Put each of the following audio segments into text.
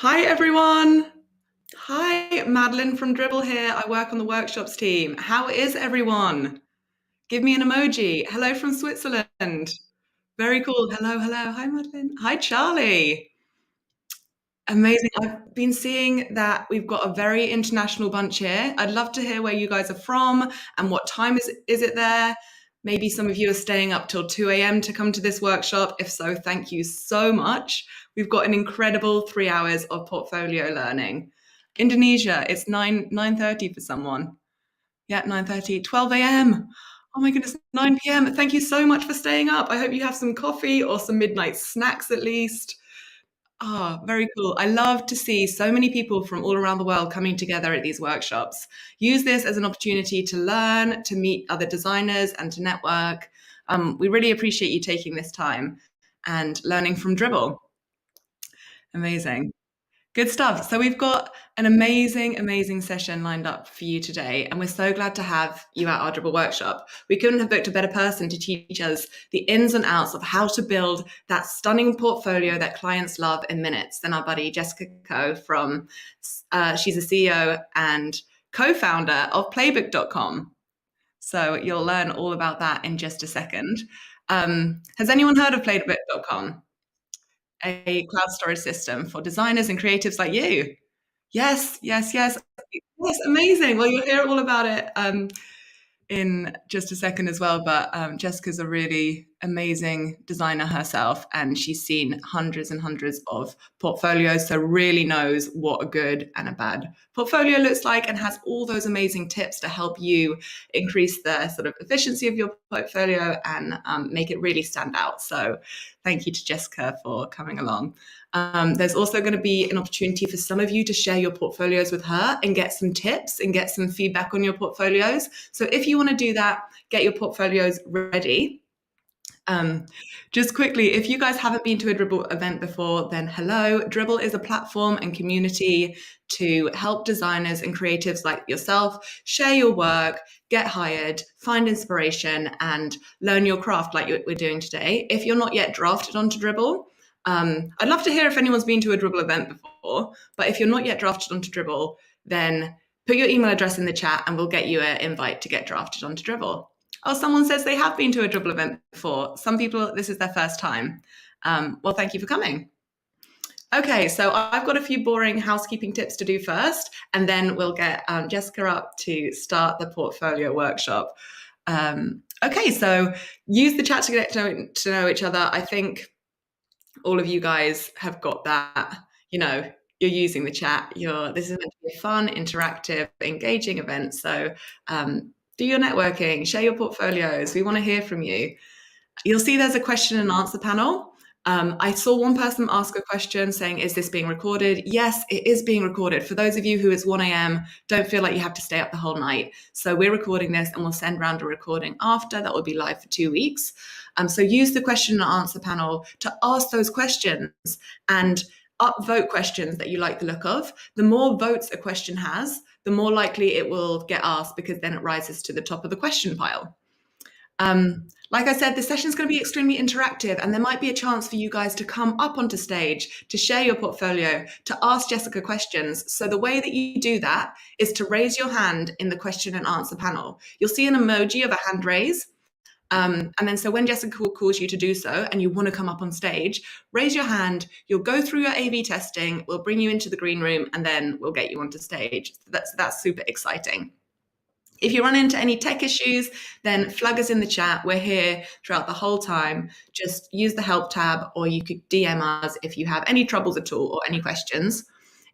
Hi everyone. Hi, Madeline from Dribble here. I work on the workshops team. How is everyone? Give me an emoji. Hello from Switzerland. Very cool. Hello, hello. Hi, Madeline. Hi, Charlie. Amazing. I've been seeing that we've got a very international bunch here. I'd love to hear where you guys are from and what time is it there. Maybe some of you are staying up till 2 a.m. to come to this workshop. If so, thank you so much. We've got an incredible 3 hours of portfolio learning. Indonesia, it's 9:30 for someone. Yeah, 9:30, 12 a.m. Oh my goodness, 9 p.m. Thank you so much for staying up. I hope you have some coffee or some midnight snacks at least. Ah, very cool. I love to see so many people from all around the world coming together at these workshops. Use this as an opportunity to learn, to meet other designers, and to network. We really appreciate you taking this time and learning from Dribble. Amazing. Good stuff. So we've got an amazing, amazing session lined up for you today, and we're so glad to have you at our Dribble workshop. We couldn't have booked a better person to teach us the ins and outs of how to build that stunning portfolio that clients love in minutes than our buddy Jessica Coe from, she's a CEO and co-founder of Playbook.com. So you'll learn all about that in just a second. Has anyone heard of Playbook.com? A cloud storage system for designers and creatives like you. Yes, yes, yes. Yes, amazing. Well, you'll hear all about it in just a second as well. But Jessica's a really amazing designer herself, and she's seen hundreds and hundreds of portfolios, so really knows what a good and a bad portfolio looks like, and has all those amazing tips to help you increase the sort of efficiency of your portfolio and make it really stand out. So thank you to Jessica for coming along. There's also going to be an opportunity for some of you to share your portfolios with her and get some tips and get some feedback on your portfolios. So if you want to do that, get your portfolios ready. Just quickly, if you guys haven't been to a Dribble event before, then hello. Dribble is a platform and community to help designers and creatives like yourself share your work, get hired, find inspiration, and learn your craft like we're doing today. If you're not yet drafted onto Dribble, I'd love to hear if anyone's been to a Dribble event before, but if you're not yet drafted onto Dribble, then put your email address in the chat and we'll get you an invite to get drafted onto Dribble. Oh, someone says they have been to a Dribble event before. Some people, this is their first time. Well, thank you for coming. Okay, so I've got a few boring housekeeping tips to do first, and then we'll get Jessica up to start the portfolio workshop. Okay, so use the chat to get to know each other. I think all of you guys have got that, you're using the chat. This is meant to be a fun, interactive, engaging event. So do your networking, share your portfolios. We want to hear from you. You'll see there's a question and answer panel. I saw one person ask a question saying, is this being recorded? Yes, it is being recorded. For those of you who it's 1 a.m., don't feel like you have to stay up the whole night. So we're recording this and we'll send around a recording after that will be live for 2 weeks. So use the question and answer panel to ask those questions and upvote questions that you like the look of. The more votes a question has, the more likely it will get asked because then it rises to the top of the question pile. Like I said, the session is going to be extremely interactive, and there might be a chance for you guys to come up onto stage, to share your portfolio, to ask Jessica questions. So the way that you do that is to raise your hand in the question and answer panel. You'll see an emoji of a hand raise. And then so when Jessica calls you to do so and you want to come up on stage, raise your hand, you'll go through your A/B testing, we'll bring you into the green room, and then we'll get you onto stage. That's super exciting. If you run into any tech issues, then flag us in the chat. We're here throughout the whole time. Just use the help tab, or you could DM us if you have any troubles at all or any questions.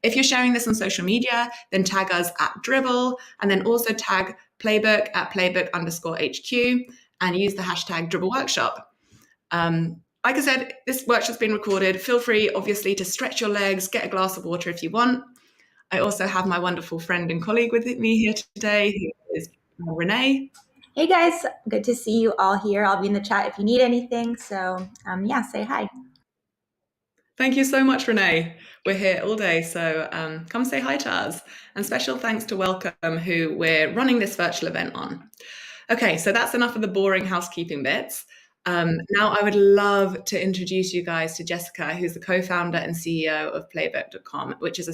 If you're sharing this on social media, then tag us at Dribble, and then also tag Playbook at Playbook_HQ, and use the hashtag Dribble Workshop. Like I said, this workshop's been recorded. Feel free, obviously, to stretch your legs, get a glass of water if you want. I also have my wonderful friend and colleague with me here today, who is Renee. Hey guys, good to see you all here. I'll be in the chat if you need anything. So yeah, say hi. Thank you so much, Renee. We're here all day, so come say hi to us. And special thanks to Welcome, who we're running this virtual event on. Okay, so that's enough of the boring housekeeping bits. Now I would love to introduce you guys to Jessica, who's the co-founder and CEO of Playbook.com, which is a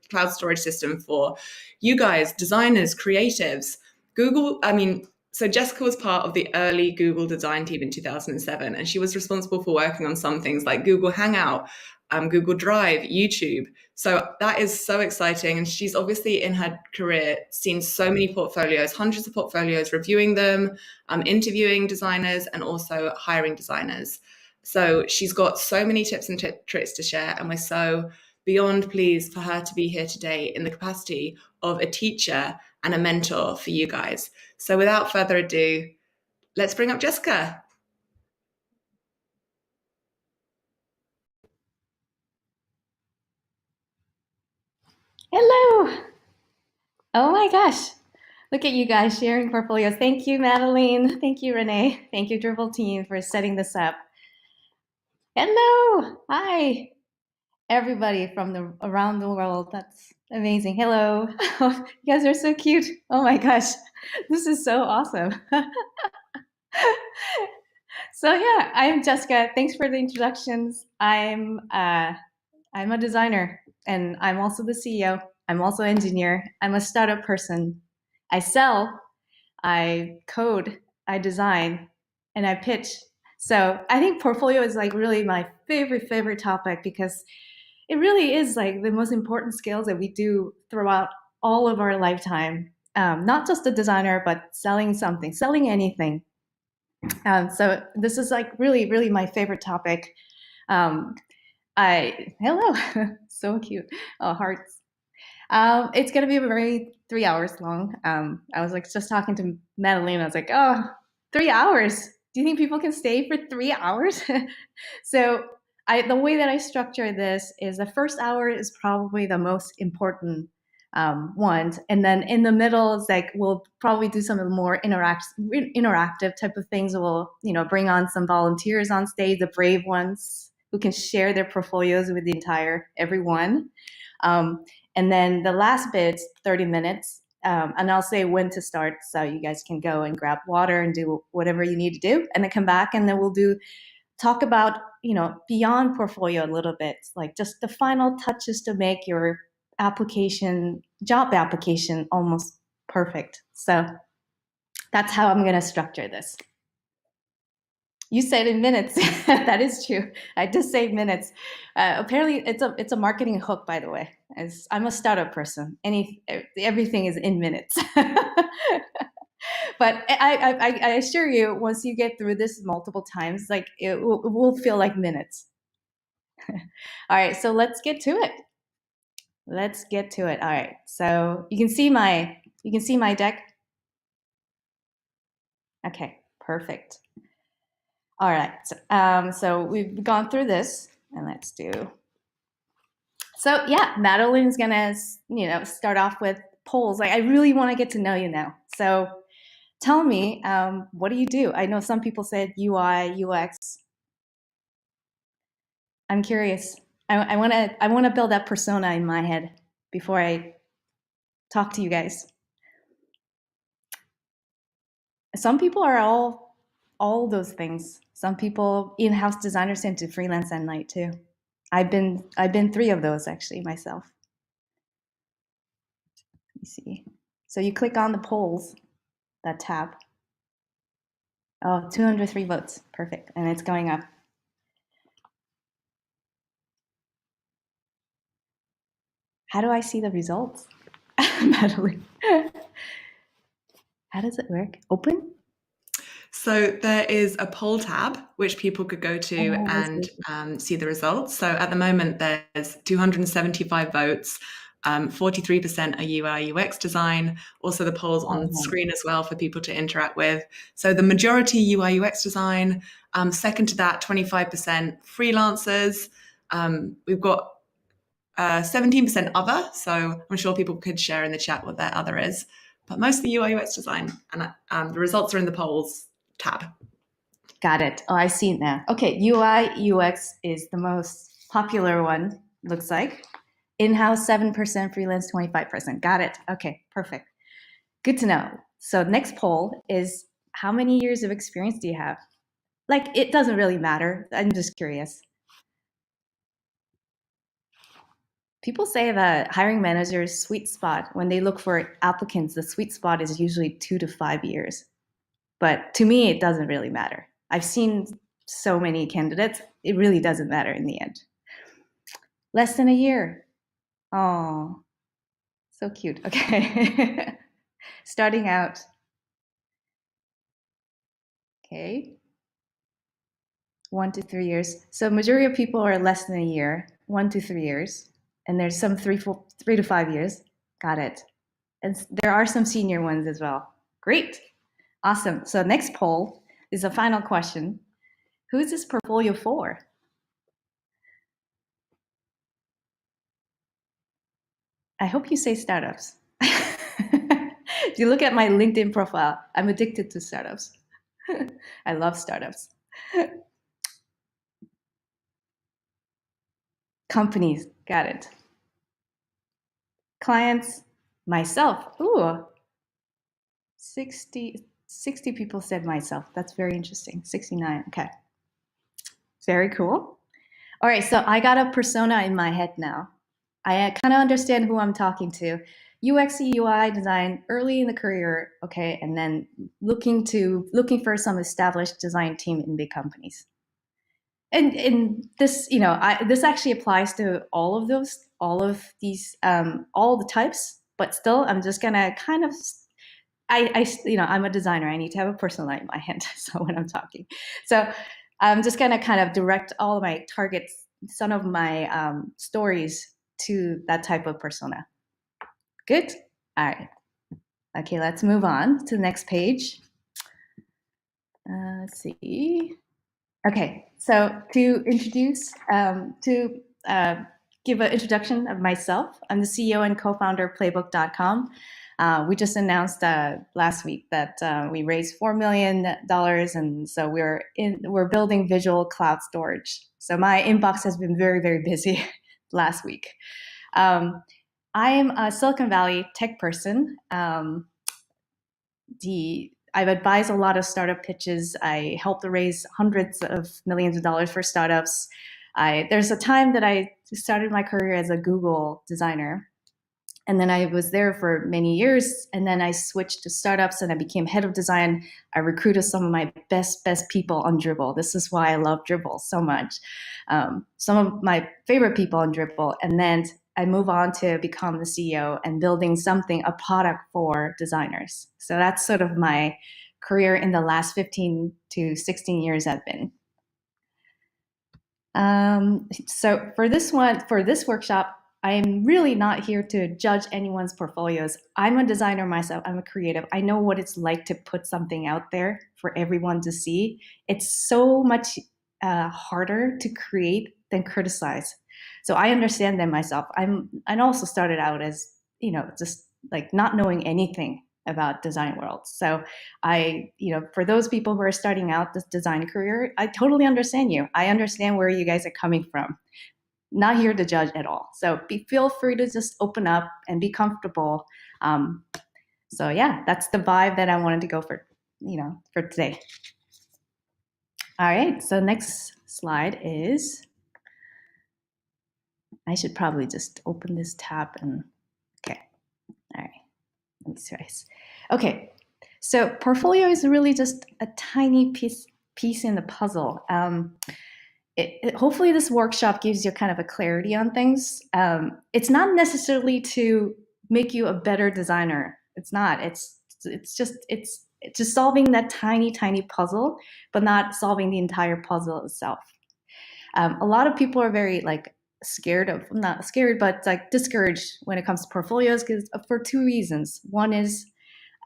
cloud storage system for you guys, designers, creatives. So Jessica was part of the early Google design team in 2007, and she was responsible for working on some things like Google Hangout, Google Drive, YouTube. So that is so exciting. And she's obviously in her career seen so many portfolios, hundreds of portfolios, reviewing them, interviewing designers, and also hiring designers. So she's got so many tips and tricks to share. And we're so beyond pleased for her to be here today in the capacity of a teacher and a mentor for you guys. So without further ado, let's bring up Jessica. Hello. Oh my gosh. Look at you guys sharing portfolios. Thank you, Madeline. Thank you, Renee. Thank you, Dribble team, for setting this up. Hello. Hi. Everybody from around the world. That's amazing. Hello. You guys are so cute. Oh my gosh. This is so awesome. So yeah, I'm Jessica. Thanks for the introductions. I'm a designer, and I'm also the CEO. I'm also an engineer. I'm a startup person. I sell, I code, I design, and I pitch. So I think portfolio is like really my favorite topic, because it really is like the most important skills that we do throughout all of our lifetime. Not just a designer, but selling something, selling anything. So this is like really my favorite topic. Hello, so cute. Oh, hearts. It's gonna be very 3 hours long. I was like just talking to Madeline. I was like, oh, 3 hours. Do you think people can stay for 3 hours? So the way that I structure this is the first hour is probably the most important ones, and then in the middle is like we'll probably do some of the more interactive type of things. We'll bring on some volunteers on stage, the brave ones who can share their portfolios with the entire everyone. And then the last bit's 30 minutes, and I'll say when to start, so you guys can go and grab water and do whatever you need to do, and then come back, and then we'll talk about beyond portfolio a little bit, like just the final touches to make your job application almost perfect. So that's how I'm going to structure this. You said in minutes. That is true. I just say minutes. Apparently, it's a marketing hook, by the way. As I'm a startup person, everything is in minutes. But I assure you, once you get through this multiple times, like it will feel like minutes. All right, so let's get to it. Let's get to it. All right, so you can see my deck. Okay, perfect. All right, so we've gone through this, and let's do. So yeah, Madeline's gonna start off with polls. Like I really want to get to know you now. So tell me, what do you do? I know some people said UI, UX. I'm curious. I want to build that persona in my head before I talk to you guys. Some people are all those things. Some people in-house designers tend to freelance at night too. I've been 3 of those actually myself. Let me see. So you click on the polls, that tab. Oh, 203 votes. Perfect. And it's going up. How do I see the results? Madeline. How does it work? Open? So there is a poll tab which people could go to Oh, I and see. see the results. So at the moment there's 275 votes. 43% are UI UX design. Also the polls on screen as well for people to interact with. So the majority UI UX design. Second to that, 25% freelancers. We've got 17% other. So I'm sure people could share in the chat what their other is. But mostly UI UX design. And the results are in the polls tab. Got it. Oh, I see it now. Okay, UI UX is the most popular one, looks like. In-house 7%, freelance 25%. Got it. Okay, perfect. Good to know. So next poll is, how many years of experience do you have? Like, it doesn't really matter. I'm just curious. People say that hiring managers' sweet spot, when they look for applicants, the sweet spot is usually 2 to 5 years. But to me, it doesn't really matter. I've seen so many candidates, it really doesn't matter in the end. Less than a year. Oh, so cute. Okay. Starting out. Okay. 1 to 3 years. So majority of people are less than a year, 1 to 3 years. And there's some 3 to 5 years. Got it. And there are some senior ones as well. Great. Awesome. So next poll is a final question. Who is this portfolio for? I hope you say startups. If you look at my LinkedIn profile, I'm addicted to startups. I love startups. Companies, got it. Clients, myself. Ooh, 60 people said myself. That's very interesting. 69, okay. Very cool. All right, so I got a persona in my head now. I kind of understand who I'm talking to. UX, UI design early in the career, okay, and then looking for some established design team in big companies. And this, this actually applies to all of these, all the types. But still, I'm just gonna kind of, I'm a designer. I need to have a persona in my head. So when I'm talking, so I'm just gonna kind of direct all of my targets, some of my stories to that type of persona. Good. All right. Okay, let's move on to the next page. Let's see. Okay, so to introduce, give an introduction of myself, I'm the CEO and co-founder of Playbook.com. We just announced last week that we raised $4 million, and so we're building visual cloud storage. So my inbox has been very, very busy last week. I am a Silicon Valley tech person. I've advised a lot of startup pitches. I helped raise hundreds of millions of dollars for startups. There's a time that I started my career as a Google designer, and then I was there for many years, and then I switched to startups and I became head of design. I recruited some of my best people on Dribbble. This is why I love Dribbble so much. Some of my favorite people on Dribbble, and then I move on to become the CEO and building a product for designers. So that's sort of my career in the last 15 to 16 years I've been. So for this workshop, I'm really not here to judge anyone's portfolios. I'm a designer myself. I'm a creative. I know what it's like to put something out there for everyone to see. It's so much harder to create than criticize. So I understand that myself. I also started out as, just like not knowing anything about design world. So for those people who are starting out this design career, I totally understand you. I understand where you guys are coming from. Not here to judge at all. So feel free to just open up and be comfortable. So yeah, that's the vibe that I wanted to go for, for today. All right, so next slide is, I should probably just open this tab and, okay. All right, let me see. Okay, So portfolio is really just a tiny piece in the puzzle. Hopefully this workshop gives you kind of a clarity on things. It's not necessarily to make you a better designer. It's not. It's just solving that tiny puzzle, but not solving the entire puzzle itself. A lot of people are very like not scared, but like discouraged when it comes to portfolios for two reasons. One is,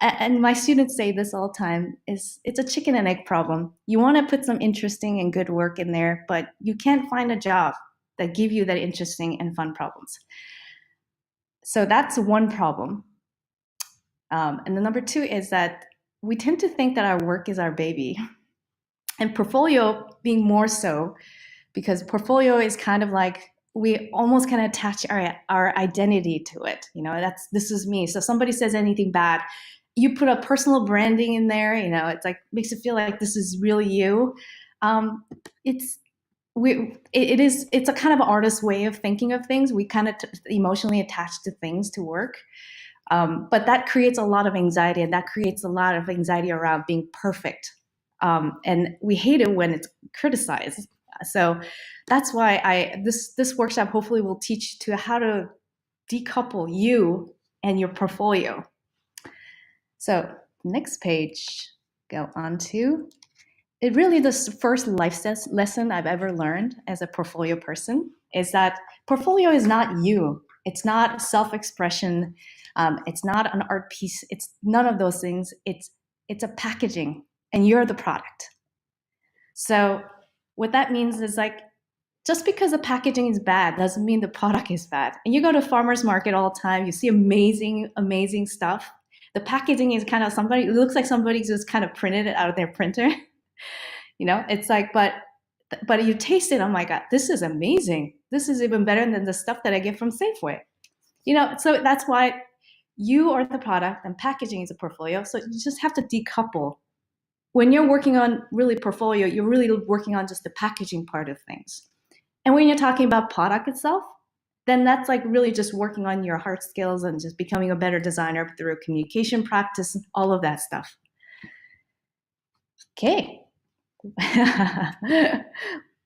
and my students say this all the time, is it's a chicken and egg problem. You want to put some interesting and good work in there, but you can't find a job that give you that interesting and fun problems. So that's one problem. And the number two is that we tend to think that our work is our baby, and portfolio being more so, because portfolio is kind of like, we almost kind of attach our identity to it. You know, this is me. So if somebody says anything bad, you put a personal branding in there. You know, it's like makes it feel like this is really you. It's a kind of artist way of thinking of things. We kind of emotionally attach to things to work, but that creates a lot of anxiety, and that creates a lot of anxiety around being perfect. And we hate it when it's criticized. So that's why this workshop hopefully will teach you to how to decouple you and your portfolio. So next page, go on to, it really the first life lesson I've ever learned as a portfolio person is that portfolio is not you. It's not self-expression. It's not an art piece. It's none of those things. It's a packaging, and you're the product. So what that means is like, just because the packaging is bad doesn't mean the product is bad. And you go to farmer's market all the time, you see amazing stuff. The packaging is kind of it looks like somebody just kind of printed it out of their printer. You know, it's like, but you taste it, oh my God, this is amazing. This is even better than the stuff that I get from Safeway. You know, so that's why you are the product and packaging is a portfolio. So you just have to decouple. When you're working on really portfolio, you're really working on just the packaging part of things. And when you're talking about product itself, then that's like really just working on your hard skills and just becoming a better designer through communication practice, all of that stuff. Okay.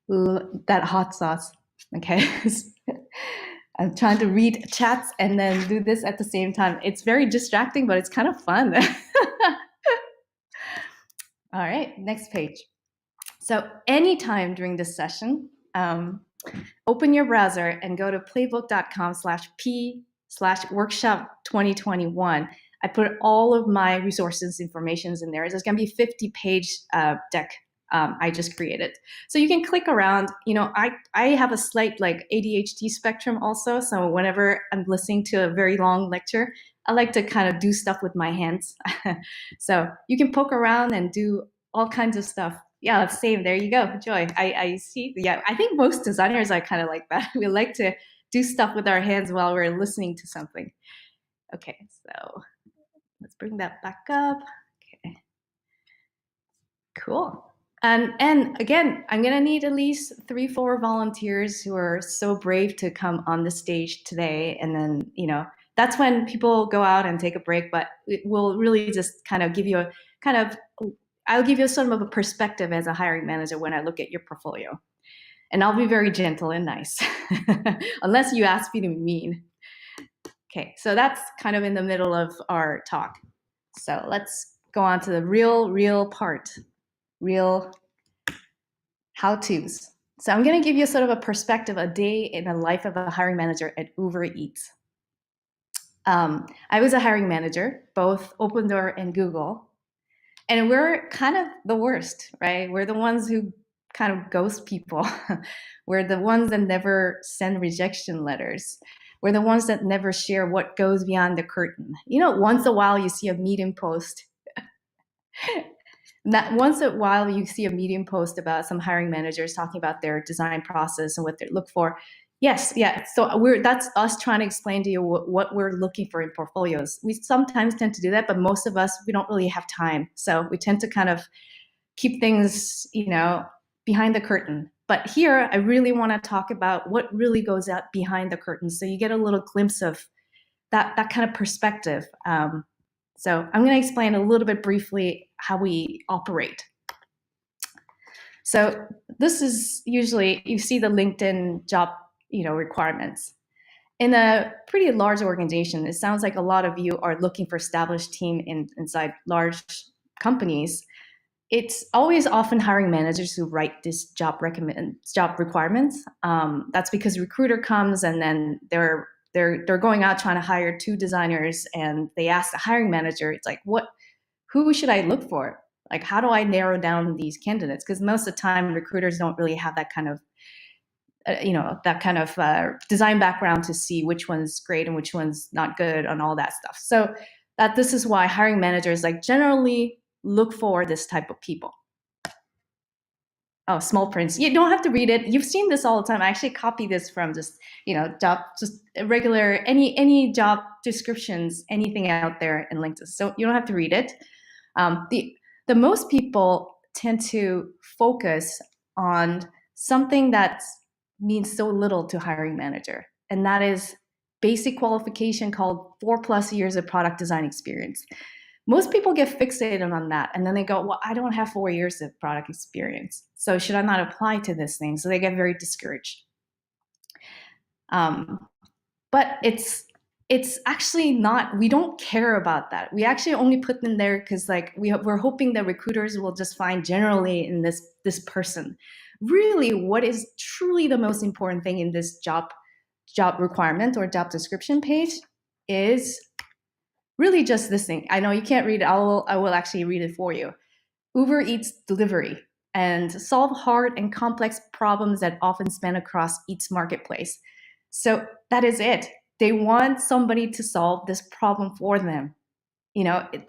That hot sauce. Okay. I'm trying to read chats and then do this at the same time. It's very distracting, but it's kind of fun. All right, next page. So anytime during this session, open your browser and go to playbook.com/p/workshop2021. I put all of my resources, informations in there. There's going to be a 50-page deck I just created. So you can click around. You know, I have a slight like ADHD spectrum also. So whenever I'm listening to a very long lecture, I like to kind of do stuff with my hands. So you can poke around and do all kinds of stuff. Yeah, let's save. There you go. Joy. I see. Yeah, I think most designers are kind of like that. We like to do stuff with our hands while we're listening to something. Okay, so let's bring that back up. Okay, cool. And again, I'm gonna need at least 3-4 volunteers who are so brave to come on the stage today. And then, you know, that's when people go out and take a break. But it will really just kind of give you a I'll give you sort of a perspective as a hiring manager when I look at your portfolio. And I'll be very gentle and nice, unless you ask me to be mean. Okay, so that's kind of in the middle of our talk. So let's go on to the real part, real how-tos. So I'm gonna give you sort of a perspective, a day in the life of a hiring manager at Ubereats. I was a hiring manager, both Opendoor and Google. And we're kind of the worst, right? We're the ones who kind of ghost people. We're the ones that never send rejection letters. We're the ones that never share what goes beyond the curtain. You know, once in a while you see a Medium post. Once in a while you see a Medium post about some hiring managers talking about their design process and what they look for. Yes, yeah. So that's us trying to explain to you what we're looking for in portfolios. We sometimes tend to do that, but most of us, we don't really have time. So we tend to kind of keep things, you know, behind the curtain. But here, I really want to talk about what really goes out behind the curtain. So you get a little glimpse of that kind of perspective. So I'm going to explain a little bit briefly how we operate. So this is usually, you see the LinkedIn job, requirements. In a pretty large organization, it sounds like a lot of you are looking for established team inside large companies. It's always often hiring managers who write this job requirements. That's because recruiter comes and then they're going out trying to hire 2 designers, and they ask the hiring manager, it's like, who should I look for? Like, how do I narrow down these candidates? Because most of the time, recruiters don't really have that kind of design background to see which one's great and which one's not good and all that stuff. So this is why hiring managers generally look for this type of people. Oh, small prints. You don't have to read it. You've seen this all the time. I actually copy this from just regular, any job descriptions, anything out there in LinkedIn. So you don't have to read it. The most people tend to focus on something that means so little to hiring manager, and that is basic qualification called 4+ years of product design experience. Most people get fixated on that, and then they go, well, I don't have 4 years of product experience, so should I not apply to this thing? So they get very discouraged. But it's actually not, we don't care about that. We actually only put them there because we're hoping that recruiters will just find generally in this person. Really, what is truly the most important thing in this job requirement or job description page is really just this thing. I know you can't read it. I will actually read it for you. Ubereats delivery and solve hard and complex problems that often span across each marketplace. So that is it. They want somebody to solve this problem for them.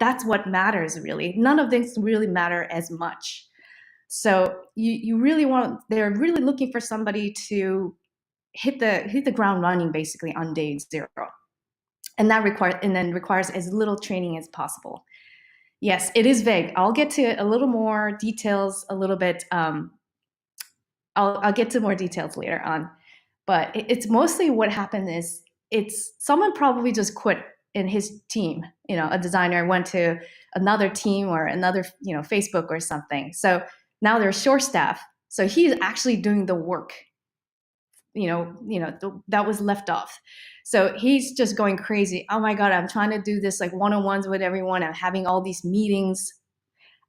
That's what matters, really. None of this really matter as much. So they're really looking for somebody to hit the ground running basically on day 0. And that requires as little training as possible. Yes, it is vague. I'll get to a little more details a little bit. I'll get to more details later on. But it's mostly what happened is it's someone probably just quit in his team. A designer went to another team or another Facebook or something. So now they're short staff. So he's actually doing the work. That was left off. So he's just going crazy. Oh my God, I'm trying to do this one-on-ones with everyone. I'm having all these meetings.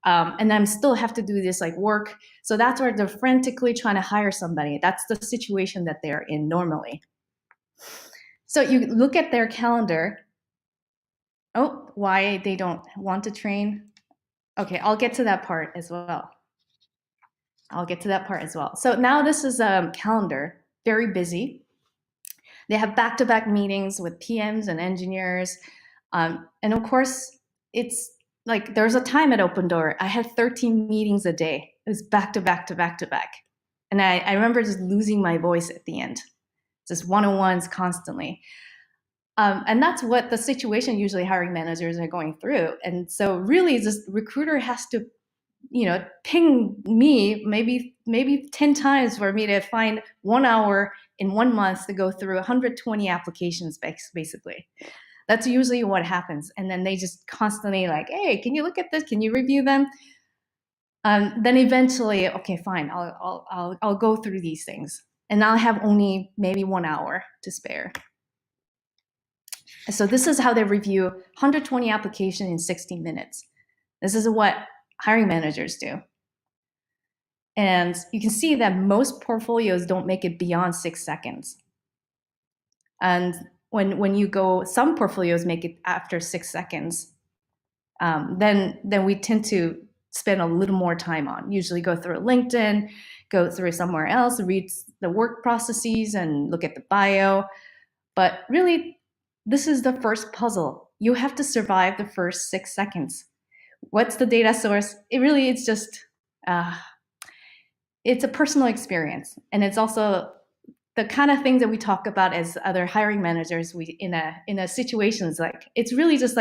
And I'm still have to do this work. So that's where they're frantically trying to hire somebody. That's the situation that they're in normally. So you look at their calendar. Oh, why they don't want to train? Okay, I'll get to that part as well. So now this is a calendar, very busy. They have back-to-back meetings with PMs and engineers. And of course, it's there's a time at Open Door. I had 13 meetings a day. It was back-to-back to back-to-back. And I remember just losing my voice at the end. Just one-on-ones constantly. And that's what the situation usually hiring managers are going through. And so really this recruiter has to ping me maybe 10 times for me to find 1 hour in 1 month to go through 120 applications, basically. That's usually what happens. And then they just constantly hey, can you look at this? Can you review them? Then eventually, okay, fine, I'll go through these things. And I'll have only maybe 1 hour to spare. So this is how they review 120 applications in 60 minutes. This is what hiring managers do. And you can see that most portfolios don't make it beyond 6 seconds. And when you go, some portfolios make it after 6 seconds, then we tend to spend a little more time on. Usually go through LinkedIn, go through somewhere else, read the work processes and look at the bio. But really, this is the first puzzle. You have to survive the first 6 seconds. What's the data source? It's just, it's a personal experience. And it's also the kind of things that we talk about as other hiring managers in a situations it's really just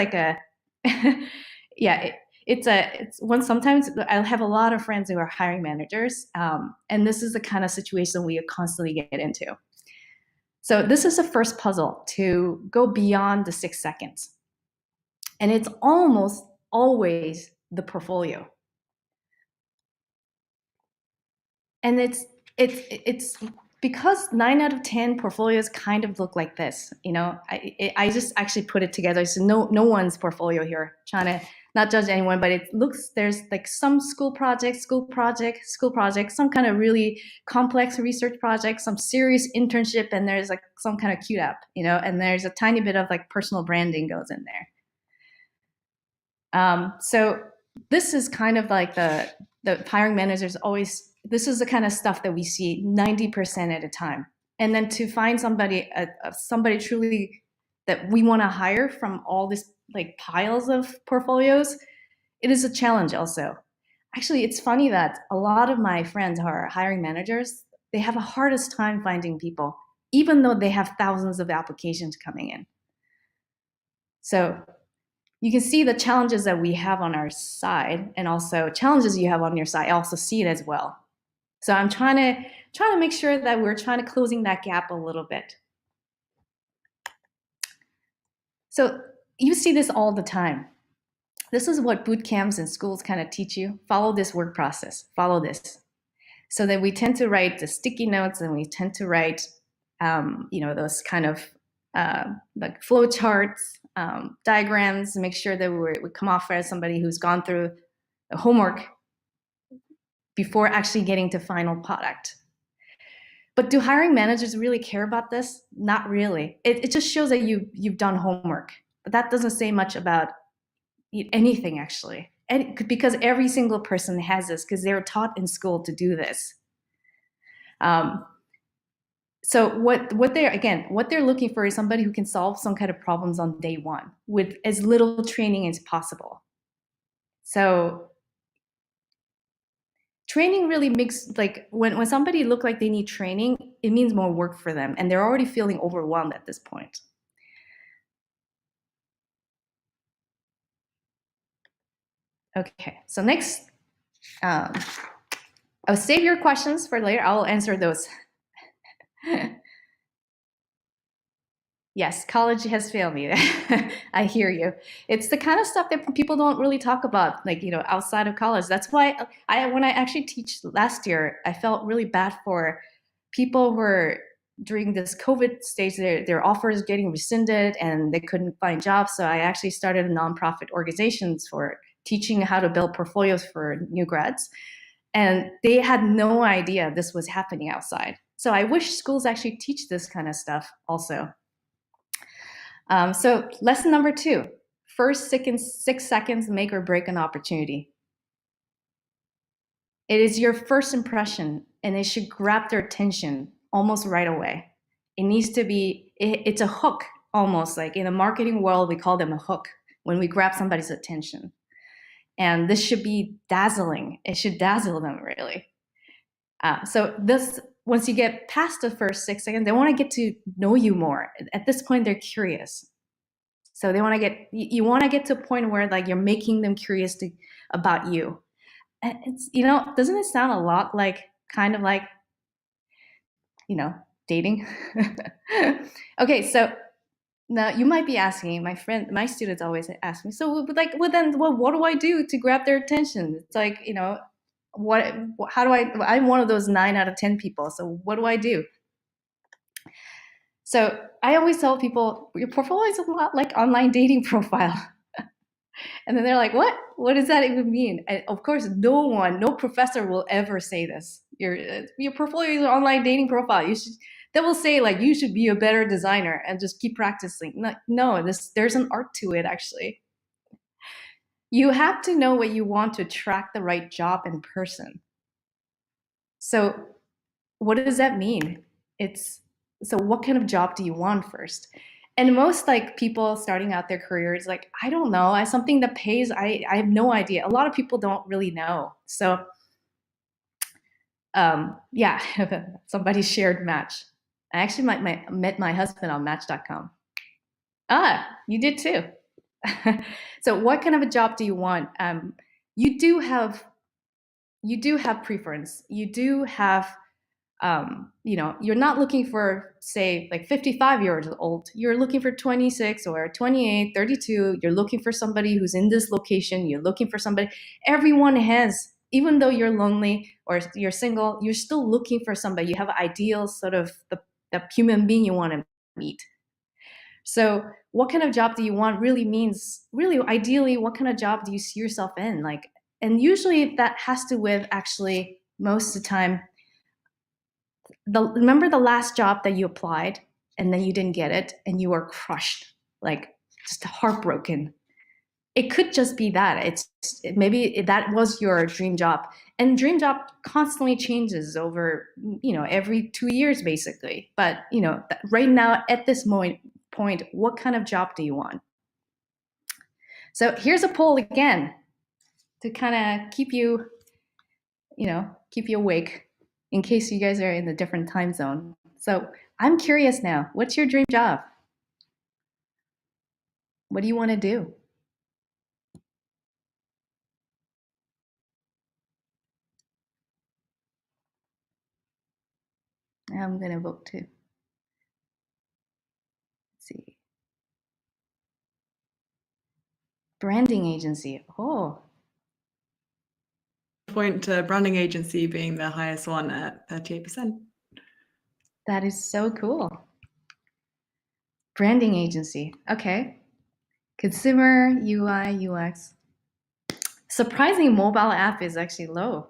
sometimes I'll have a lot of friends who are hiring managers. And this is the kind of situation we constantly get into. So this is the first puzzle to go beyond the 6 seconds. And it's almost always the portfolio. And it's because 9 out of 10 portfolios kind of look like this. I just actually put it together. So no one's portfolio here, trying to not judge anyone, but it looks, there's like some school project, some kind of really complex research project, some serious internship, and there's like some kind of cute app, and there's a tiny bit of like personal branding goes in there. So this is kind of like the hiring managers always, this is the kind of stuff that we see 90% at a time. And then to find somebody truly that we want to hire from all this like piles of portfolios, it is a challenge also. Actually, it's funny that a lot of my friends who are hiring managers, they have the hardest time finding people, even though they have thousands of applications coming in. So you can see the challenges that we have on our side, and also challenges you have on your side. I also see it as well. So I'm trying to make sure that we're trying to closing that gap a little bit. So you see this all the time. This is what boot camps and schools kind of teach you. Follow this work process. Follow this. So that we tend to write the sticky notes, and we tend to write, those kind of like flow charts, diagrams, make sure that we come off as somebody who's gone through the homework before actually getting to final product. But do hiring managers really care about this? Not really. It just shows that you've done homework. But that doesn't say much about anything, actually. And because every single person has this, because they were taught in school to do this. So what they're looking for is somebody who can solve some kind of problems on day one with as little training as possible. So training really makes, like, when somebody look like they need training, it means more work for them, and they're already feeling overwhelmed at this point. Okay, so next, I'll save your questions for later. I'll answer those. Yes, college has failed me. I hear you. It's the kind of stuff that people don't really talk about, like, outside of college. That's why when I actually teach last year, I felt really bad for people who were during this COVID stage, their offers getting rescinded and they couldn't find jobs. So I actually started a nonprofit organizations for teaching how to build portfolios for new grads. And they had no idea this was happening outside. So I wish schools actually teach this kind of stuff also. So lesson number 2, first 6 seconds make or break an opportunity. It is your first impression, and it should grab their attention almost right away. It needs to be, it's a hook, almost like in the marketing world, we call them a hook when we grab somebody's attention. And this should be dazzling. It should dazzle them, really. So once you get past the first 6 seconds, they want to get to know you more. At this point, they're curious. So you want to get to a point where, like, you're making them curious about you. And it's, doesn't it sound a lot like, kind of like, dating? Okay, so now you might be asking, my students always ask me, so like, then what do I do to grab their attention? It's like, how do I'm one of those 9 out of 10 people. So what do I do? So I always tell people, your portfolio is a lot like online dating profile. And then they're like, what? What does that even mean? And of course, no professor will ever say this. Your portfolio is an online dating profile. They will say, like, you should be a better designer and just keep practicing. No, there's an art to it, actually. You have to know what you want to attract the right job in person. So what does that mean? So what kind of job do you want first? And most, like, people starting out their careers, like, I don't know, something that pays, I have no idea. A lot of people don't really know. So yeah, somebody shared Match. I actually met my husband on Match.com. Ah, you did too. So what kind of a job do you want? You do have preference. You do have You're not looking for, say, like 55 years old. You're looking for 26 or 28, 32. You're looking for somebody who's in this location. You're looking for somebody. Everyone has, even though you're lonely or you're single, you're still looking for somebody. You have an ideal sort of the human being you want to meet. So what kind of job do you want really means, really ideally, what kind of job do you see yourself in? And usually that has to with actually most of the time, remember the last job that you applied and then you didn't get it and you were crushed, like just heartbroken. It could just be that maybe that was your dream job, and dream job constantly changes over, every 2 years basically. But, right now at this point, what kind of job do you want? So here's a poll again to kind of keep you awake in case you guys are in a different time zone. So I'm curious now, what's your dream job? What do you want to do? I'm going to vote too. Let's see. Branding agency. Oh, Point to branding agency being the highest one at 38%. that is so cool. Branding agency. Okay. Consumer, UI, UX. Surprisingly, mobile app is actually low.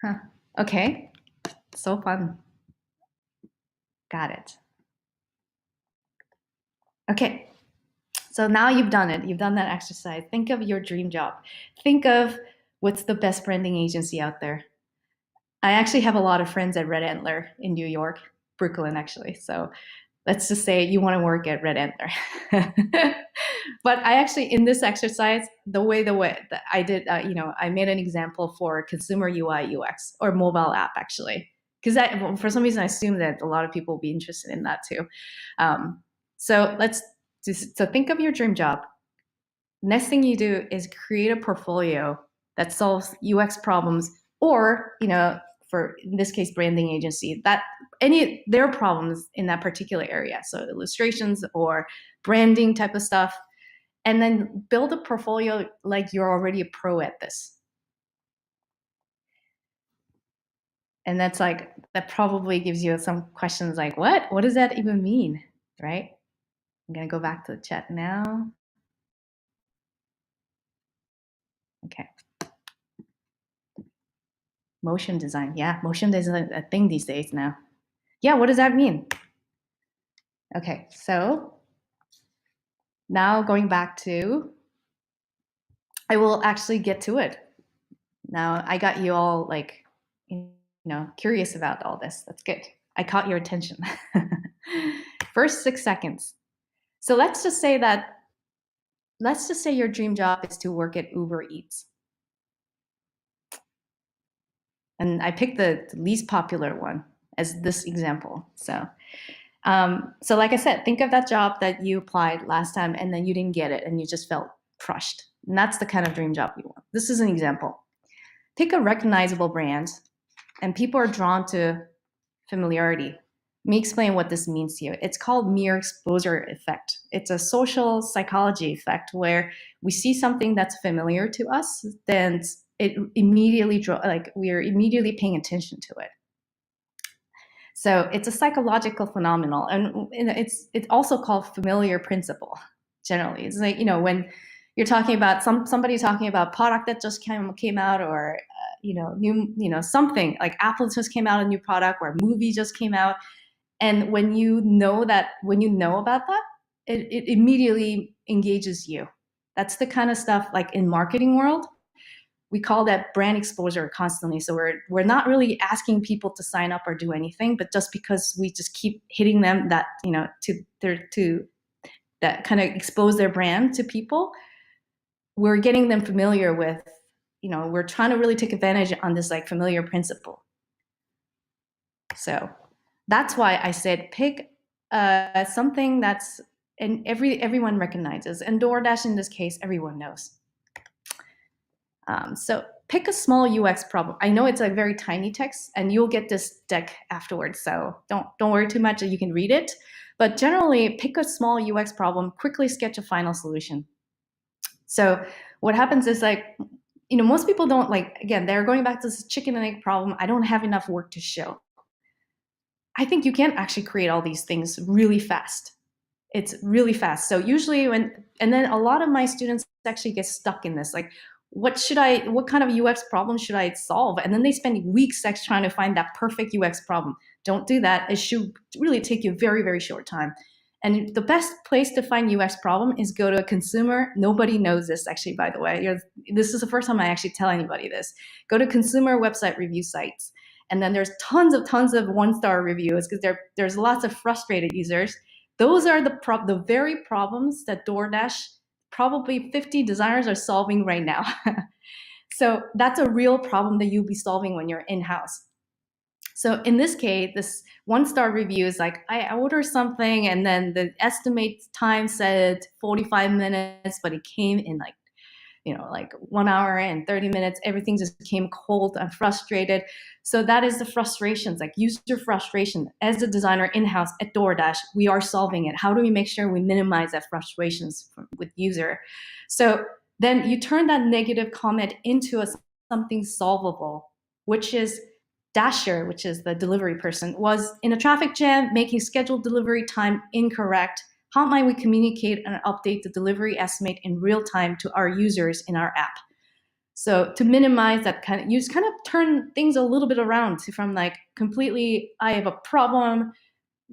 Huh. Okay. So fun. Got it. Okay. So now you've done it. You've done that exercise. Think of your dream job. Think of what's the best branding agency out there. I actually have a lot of friends at Red Antler in New York, Brooklyn, actually. So let's just say you want to work at Red Antler. But I actually, in this exercise, the way that I did, I made an example for consumer UI, UX, or mobile app, actually. Because for some reason, I assume that a lot of people will be interested in that too. So think of your dream job. Next thing you do is create a portfolio that solves UX problems, or, for in this case, branding agency, that their problems in that particular area. So illustrations or branding type of stuff, and then build a portfolio like you're already a pro at this. And that probably gives you some questions like, what does that even mean, right? I'm gonna go back to the chat now. Okay. Motion design. Yeah, motion design is a thing these days now. Yeah, what does that mean? Okay, so now going back to, I will actually get to it. Now I got you all curious about all this. That's good. I caught your attention. First 6 seconds. So let's just say your dream job is to work at Ubereats. And I picked the least popular one as this example. So like I said, think of that job that you applied last time and then you didn't get it and you just felt crushed. And that's the kind of dream job you want. This is an example. Pick a recognizable brand, and people are drawn to familiarity. Let me explain what this means to you. It's called mere exposure effect. It's a social psychology effect where we see something that's familiar to us, then it immediately we're immediately paying attention to it. So it's a psychological phenomenon, and it's also called familiar principle. Generally, it's like, when you're talking about somebody talking about product that just came out, or new something like Apple just came out a new product, or a movie just came out, and when you know about that, it immediately engages you. That's the kind of stuff, like in marketing world, we call that brand exposure constantly. So we're not really asking people to sign up or do anything, but just because we just keep hitting them that, to that kind of expose their brand to people, we're getting them familiar with, we're trying to really take advantage on this familiar principle. So that's why I said pick something that's everyone recognizes, and DoorDash in this case everyone knows. So pick a small UX problem. I know it's a very tiny text, and you'll get this deck afterwards, so don't worry too much. You can read it, but generally pick a small UX problem, quickly sketch a final solution. So what happens is most people don't again, they're going back to this chicken and egg problem. I don't have enough work to show. I think you can actually create all these things really fast. It's really fast. So usually and then a lot of my students actually get stuck in this, what kind of UX problem should I solve? And then they spend weeks actually trying to find that perfect UX problem. Don't do that. It should really take you a very, very short time. And the best place to find UX problem is go to a consumer. Nobody knows this, actually, by the way. This is the first time I actually tell anybody this. Go to consumer website review sites. And then there's tons of one-star reviews because there's lots of frustrated users. Those are the very problems that DoorDash, probably 50 designers are solving right now. So that's a real problem that you'll be solving when you're in-house. So in this case, this one-star review is I ordered something and then the estimate time said 45 minutes, but it came in 1 hour and 30 minutes. Everything just came cold. I'm frustrated. So that is the frustrations, user frustration. As a designer in-house at DoorDash, we are solving it. How do we make sure we minimize that frustrations with user? So then you turn that negative comment into something solvable, which is Dasher, which is the delivery person, was in a traffic jam, making scheduled delivery time incorrect. How might we communicate and update the delivery estimate in real time to our users in our app? So to minimize that you just kind of turn things a little bit around from completely, I have a problem,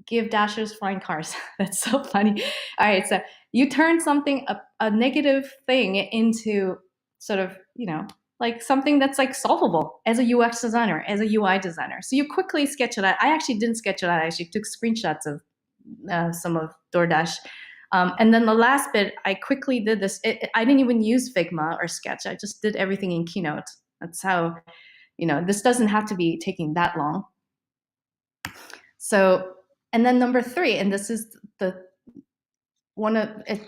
give Dashers flying cars. That's so funny. All right, so you turn something, a negative thing into sort of, something that's solvable as a UX designer, as a UI designer. So you quickly sketch it out. I actually didn't sketch it out. I actually took screenshots of some of DoorDash. And then the last bit, I quickly did this. I didn't even use Figma or Sketch. I just did everything in Keynote. That's how, this doesn't have to be taking that long. So, and then number 3, and this is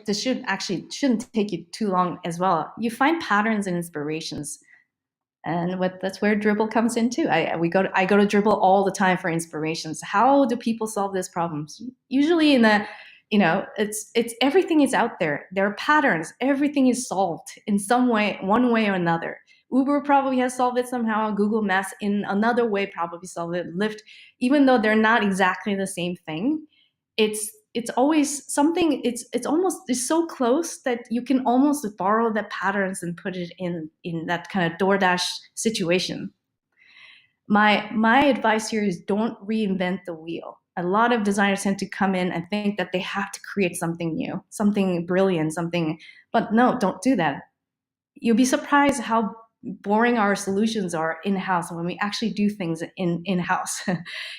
this shouldn't take you too long as well. You find patterns and inspirations. And that's where Dribble comes in too. I go to Dribble all the time for inspirations. How do people solve these problems? Usually in the, it's everything is out there. There are patterns. Everything is solved in some way, one way or another. Uber probably has solved it somehow. Google Maps in another way probably solved it. Lyft, even though they're not exactly the same thing, it's always something. It's so close that you can almost borrow the patterns and put it in that kind of DoorDash situation. My advice here is don't reinvent the wheel. A lot of designers tend to come in and think that they have to create something new, something brilliant, but no, don't do that. You'll be surprised how boring our solutions are in-house when we actually do things in-house.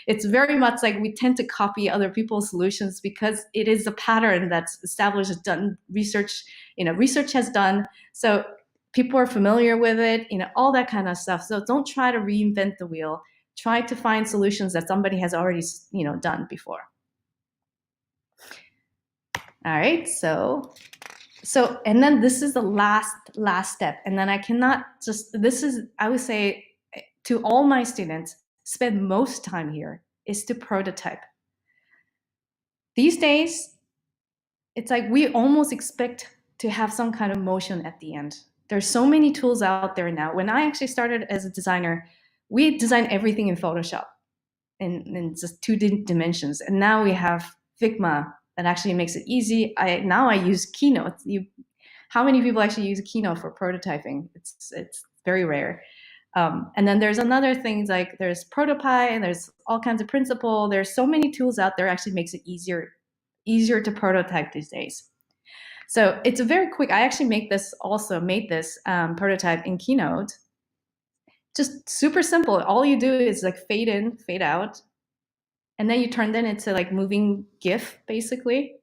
It's very much we tend to copy other people's solutions because it is a pattern that's established, done research, research has done. So people are familiar with it, all that kind of stuff. So don't try to reinvent the wheel. Try to find solutions that somebody has already, done before. All right, so, and then this is the last step. And then I would say to all my students, spend most time here is to prototype. These days, it's we almost expect to have some kind of motion at the end. There's so many tools out there now. When I actually started as a designer, we designed everything in Photoshop in just 2 dimensions. And now we have Figma that actually makes it easy. Now I use Keynote. How many people actually use Keynote for prototyping? It's very rare. And then there's another things there's Protopie and there's all kinds of Principle. There's so many tools out there actually makes it easier to prototype these days. So it's a very quick. I actually made this prototype in Keynote. Just super simple. All you do is fade in, fade out, and then you turn that into moving GIF basically.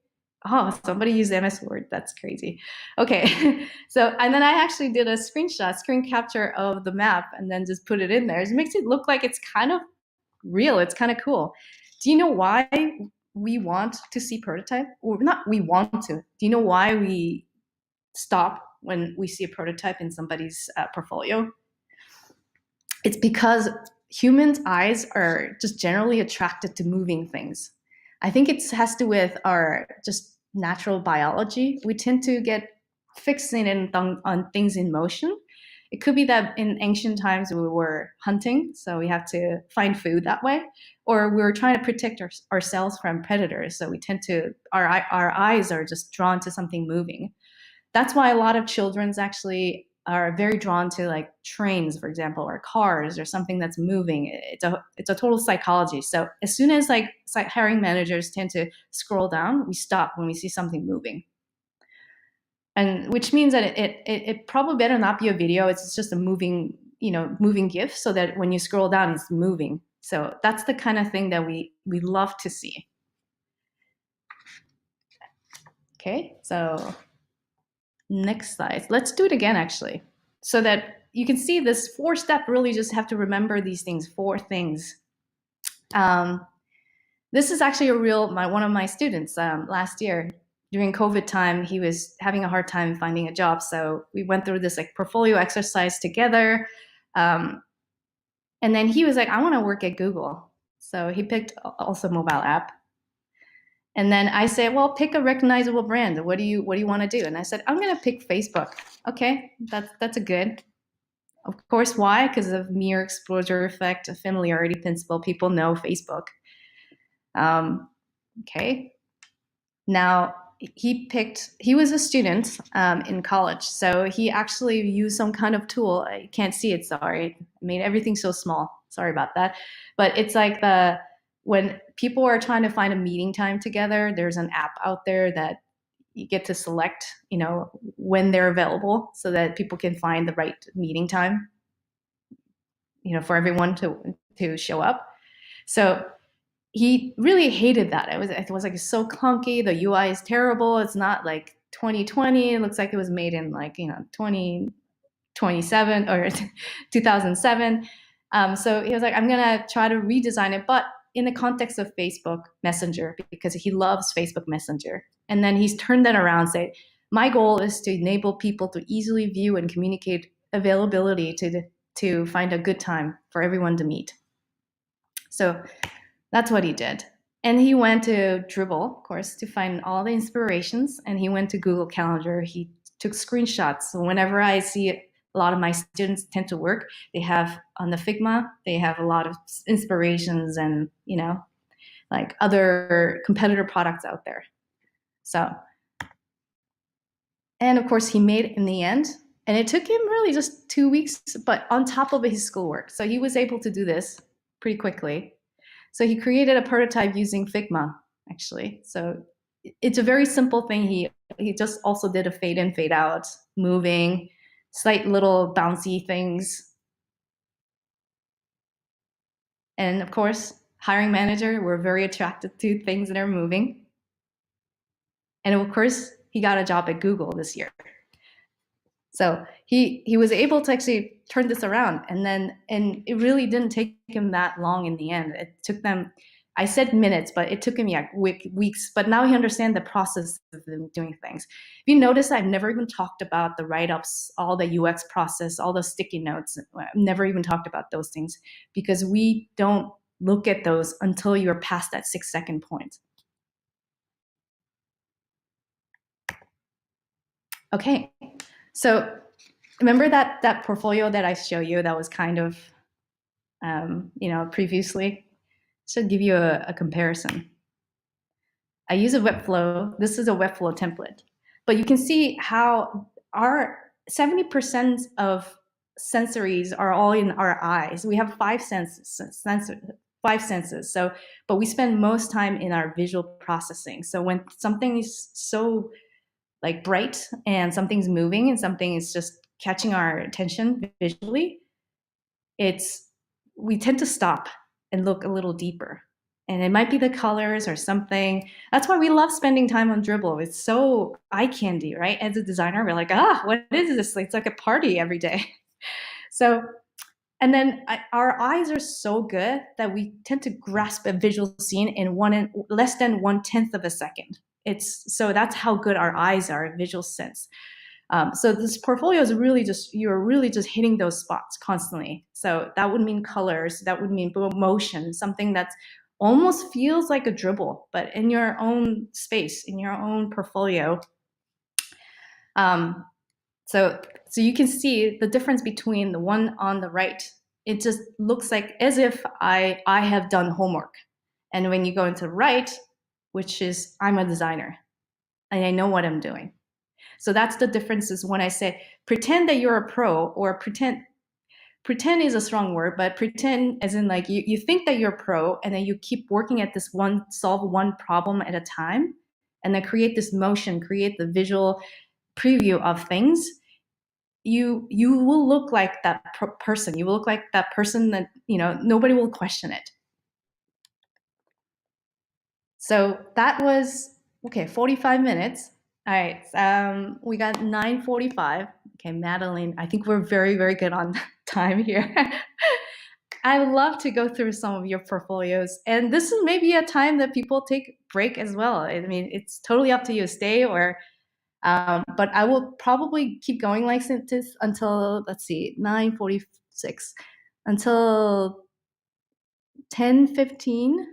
Oh, somebody used MS Word. That's crazy. Okay, so and then I actually did a screen capture of the map, and then just put it in there. It makes it look like it's kind of real. It's kind of cool. Do you know why we want to see prototype? Or not we want to. Do you know why we stop when we see a prototype in somebody's portfolio? it's because humans' eyes are just generally attracted to moving things. I think it has to do with our just natural biology. We tend to get fixated on things in motion. It could be that in ancient times we were hunting, so we have to find food that way, or we were trying to protect ourselves from predators. So we tend to our eyes are just drawn to something moving. That's why a lot of children's actually are very drawn to like trains, for example, or cars or something that's moving. It's a total psychology. So as soon as like hiring managers tend to scroll down, we stop when we see something moving. And which means that it probably better not be a video. It's just a moving, moving GIF, so that when you scroll down, it's moving. So that's the kind of thing that we love to see. Okay, so next slide. Let's do it again, actually, so that you can see this 4-step. Really, just have to remember these things, 4 things. This is actually one of my students last year. During COVID time, he was having a hard time finding a job. So we went through this like portfolio exercise together. And then he was like, I want to work at Google. So he picked also mobile app. And then I said, well, pick a recognizable brand. What do you want to do? And I said, I'm going to pick Facebook. Okay, that's a good. Of course, why? Because of mere exposure effect, a familiarity principle. People know Facebook. Okay. Now, he was a student in college, so he actually used some kind of tool. I can't see it, sorry. I made everything so small. Sorry about that. But it's like when people are trying to find a meeting time together, there's an app out there that you get to select, when they're available, so that people can find the right meeting time, for everyone to show up. So he really hated that. It was like so clunky. The UI is terrible. It's not like 2020. It looks like it was made in like 2027 or 2007. So he was like, I'm gonna try to redesign it, but in the context of Facebook Messenger, because he loves Facebook Messenger. And then he's turned that around, say, my goal is to enable people to easily view and communicate availability to find a good time for everyone to meet. So that's what he did. And he went to Dribble, of course, to find all the inspirations. And he went to Google Calendar. He took screenshots. So whenever I see a lot of my students tend to work, they have on the Figma, they have a lot of inspirations and, like other competitor products out there. So, and of course he made it in the end. And it took him really just 2 weeks, but on top of his schoolwork. So he was able to do this pretty quickly. So he created a prototype using Figma, actually. So it's a very simple thing. He just also did a fade in, fade out, moving, slight little bouncy things. And of course, hiring manager were very attracted to things that are moving. And of course, he got a job at Google this year. So he was able to actually turn this around, and it really didn't take him that long in the end. It took them, I said minutes, but it took him weeks. But now he understands the process of them doing things. If you notice, I've never even talked about the write-ups, all the UX process, all the sticky notes. I've never even talked about those things because we don't look at those until you're past that 6-second point. Okay. So remember that portfolio that I showed you that was kind of, previously? Should give you a comparison. I use a Webflow. This is a Webflow template. But you can see how our 70% of sensories are all in our eyes. We have 5 senses. So, but we spend most time in our visual processing. So when something is so like bright and something's moving and something is just catching our attention visually, we tend to stop and look a little deeper. And it might be the colors or something. That's why we love spending time on Dribble. It's so eye candy, right? As a designer, we're like, what is this? It's like a party every day. So, and then our eyes are so good that we tend to grasp a visual scene in less than 1/10 of a second. So that's how good our eyes are, visual sense. So this portfolio is really you're really just hitting those spots constantly. So that would mean colors, that would mean motion, something that's almost feels like a dribble, but in your own space, in your own portfolio. So you can see the difference between the one on the right. It just looks like as if I have done homework. And when you go into the right, which is I'm a designer and I know what I'm doing. So that's the difference is when I say pretend that you're a pro, or pretend is a strong word, but pretend as in like you think that you're a pro and then you keep working at this solve one problem at a time, and then create this motion, create the visual preview of things. You will look like that person. You will look like that person that, nobody will question it. So that was, okay, 45 minutes. All right, we got 9:45. Okay, Madeline, I think we're very, very good on time here. I would love to go through some of your portfolios. And this is maybe a time that people take break as well. I mean, it's totally up to you, stay or, but I will probably keep going like this until, let's see, 9:46, until 10:15.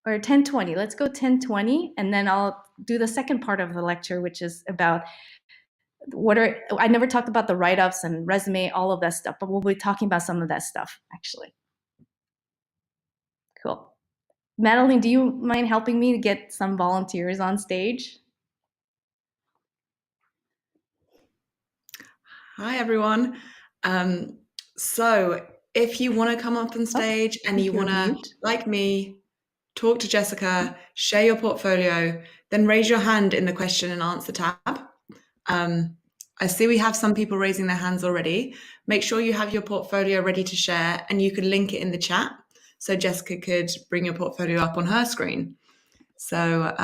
Or 10:20. Let's go 10:20, and then I'll do the second part of the lecture, which is about I never talked about the write-ups and resume, all of that stuff, but we'll be talking about some of that stuff, actually. Cool. Madeline, do you mind helping me to get some volunteers on stage? Hi, everyone. So if you want to come up on stage and you want to, like me, talk to Jessica, share your portfolio, then raise your hand in the question and answer tab. I see we have some people raising their hands already. Make sure you have your portfolio ready to share, and you can link it in the chat so Jessica could bring your portfolio up on her screen. So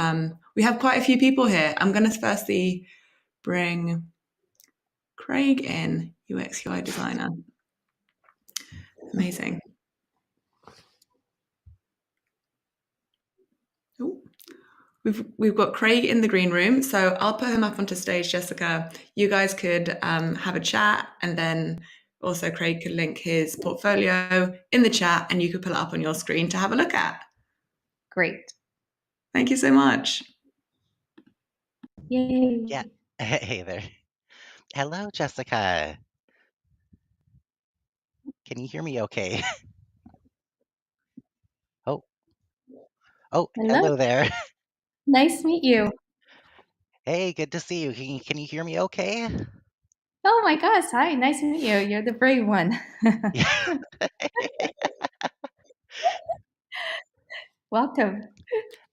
we have quite a few people here. I'm going to firstly bring Craig in, UX UI designer. Amazing. Ooh. We've got Craig in the green room, so I'll put him up onto stage, Jessica. You guys could have a chat, and then also Craig could link his portfolio in the chat, and you could pull it up on your screen to have a look at. Great. Thank you so much. Yay. Yeah. Hey there. Hello, Jessica. Can you hear me okay? Oh, hello there. Nice to meet you. Hey, good to see you. Can you hear me okay? Oh my gosh, hi, nice to meet you. You're the brave one. Yeah. Welcome.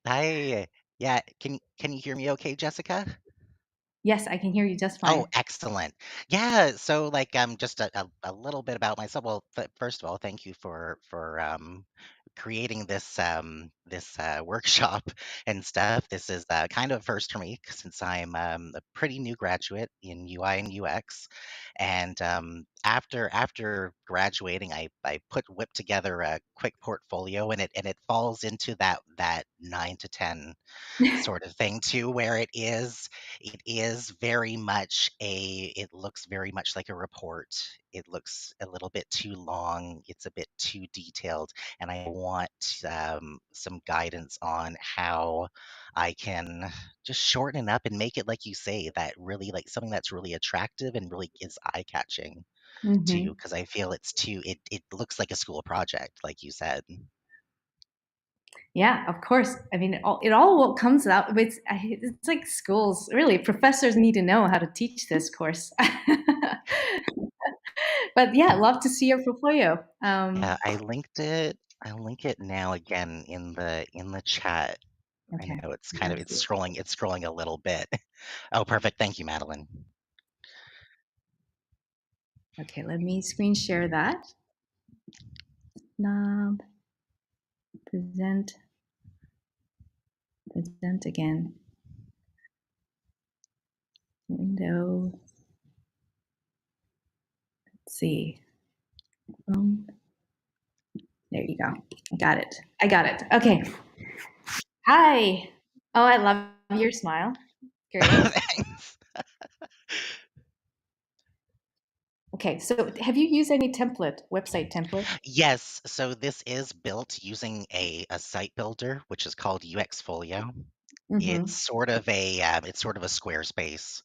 Hi. Yeah, can you hear me okay, Jessica? Yes, I can hear you just fine. Oh, excellent. Yeah, so like just a little bit about myself. Well, first of all, thank you for creating this workshop and stuff. This is kind of a first for me since I'm a pretty new graduate in UI and UX. And after graduating, I whipped together a quick portfolio, and it falls into that 9 to 10 sort of thing too, where it is very much it looks very much like a report. It looks a little bit too long. It's a bit too detailed, and I want some guidance on how I can just shorten it up and make it, like you say, that really like something that's really attractive and really is eye catching too, because I feel it looks like a school project, like you said. Yeah, of course. I mean, it all comes out. It's like schools. Really, professors need to know how to teach this course. But yeah, love to see your portfolio. Yeah, I'll link it now again in the chat. I Okay. know it's scrolling a little bit. Oh, perfect. Thank you, Madeline. Okay, let me screen share that. Knob, present again. Window. Let's see. There you go. I got it. Okay. Hi. Oh, I love your smile. Great. Thanks. Okay, so have you used any website template? Yes, so this is built using a site builder, which is called UXfolio. Mm-hmm. It's sort of a Squarespace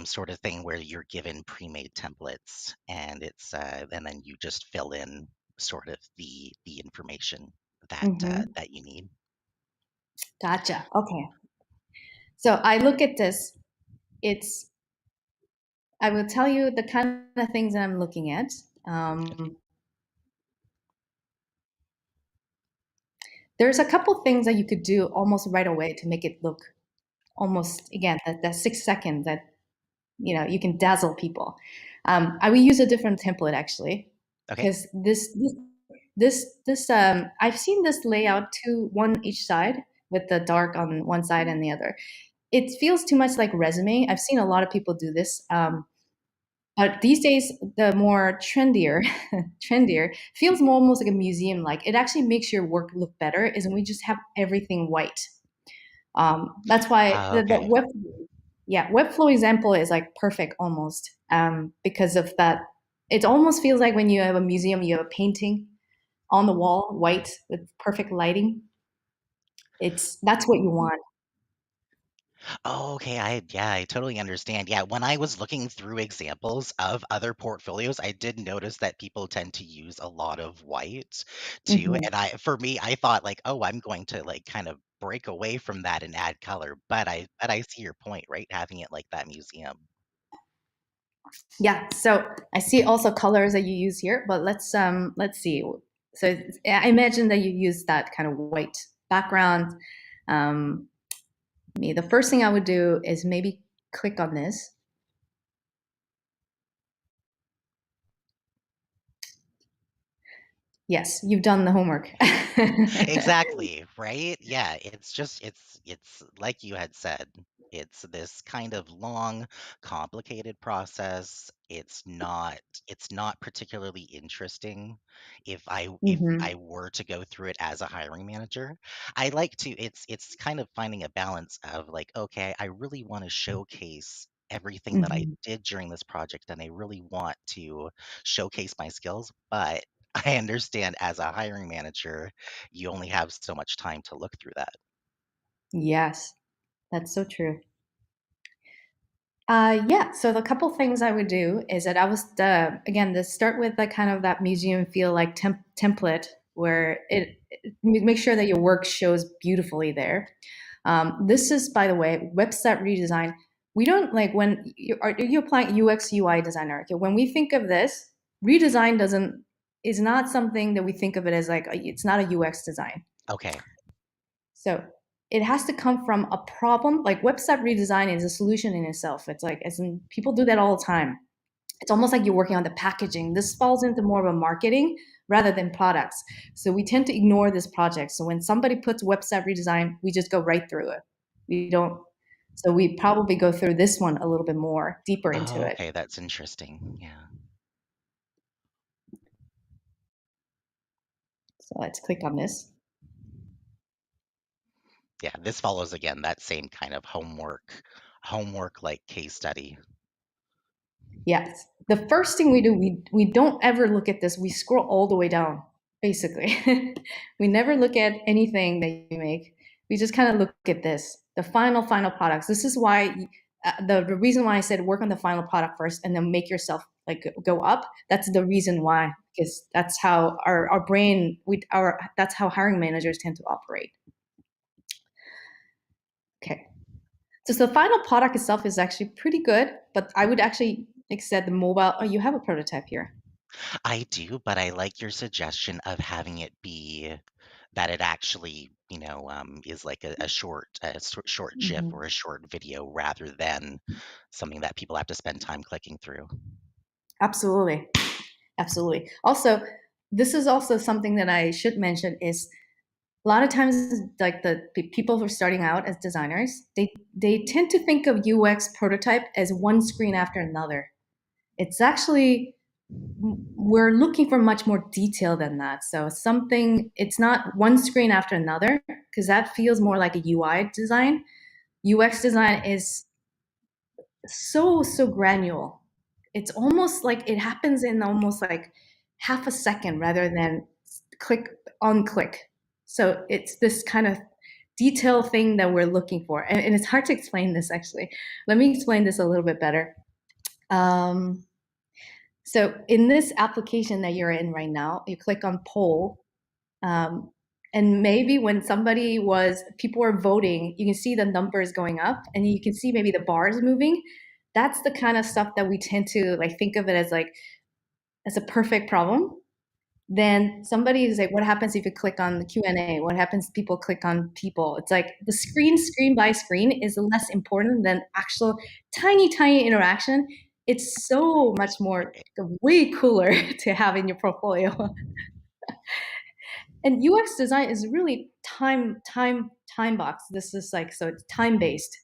sort of thing where you're given pre-made templates, and and then you just fill in sort of the information Mm-hmm. that you need. Gotcha. Okay. So I look at this. I will tell you the kind of things that I'm looking at. Okay. There's a couple things that you could do almost right away to make it look almost, again, that 6 seconds that you can dazzle people. I will use a different template actually, Okay. because I've seen this layout one each side with the dark on one side and the other. It feels too much like resume. I've seen a lot of people do this. But these days, the more trendier feels more almost like a museum. Like it actually makes your work look better. Is when we just have everything white. That's why the Okay. Webflow example is like perfect almost, because of that. It almost feels like when you have a museum, you have a painting on the wall, white with perfect lighting. That's what you want. Oh, okay. I totally understand. Yeah, when I was looking through examples of other portfolios, I did notice that people tend to use a lot of white too. Hmm. And for me, I thought like, oh, I'm going to like kind of break away from that and add color. But I see your point, right? Having it like that museum. Yeah. So I see also colors that you use here, but let's see. So I imagine that you use that kind of white background. Um, the first thing I would do is maybe click on this. Yes, you've done the homework. Exactly, right? Yeah, it's like you had said. It's this kind of long, complicated process. It's not particularly interesting if Hmm. I were to go through it as a hiring manager. I like to it's kind of finding a balance of like, okay, I really want to showcase everything that I Hmm. did during this project and I really want to showcase my skills, but I understand as a hiring manager, you only have so much time to look through that. Yes, that's so true. Yeah, so the couple things I would do is that I was again to start with the kind of that museum feel like template where make sure that your work shows beautifully there. This is, by the way, website redesign. We don't like when you applying UX UI designer. Okay, when we think of this, redesign doesn't is not something that we think of it as like it's not a UX design. Okay. So it has to come from a problem. Like website redesign is a solution in itself. It's like, as in, people do that all the time. It's almost like you're working on the packaging. This falls into more of a marketing rather than products. So we tend to ignore this project. So when somebody puts website redesign, we just go right through it. We don't. So we probably go through this one a little bit more deeper into Oh, it. okay, that's interesting. Yeah. So let's click on this. Yeah, this follows again that same kind of homework like case study. Yes. The first thing we do, we don't ever look at this. We scroll all the way down, basically. We never look at anything that you make. We just kind of look at this, the final products. This is why the reason why I said work on the final product first and then make yourself like go up. That's the reason why, because that's how our brain, that's how hiring managers tend to operate. Okay. So the final product itself is actually pretty good, but I would actually accept the mobile. Oh, you have a prototype here. I do, but I like your suggestion of having it be that it actually, is like a short GIF Mhm. or a short video rather than something that people have to spend time clicking through. Absolutely. Absolutely. Also, this is also something that I should mention is a lot of times like the people who are starting out as designers, they tend to think of UX prototype as one screen after another. It's actually we're looking for much more detail than that. So it's not one screen after another because that feels more like a UI design. UX design is so granular. It's almost like it happens in almost like half a second rather than click on click. So it's this kind of detail thing that we're looking for. And it's hard to explain this actually. Let me explain this a little bit better. So in this application that you're in right now, you click on poll. And maybe when people are voting, you can see the numbers going up and you can see maybe the bars moving. That's the kind of stuff that we tend to like think of it as a perfect problem. Then somebody is like, what happens if you click on the Q&A? What happens if people click on people? It's like the screen by screen is less important than actual tiny interaction. It's so much more, way cooler to have in your portfolio. And UX design is really time box. This is like, so it's time based.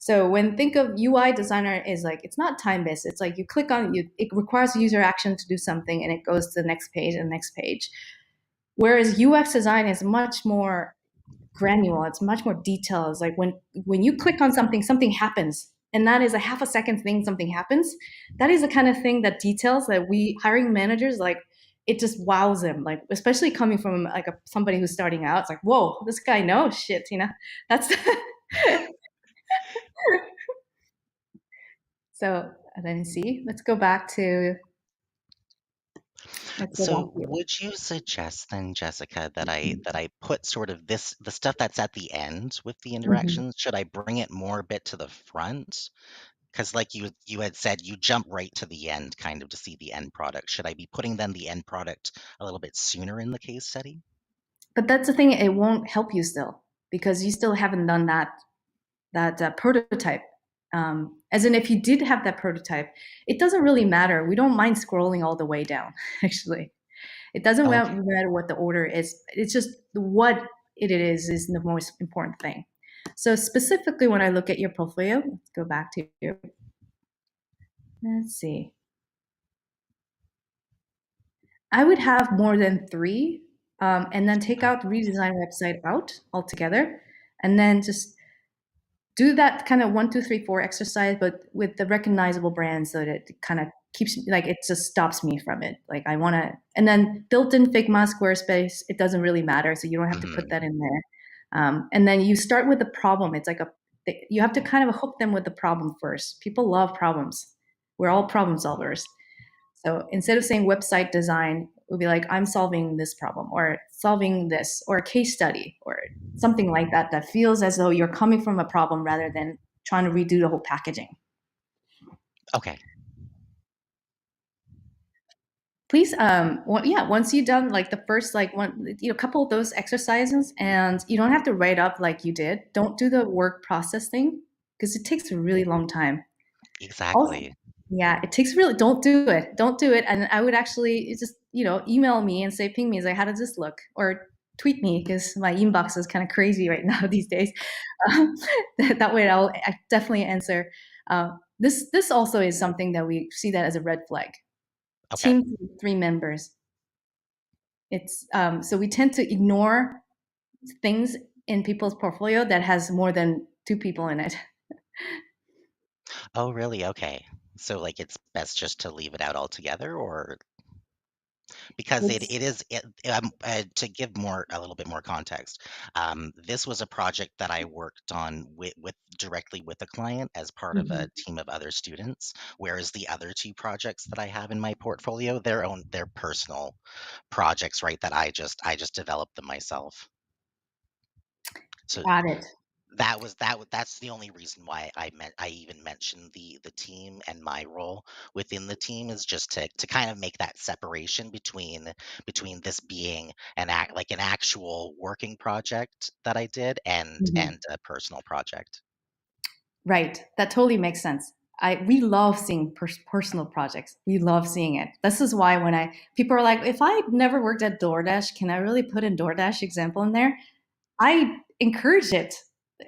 So when think of UI designer is like, it's not time based. It's like you click on it requires user action to do something and it goes to the next page and next page. Whereas UX design is much more granular. It's much more detailed. It's like when you click on something, something happens. And that is a half a second thing, something happens. That is the kind of thing that details that we hiring managers like, it just wows them, like especially coming from like somebody who's starting out. It's like, whoa, this guy knows shit, you know. That's so. Let me see. Let's go back to. So would you suggest then, Jessica, that I put sort of the stuff that's at the end with the interactions, should I bring it more a bit to the front? Because like you had said, you jump right to the end kind of to see the end product. Should I be putting then the end product a little bit sooner in the case study? But that's the thing; it won't help you still because you still haven't done that prototype. As in, if you did have that prototype, it doesn't really matter. We don't mind scrolling all the way down. Actually, it doesn't Okay. matter what the order is. It's just what it is the most important thing. So specifically, when I look at your portfolio, let's go back to you. Let's see. I would have more than 3, and then take out redesign website out altogether, and then just do that kind of 1, 2, 3, 4 exercise, but with the recognizable brands so that it kind of keeps like it just stops me from it. Like I want to, and then built-in Figma, Squarespace, it doesn't really matter, so you don't have to put that in there. And then you start with the problem. It's like you have to kind of hook them with the problem first. People love problems. We're all problem solvers. So instead of saying website design, it would be like, I'm solving this problem or solving this or a case study or something like that, that feels as though you're coming from a problem rather than trying to redo the whole packaging. Okay. Please, once you've done like the first, like couple of those exercises, and you don't have to write up like you did, don't do the work process thing because it takes a really long time. Also, Exactly. yeah, it takes really, don't do it. And I would actually just, email me and say, ping me, say, how does this look? Or tweet me because my inbox is kind of crazy right now these days. That way I definitely answer. This also is something that we see that as a red flag. Okay. Team 3 members. It's so we tend to ignore things in people's portfolio that has more than 2 people in it. Oh, really? Okay. So like it's best just to leave it out altogether, or because it, It's, it is to give a little bit more context. This was a project that I worked on with directly with a client as part of a team of other students, whereas the other 2 projects that I have in my portfolio, their personal projects, right? That I just developed them myself. So got it. that's the only reason why I even mentioned the team, and my role within the team is just to kind of make that separation between this being an actual working project that I did and a personal project. Right. That totally makes sense. We love seeing personal projects. We love seeing it. This is why when people are like, if I never worked at DoorDash, can I really put in DoorDash example in there? I encourage it.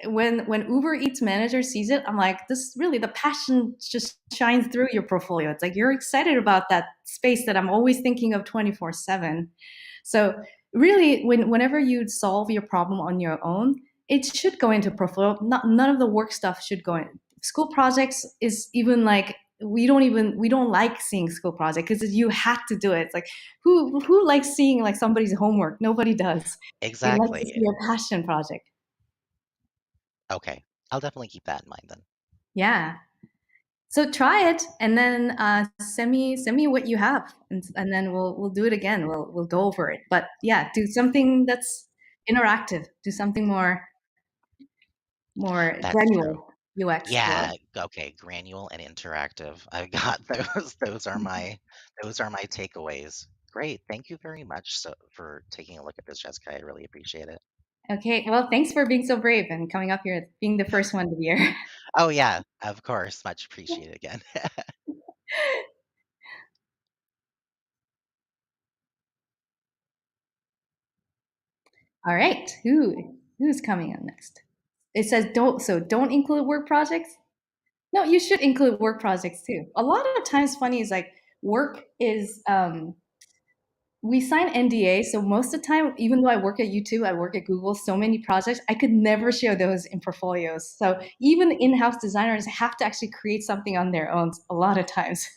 When Ubereats manager sees it, I'm like, this really, the passion just shines through your portfolio. It's like you're excited about that space that I'm always thinking of 24/7. So really, whenever you solve your problem on your own, it should go into portfolio. None of the work stuff should go in. school projects is even like we don't like seeing school project because you had to do it. It's like who likes seeing like somebody's homework? Nobody does. They like to see Exactly. a passion project. Okay. I'll definitely keep that in mind then. Yeah. So try it, and then send me what you have, and then we'll do it again. We'll go over it. But yeah, do something that's interactive. Do something more That's granular true. UX or Yeah, okay, granule and interactive. I've got those. Those are my takeaways. Great. Thank you very much for taking a look at this, Jessica. I really appreciate it. okay. Well, thanks for being so brave and coming up here, being the first one to be here. Oh yeah, of course. Much appreciated again. All right, who's coming up next? It says don't include work projects. No, you should include work projects too. A lot of times, funny is like work is we sign NDA, so most of the time, even though I work at YouTube, I work at Google, so many projects, I could never share those in portfolios. So even in-house designers have to actually create something on their own a lot of times.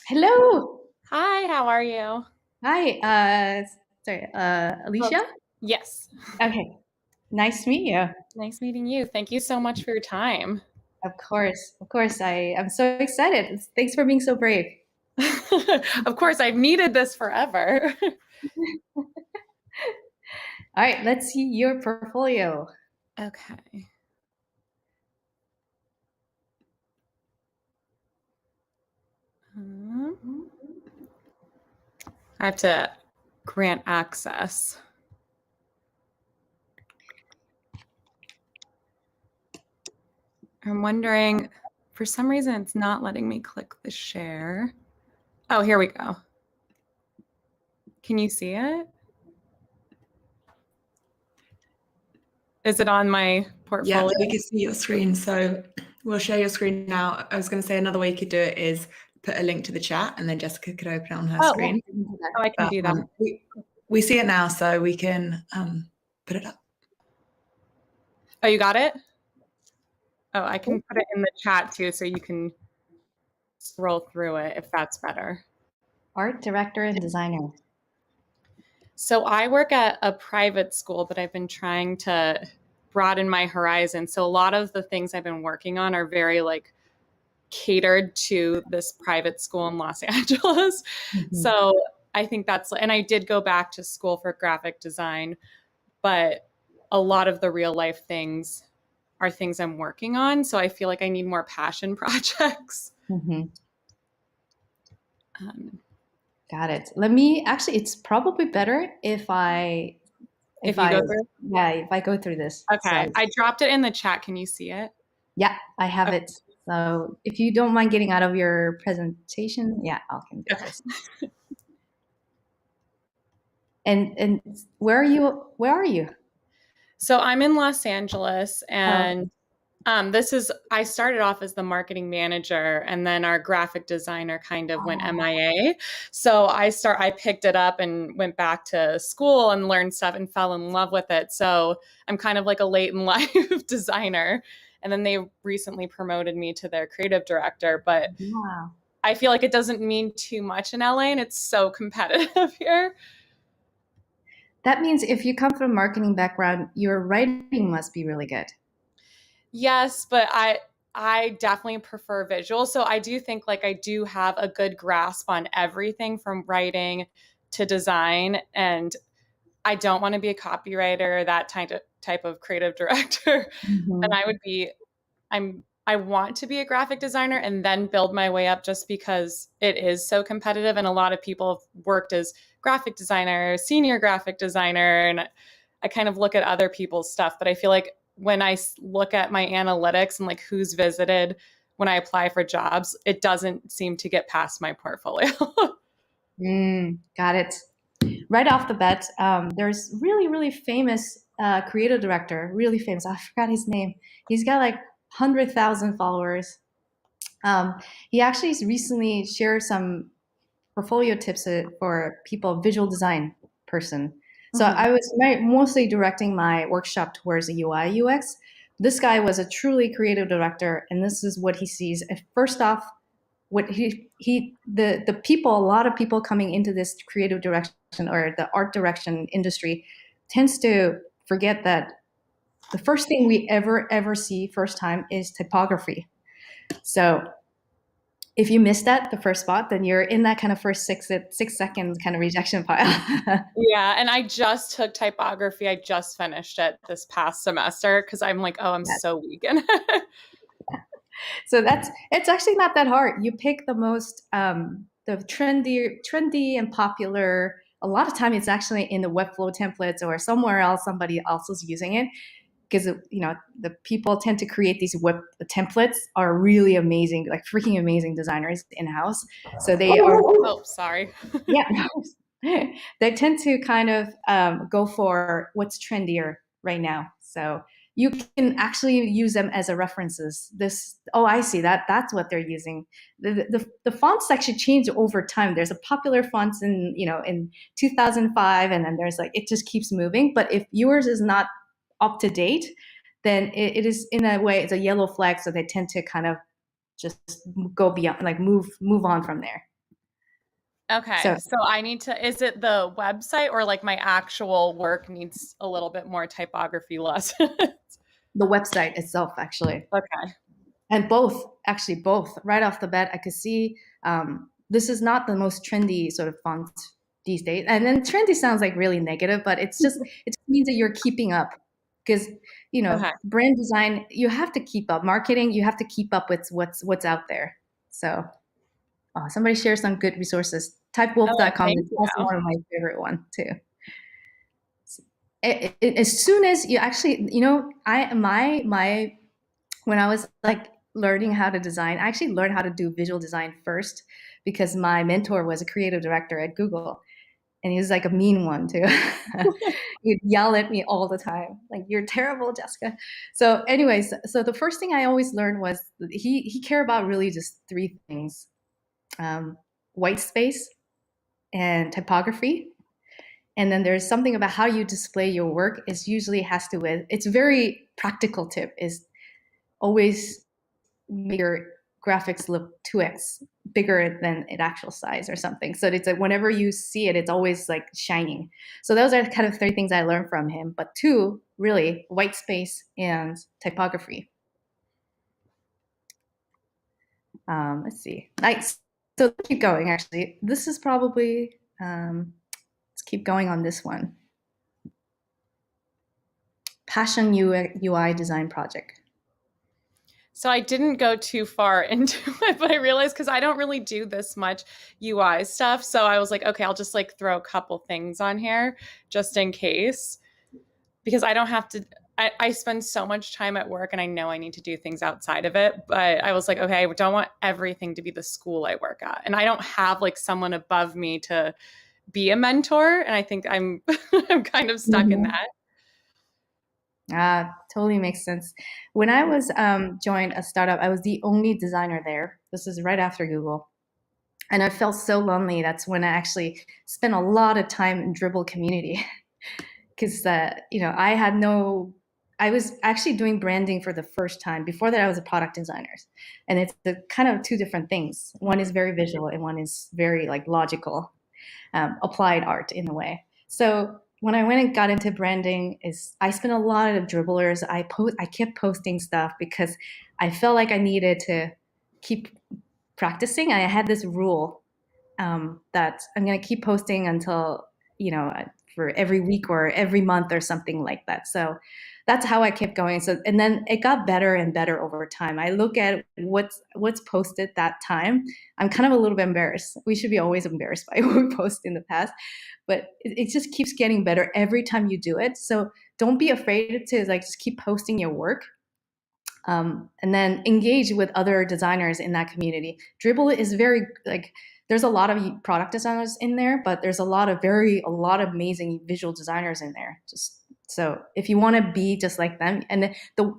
Hello. Hi, how are you? Hi. Sorry, Oh, Alicia? yes. Okay. Nice to meet you. Nice meeting you. Thank you so much for your time. Of course. Of course. I'm so excited. Thanks for being so brave. Of course, I've needed this forever. All right, let's see your portfolio. Okay. I have to grant access. I'm wondering, for some reason, it's not letting me click the share. Oh, here we go. Can you see it? Is it on my portfolio? Yeah, we can see your screen. So we'll share your screen now. I was going to say another way you could do it is put a link to the chat and then Jessica could open it on her screen. Oh, I can do that. We see it now, so we can put it up. Oh, you got it? Oh, I can put it in the chat too, so you can scroll through it if that's better. Art director and designer. So I work at a private school, but I've been trying to broaden my horizon. So a lot of the things I've been working on are very like catered to this private school in Los Angeles. Mhm. So I think that's, and I did go back to school for graphic design, but a lot of the real life things are things I'm working on. So I feel like I need more passion projects. Mhm. Got it. Let me actually. It's probably better if I If you go through? yeah, if I go through this. Okay. So, I dropped it in the chat. Can you see it? yeah, I have Okay. it. So if you don't mind getting out of your presentation, yeah, I can do Okay. this. And where are you? Where are you? So I'm in Los Angeles, and I started off as the marketing manager, and then our graphic designer kind of went MIA. So I picked it up and went back to school and learned stuff and fell in love with it. So I'm kind of like a late in life designer. And then they recently promoted me to their creative director, but Wow. I feel like it doesn't mean too much in LA, and it's so competitive here. That means if you come from a marketing background, your writing must be really good. Yes, but I definitely prefer visual. So I do think like I do have a good grasp on everything from writing to design, and I don't want to be a copywriter or that type of creative director. Mhm. And I want to be a graphic designer and then build my way up just because it is so competitive, and a lot of people have worked as graphic designer, senior graphic designer, and I kind of look at other people's stuff, but I feel like when I look at my analytics and like who's visited when I apply for jobs, it doesn't seem to get past my portfolio. Got it. Right off the bat, there's really famous creative director, really famous. I forgot his name. He's got like 100,000 followers. He actually recently shared some portfolio tips for people, visual design person. So I was mostly directing my workshop towards the UI UX. This guy was a truly creative director, and this is what he sees. First off, what the people, a lot of people coming into this creative direction or the art direction industry tends to forget that the first thing we ever see first time is typography. So if you miss that the first spot, then you're in that kind of first 6 seconds kind of rejection pile. Yeah, and I just took typography. I just finished it this past semester because I'm like, oh, I'm so weak in it. So it's actually not that hard. You pick the most the trendy and popular. A lot of time it's actually in the Webflow templates or somewhere else. Somebody else is using it because the people tend to create these web templates are really amazing, like freaking amazing designers in house. So they are. Oh, sorry. Yeah, they tend to kind of go for what's trendier right now. So you can actually use them as a references. I see that's what they're using. The fonts actually change over time. There's a popular fonts in 2005, and then there's it just keeps moving. But if yours is not up to date, then it is in a way it's a yellow flag. So they tend to kind of just go beyond, move on from there. Okay, so I need to, is it the website or my actual work needs a little bit more typography lessons? The website itself, actually. Okay. And both right off the bat, I could see this is not the most trendy sort of font these days. And then trendy sounds really negative, but it just means that you're keeping up because, brand design, you have to keep up. Marketing, you have to keep up with what's out there. So somebody shares some good resources. Typewolf.com is also one of my favorite ones too. As soon as you actually, when I was learning how to design, I actually learned how to do visual design first because my mentor was a creative director at Google. And he was a mean one too. He'd yell at me all the time, "You're terrible, Jessica." So anyways, so the first thing I always learned was he cared about really just three things: white space and typography. And then there's something about how you display your work is usually has to with, it's a very practical tip is always make your graphics look 2x bigger than its actual size or something. So it's whenever you see it, it's always shining. So those are kind of three things I learned from him. But two, really, white space and typography. Let's see. So keep going, actually. This is probably, let's keep going on this one. Passion UI design project. So I didn't go too far into it, but I realized because I don't really do this much UI stuff. So I was like, okay, I'll just throw a couple things on here just in case, because I don't have to, I spend so much time at work and I know I need to do things outside of it. But I was like, okay, I don't want everything to be the school I work at. And I don't have someone above me to be a mentor. And I think I'm kind of stuck in that. Totally makes sense. When I was joined a startup, I was the only designer there. This is right after Google. And I felt so lonely. That's when I actually spent a lot of time in Dribbble community. Because, I was actually doing branding for the first time. Before that, I was a product designer. And it's kind of two different things. One is very visual and one is very logical, applied art in a way. So when I went and got into branding, I spent a lot of dribblers. I kept posting stuff because I felt like I needed to keep practicing. I had this rule that I'm going to keep posting until, for every week or every month or something like that. So that's how I kept going. So, and then it got better and better over time. I look at what's posted that time. I'm kind of a little bit embarrassed. We should be always embarrassed by what we post in the past, but it just keeps getting better every time you do it. So don't be afraid to just keep posting your work. And then engage with other designers in that community. Dribbble is very there's a lot of product designers in there, but there's a lot of amazing visual designers in there. So if you want to be just like them, and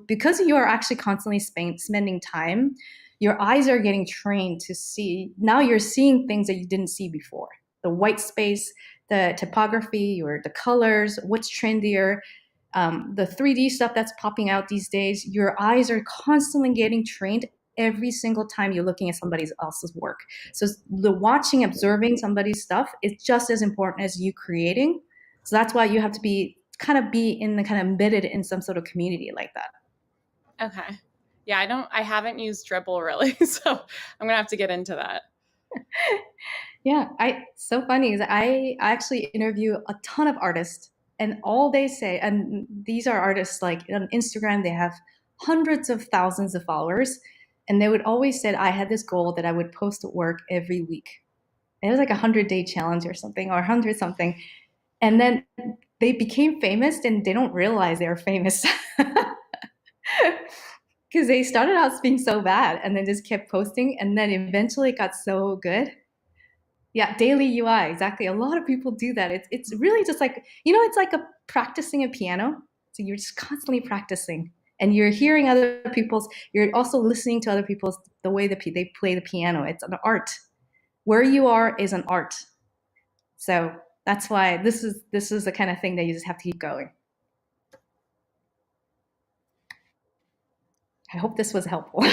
because you are actually constantly spending time, your eyes are getting trained to see. Now you're seeing things that you didn't see before. The white space, the typography or the colors, what's trendier, the 3D stuff that's popping out these days. Your eyes are constantly getting trained every single time you're looking at somebody else's work. So the watching, observing somebody's stuff is just as important as you creating. So that's why you have to be in the kind of embedded in some sort of community like that. Okay. Yeah, I haven't used Dribble really, so I'm gonna have to get into that. Yeah, so funny is I actually interview a ton of artists, and all they say, and these are artists like on Instagram, they have hundreds of thousands of followers, and they would always say I had this goal that I would post work every week. It was like 100-day challenge or something, or 100 something, and then they became famous, and they don't realize they were famous. Because they started out being so bad and then just kept posting, and then eventually it got so good. Yeah, daily UI, exactly. A lot of people do that. It's really just like, it's like practicing a piano. So you're just constantly practicing, and you're hearing other people's, you're also listening to other people's, the way that they play the piano. It's an art. Where you are is an art. So that's why this is the kind of thing that you just have to keep going. I hope this was helpful.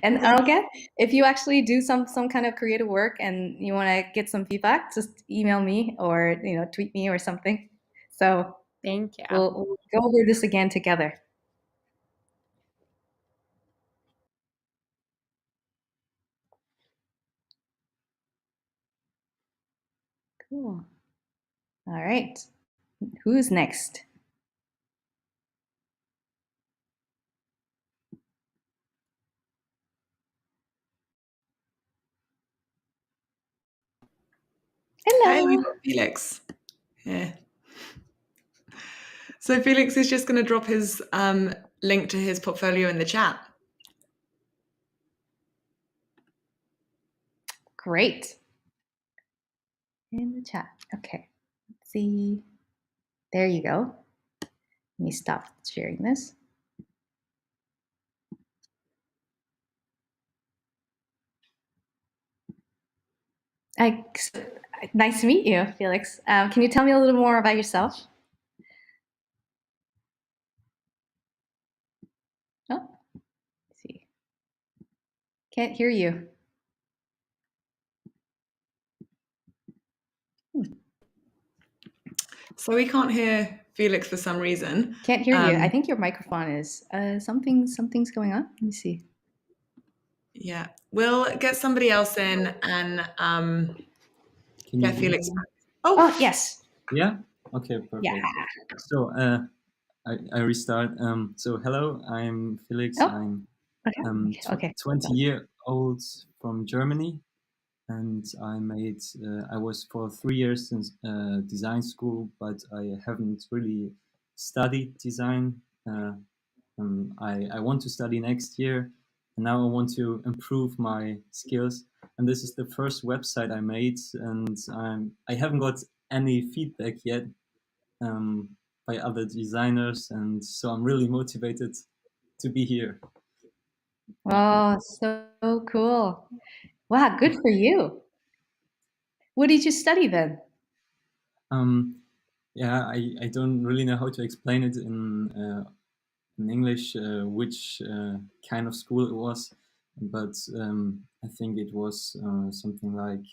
And again, if you actually do some kind of creative work and you want to get some feedback, just email me or tweet me or something. So Thank you. we'll go over this again together. Cool. All right. Who's next? Hello. Hey, we've got Felix here. So Felix is just going to drop his link to his portfolio in the chat. Great. In the chat. Okay. Let's see. There you go. Let me stop sharing this. Nice to meet you, Felix. Can you tell me a little more about yourself? Oh, let's see. Can't hear you. So we can't hear Felix for some reason. Can't hear you. I think your microphone is something's going on. Let me see. Yeah, we'll get somebody else in and get Felix back. Oh, yes. Yeah. Okay. Perfect. Yeah. So I restart. So hello, I'm Felix. Oh, I'm okay. 20-year-old from Germany, and I was for 3 years in design school, but I haven't really studied design. I want to study next year, and now I want to improve my skills. And this is the first website I made, and I haven't got any feedback yet by other designers, and so I'm really motivated to be here. Oh, so cool. Wow, good for you. What did you study then? Yeah, I don't really know how to explain it in English, which kind of school it was, but I think it was something like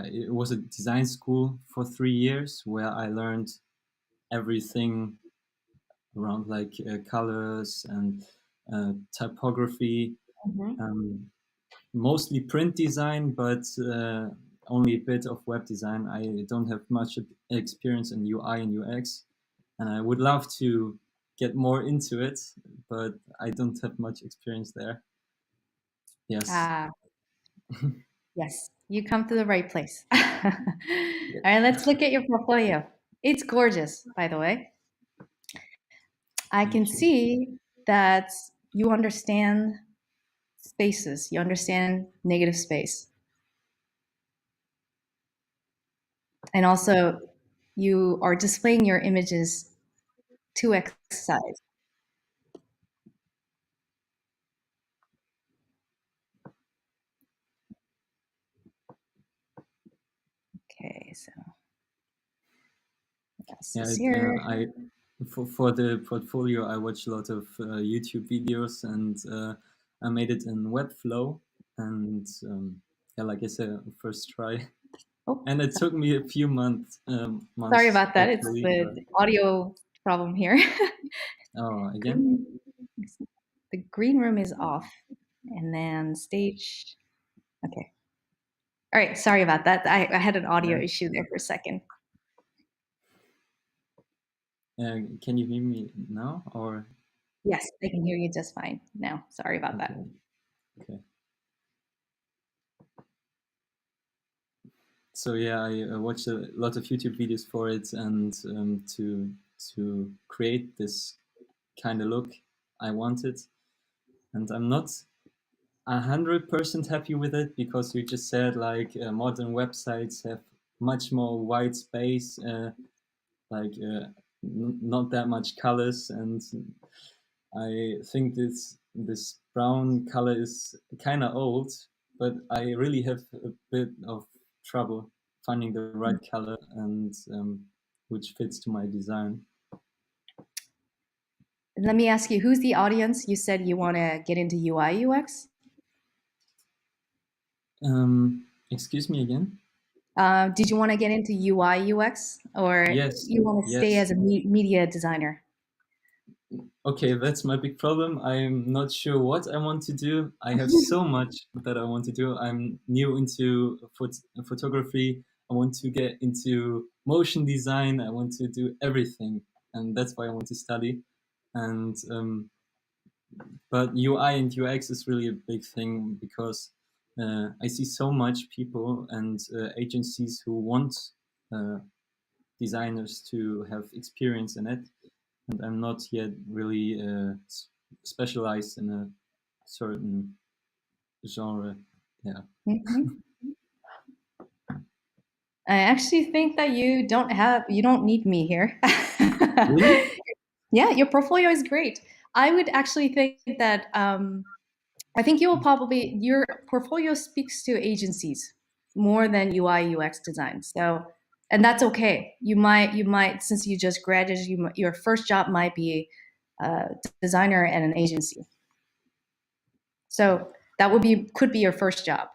it was a design school for 3 years where I learned everything around like colors and typography, mostly print design, but only a bit of web design. I don't have much experience in UI and UX, and I would love to get more into it, but I don't have much experience there. Yes. Yes, you come to the right place. All right, let's look at your portfolio. It's gorgeous, by the way. I can see that you understand spaces. You understand negative space. And also, you are displaying your images 2x size. Okay, so this Yeah, is here. for the portfolio, I watched a lot of YouTube videos, and I made it in Webflow, and yeah, like I said, first try, Oh, and it took me a few months sorry months about that. It's actually. the audio problem here. Oh, again? Green, the green room is off, and then stage. Okay. All right. Sorry about that. I had an audio Yeah. issue there for a second. Can you hear me now, or? Yes, I can hear you just fine now. Sorry about that. Okay. Okay. So yeah, I watched a lot of YouTube videos for it, and to create this kind of look I wanted, and I'm not 100% happy with it, because you just said like modern websites have much more white space, like not that much colors, and I think this brown color is kind of old, but I really have a bit of trouble finding the right color, and which fits to my design. Let me ask you, who's the audience? You said you want to get into UI UX. Excuse me again? Did you want to get into UI UX, or Yes, you want to stay yes. as a media designer? Okay, that's my big problem. I'm not sure what I want to do. I have so much that I want to do. I'm new into photography. I want to get into motion design. I want to do everything, and that's why I want to study. And but UI and UX is really a big thing, because I see so much people and agencies who want uh, designers to have experience in it, and I'm not yet really specialized in a certain genre. Yeah. Mhm. I actually think that you don't need me here. Really? Yeah, your portfolio is great. I would actually think that I think you will probably your portfolio speaks to agencies more than UI UX design. So, and that's okay. You might since you just graduated, your first job might be a designer at an agency. So that could be your first job,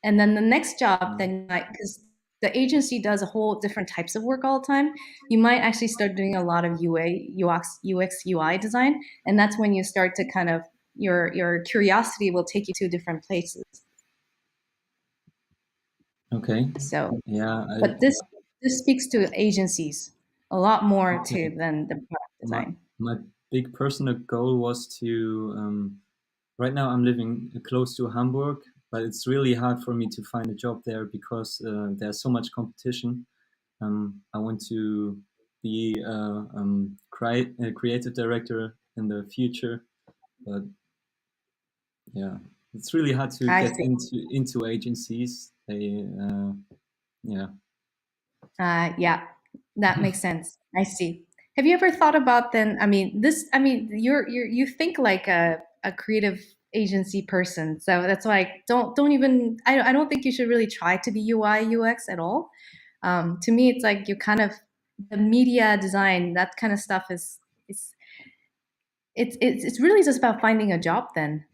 and then the next job, then you might, because the agency does a whole different types of work all the time. You might actually start doing a lot of UX, UI design, and that's when you start to kind of your curiosity will take you to different places. Okay. So, Yeah. but this speaks to agencies a lot more Okay. to than the product My design. my big personal goal was to. Right now, I'm living close to Hamburg, but it's really hard for me to find a job there, because there's so much competition. I want to be a creative director in the future, but yeah, it's really hard to I get see. into agencies. They yeah. Yeah, that makes sense. I see. Have you ever thought about then? I mean, you think like a creative agency person, so that's why don't even. I don't think you should really try to be UI UX at all. To me, it's like you kind of the media design that kind of stuff is it's it's really just about finding a job then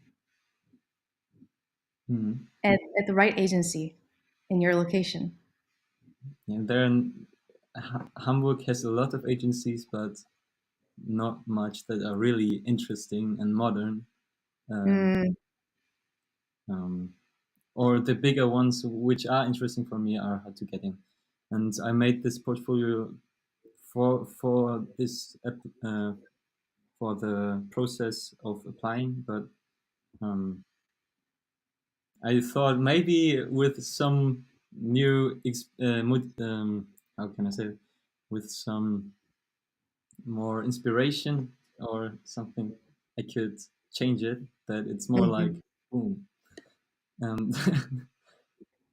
Mhm. at the right agency in your location. Yeah, Hamburg has a lot of agencies, but not much that are really interesting and modern. Uh, Mm, um, or the bigger ones, which are interesting for me, are hard to get in. And I made this portfolio for this for the process of applying, but I thought maybe with some new how can I say it? With some more inspiration or something, I could change it, that it's more like mhm, boom, um,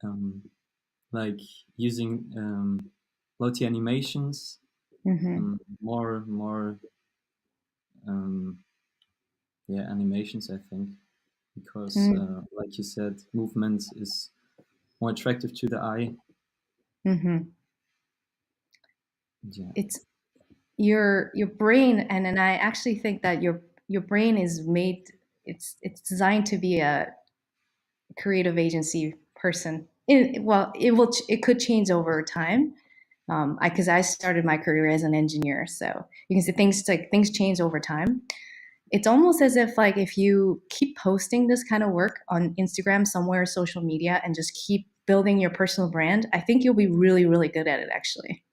um, like using Lottie animations, mhm, more um, yeah, animations, I think, because mm. like you said, movement is more attractive to the eye. Mm-hmm. Yeah. It's your brain, and then I actually think that your brain is made. It's designed to be a creative agency person. Well, it could change over time. Because I started my career as an engineer, so you can see things change over time. It's almost as if like if you keep posting this kind of work on Instagram, somewhere, social media, and just keep building your personal brand, I think you'll be really, really good at it. Actually,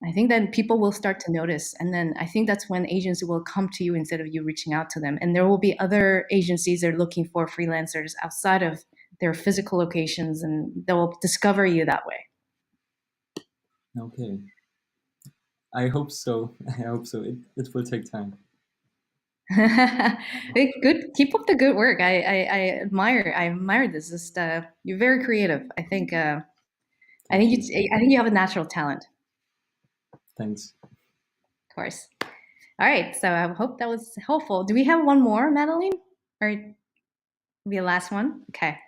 I think then people will start to notice, and then I think that's when agency will come to you instead of you reaching out to them. And there will be other agencies that are looking for freelancers outside of their physical locations, and they'll discover you that way. Okay. I hope so. I hope so. It will take time. Good. Keep up the good work. I admire this. Just you're very creative. I think I think you have a natural talent. Thanks. Of course. All right. So I hope that was helpful. Do we have one more, Madeline? Or the last one? Okay.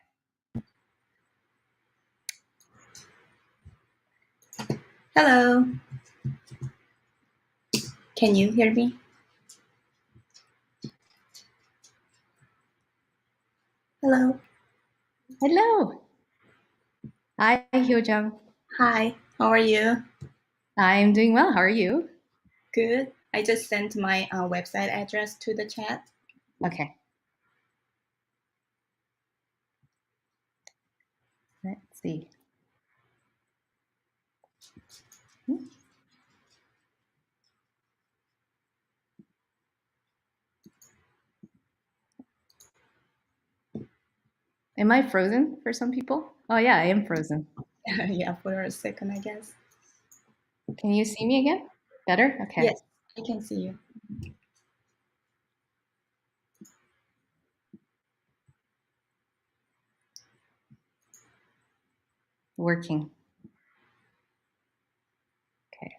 Hello. Can you hear me? Hello. Hello. Hi, Hyojang. Hi. How are you? I'm doing well. How are you? Good. I just sent my website address to the chat. Okay. Let's see. Am I frozen for some people? Oh yeah, I am frozen. Yeah, for a second, I guess. Can you see me again? Better? Okay. Yes, I can see you. Working. Okay.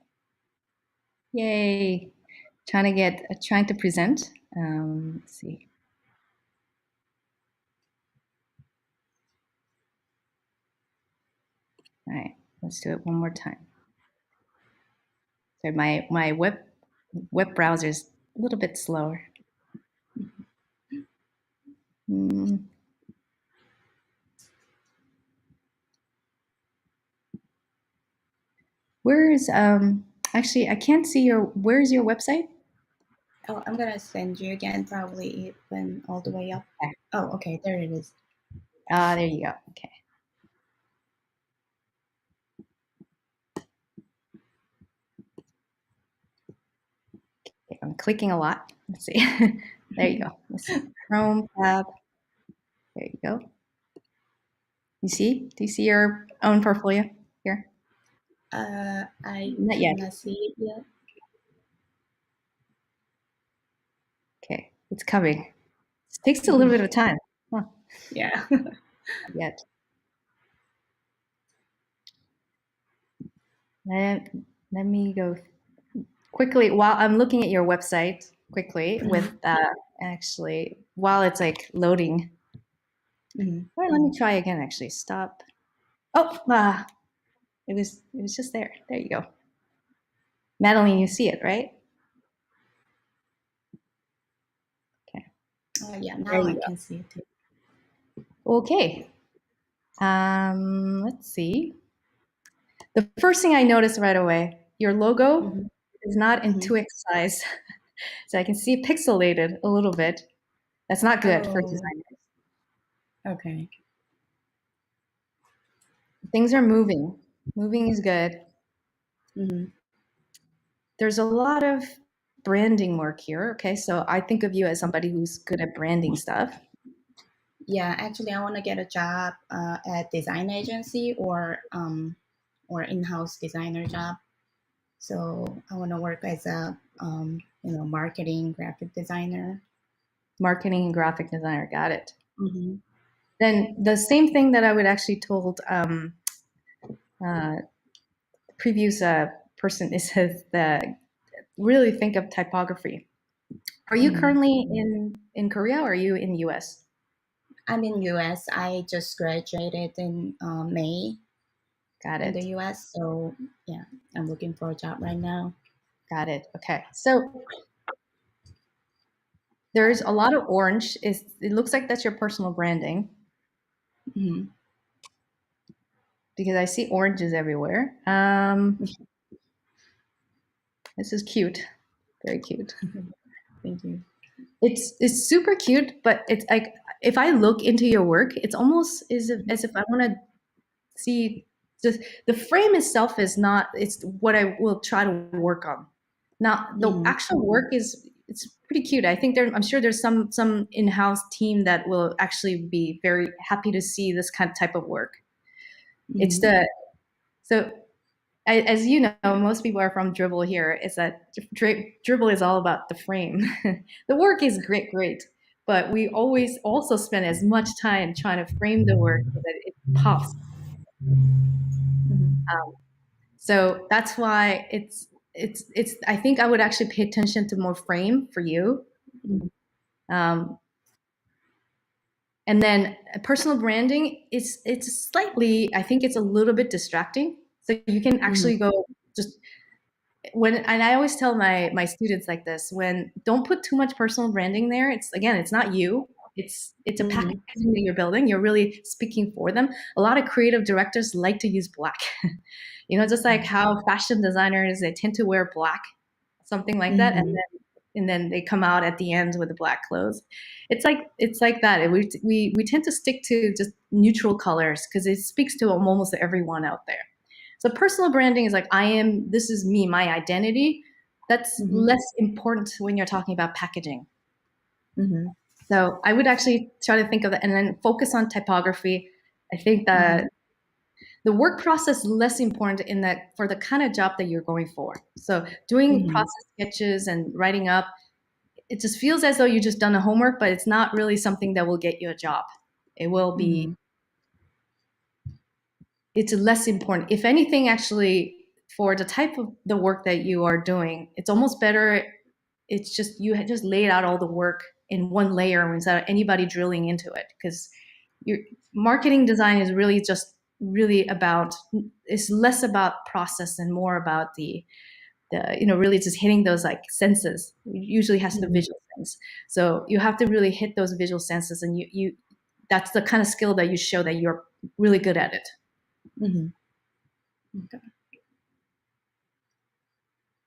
Yay. Trying to present. Let's see. All right, let's do it one more time. So my web browser is a little bit slower. Where's actually I can't see where's your website? Oh, I'm gonna send you again. Probably it went all the way up. Okay. Oh, okay, there it is. There you go. Okay. Okay, I'm clicking a lot. Let's see. There you go. Let's see. Chrome tab. There you go. You see? Do you see your own portfolio here? I Not yet. cannot see it yet. Okay, it's coming. It takes a little bit of time. Huh. Yeah. Not yet. Let me go quickly while I'm looking at your website quickly with actually while it's like loading. All right, let me try again. Actually, stop. Oh, it was just there. There you go, Madeline. You see it, right? Okay. Yeah, There now you I go. can see it too. Okay. Let's see. The first thing I noticed right away, your logo is not in 2x size. So I can see it pixelated a little bit. That's not good for designers. Okay. Things are moving. Moving is good. There's a lot of branding work here. Okay, so I think of you as somebody who's good at branding stuff. Yeah, actually, I want to get a job at design agency or in-house designer job. So I want to work as a marketing graphic designer. Marketing and graphic designer. Got it. Then the same thing that I would actually told previous person is that really think of typography. Are you currently in Korea or are you in the US? I'm in US. I just graduated in May. Got in it. the US. So yeah, I'm looking for a job right now. Got it. Okay. So there's a lot of orange. It looks like that's your personal branding Hmm. because I see oranges everywhere. This is cute. Very cute. Thank you. It's super cute, but it's like if I look into your work, it's almost as if I want to see just the frame itself is not. It's what I will try to work on. Not the Mhm. actual work is. It's pretty cute. I think I'm sure there's some in-house team that will actually be very happy to see this kind of type of work. It's Mhm. so as you know, most people are from Dribble here. Is that Dribble is all about the frame. The work is great, but we always also spend as much time trying to frame the work so that it pops. Mhm. So that's why it's. I think I would actually pay attention to more frame for you. Mhm. Um, and then personal branding is it's slightly. I think it's a little bit distracting. So you can Mhm. actually go just when and I always tell my students like this when don't put too much personal branding there. It's again, it's not you. It's a packaging Mhm. that you're building. You're really speaking for them. A lot of creative directors like to use black. Just like how fashion designers they tend to wear black, something like that, Mhm. and then they come out at the end with the black clothes. It's like that. We tend to stick to just neutral colors because it speaks to almost everyone out there. So personal branding is like this is me, my identity. That's Mhm. less important when you're talking about packaging. Mhm. So I would actually try to think of it and then focus on typography. I think that Mhm. the work process is less important in that for the kind of job that you're going for. So doing Mhm. process sketches and writing up, it just feels as though you just done the homework, but it's not really something that will get you a job. It will be, Mhm. it's less important. If anything, actually, for the type of the work that you are doing, it's almost better. It's just you just laid out all the work in one layer instead of anybody drilling into it because your marketing design is really just really about it's less about process and more about the really just hitting those like senses. It usually has the Mhm. visual sense, so you have to really hit those visual senses, and you that's the kind of skill that you show that you're really good at it. Mhm. Okay.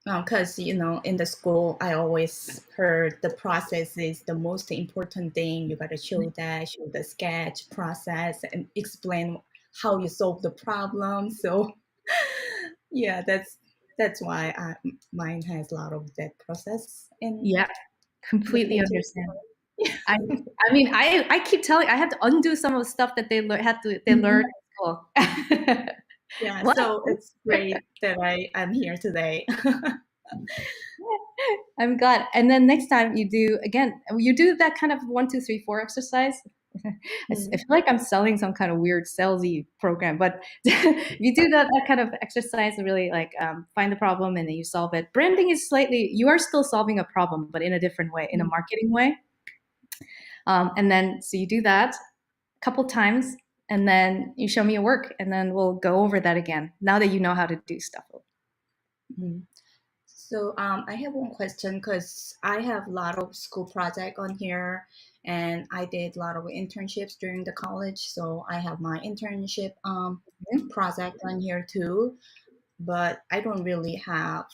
Because in the school, I always heard the process is the most important thing. You got to show the sketch process, and explain how you solve the problem. So yeah, that's why mine has a lot of that process in Yeah, the completely pages. understand. I I mean I keep telling I had to undo some of the stuff that they Mhm. learned in school. Yeah, What? so it's great that I'm here today. I'm glad. And then next time you do that kind of 1, 2, 3, 4 exercise. I feel like I'm selling some kind of weird salesy program, but if you do that kind of exercise and really like find the problem and then you solve it. Branding is you are still solving a problem, but in a different way, in a marketing way. And then so you do that a couple times, and then you show me your work, and then we'll go over that again. Now that you know how to do stuff. Mhm. So I have one question because I have a lot of school project on here, and I did a lot of internships during the college. So I have my internship Mhm. project on here too, but I don't really have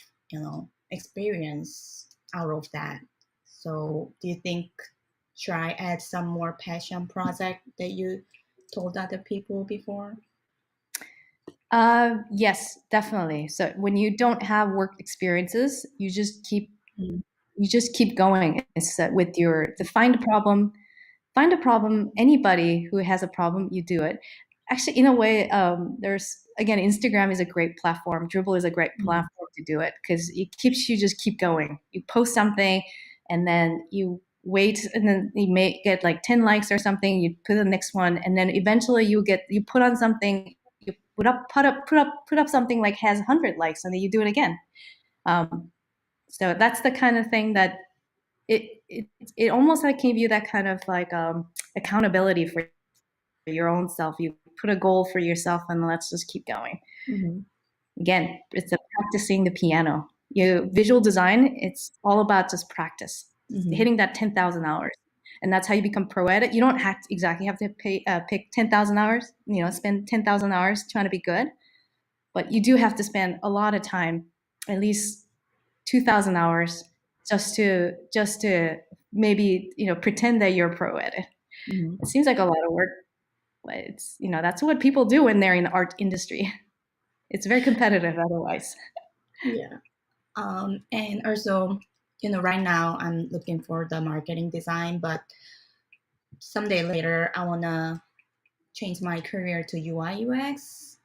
experience out of that. So do you think should I add some more passion project that you told other people before? Yes, definitely. So when you don't have work experiences, Mm. you just keep going. It's that with your to find a problem. Anybody who has a problem, you do it. Actually, in a way, there's again, Instagram is a great platform. Dribble is a great Mm. platform to do it because it keeps you just keep going. You post something, and then you wait, and then you may get like 10 likes or something. You put the next one, and then eventually you put on something. You put up something like has 100 likes, and then you do it again. Um, so that's the kind of thing that it almost like give you that kind of like accountability for your own self. You put a goal for yourself, and let's just keep going. Mm-hmm. Again, it's a practicing the piano. Visual design, it's all about just practice, hitting that 10,000 hours. And that's how you become pro at it. You don't exactly have to pick 10,000 hours, spend 10,000 hours trying to be good. But you do have to spend a lot of time, at least 2,000 hours, just to maybe, pretend that you're a pro at it. Mm-hmm. It seems like a lot of work, but it's, that's what people do when they're in the art industry. It's very competitive otherwise. Yeah. And also, right now I'm looking for the marketing design, but someday later I want to change my career to UI UX.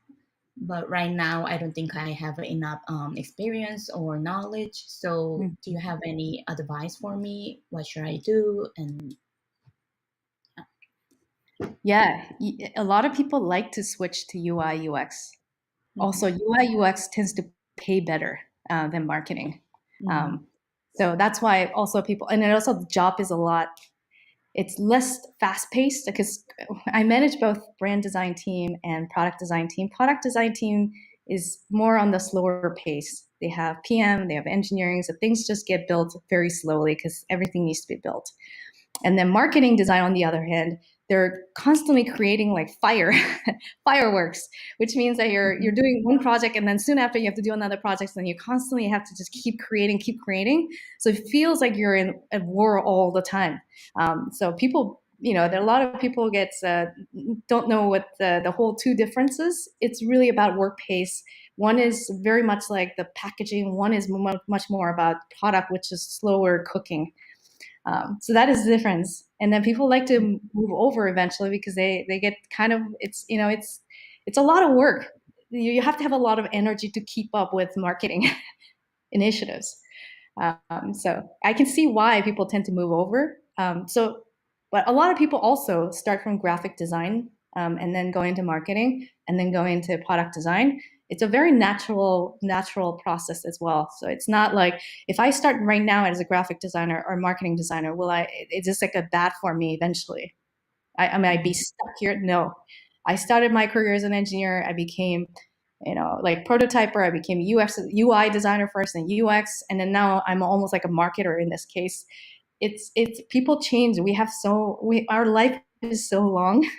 But right now I don't think I have enough experience or knowledge. So do you have any advice for me? What should I do? And yeah, a lot of people like to switch to UI UX. Also, UI UX tends to pay better than marketing. So that's why also people, and then also the job is it's less fast paced because I manage both brand design team and product design team. Product design team is more on the slower pace. They have PM, they have engineering, so things just get built very slowly because everything needs to be built. And then marketing design, on the other hand, they're constantly creating like fireworks, which means that you're doing one project and then soon after you have to do another project, and you constantly have to just keep creating. So it feels like you're in a war all the time. So people, there are a lot of people don't know what the whole two differences. It's really about work pace. One is very much like the packaging. One is much more about product, which is slower cooking. So that is the difference. And then people like to move over eventually because they get kind of, it's a lot of work. You have to have a lot of energy to keep up with marketing initiatives. So I can see why people tend to move over. But a lot of people also start from graphic design and then go into marketing and then go into product design. It's a very natural process as well. So it's not like if I start right now as a graphic designer or marketing designer, it's just like a bad for me eventually. I'd be stuck here. No, I started my career as an engineer. I became, like prototyper. I became UI designer first and UX. And then now I'm almost like a marketer in this case. It's people change. Our life is so long.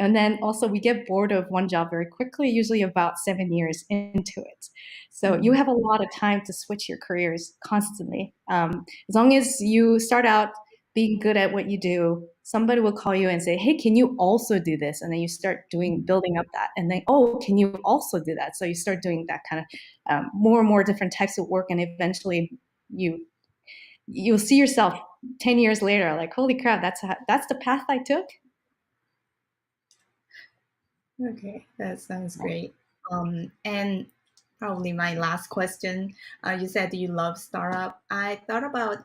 And then also we get bored of one job very quickly, usually about 7 years into it. So you have a lot of time to switch your careers constantly. As long as you start out being good at what you do, somebody will call you and say, hey, can you also do this? And then you start building up that. And then, oh, can you also do that? So you start doing that kind of more and more different types of work. And eventually you'll see yourself 10 years later, like, holy crap, that's the path I took. Okay, that sounds great. And probably my last question. You said you love startup. I thought about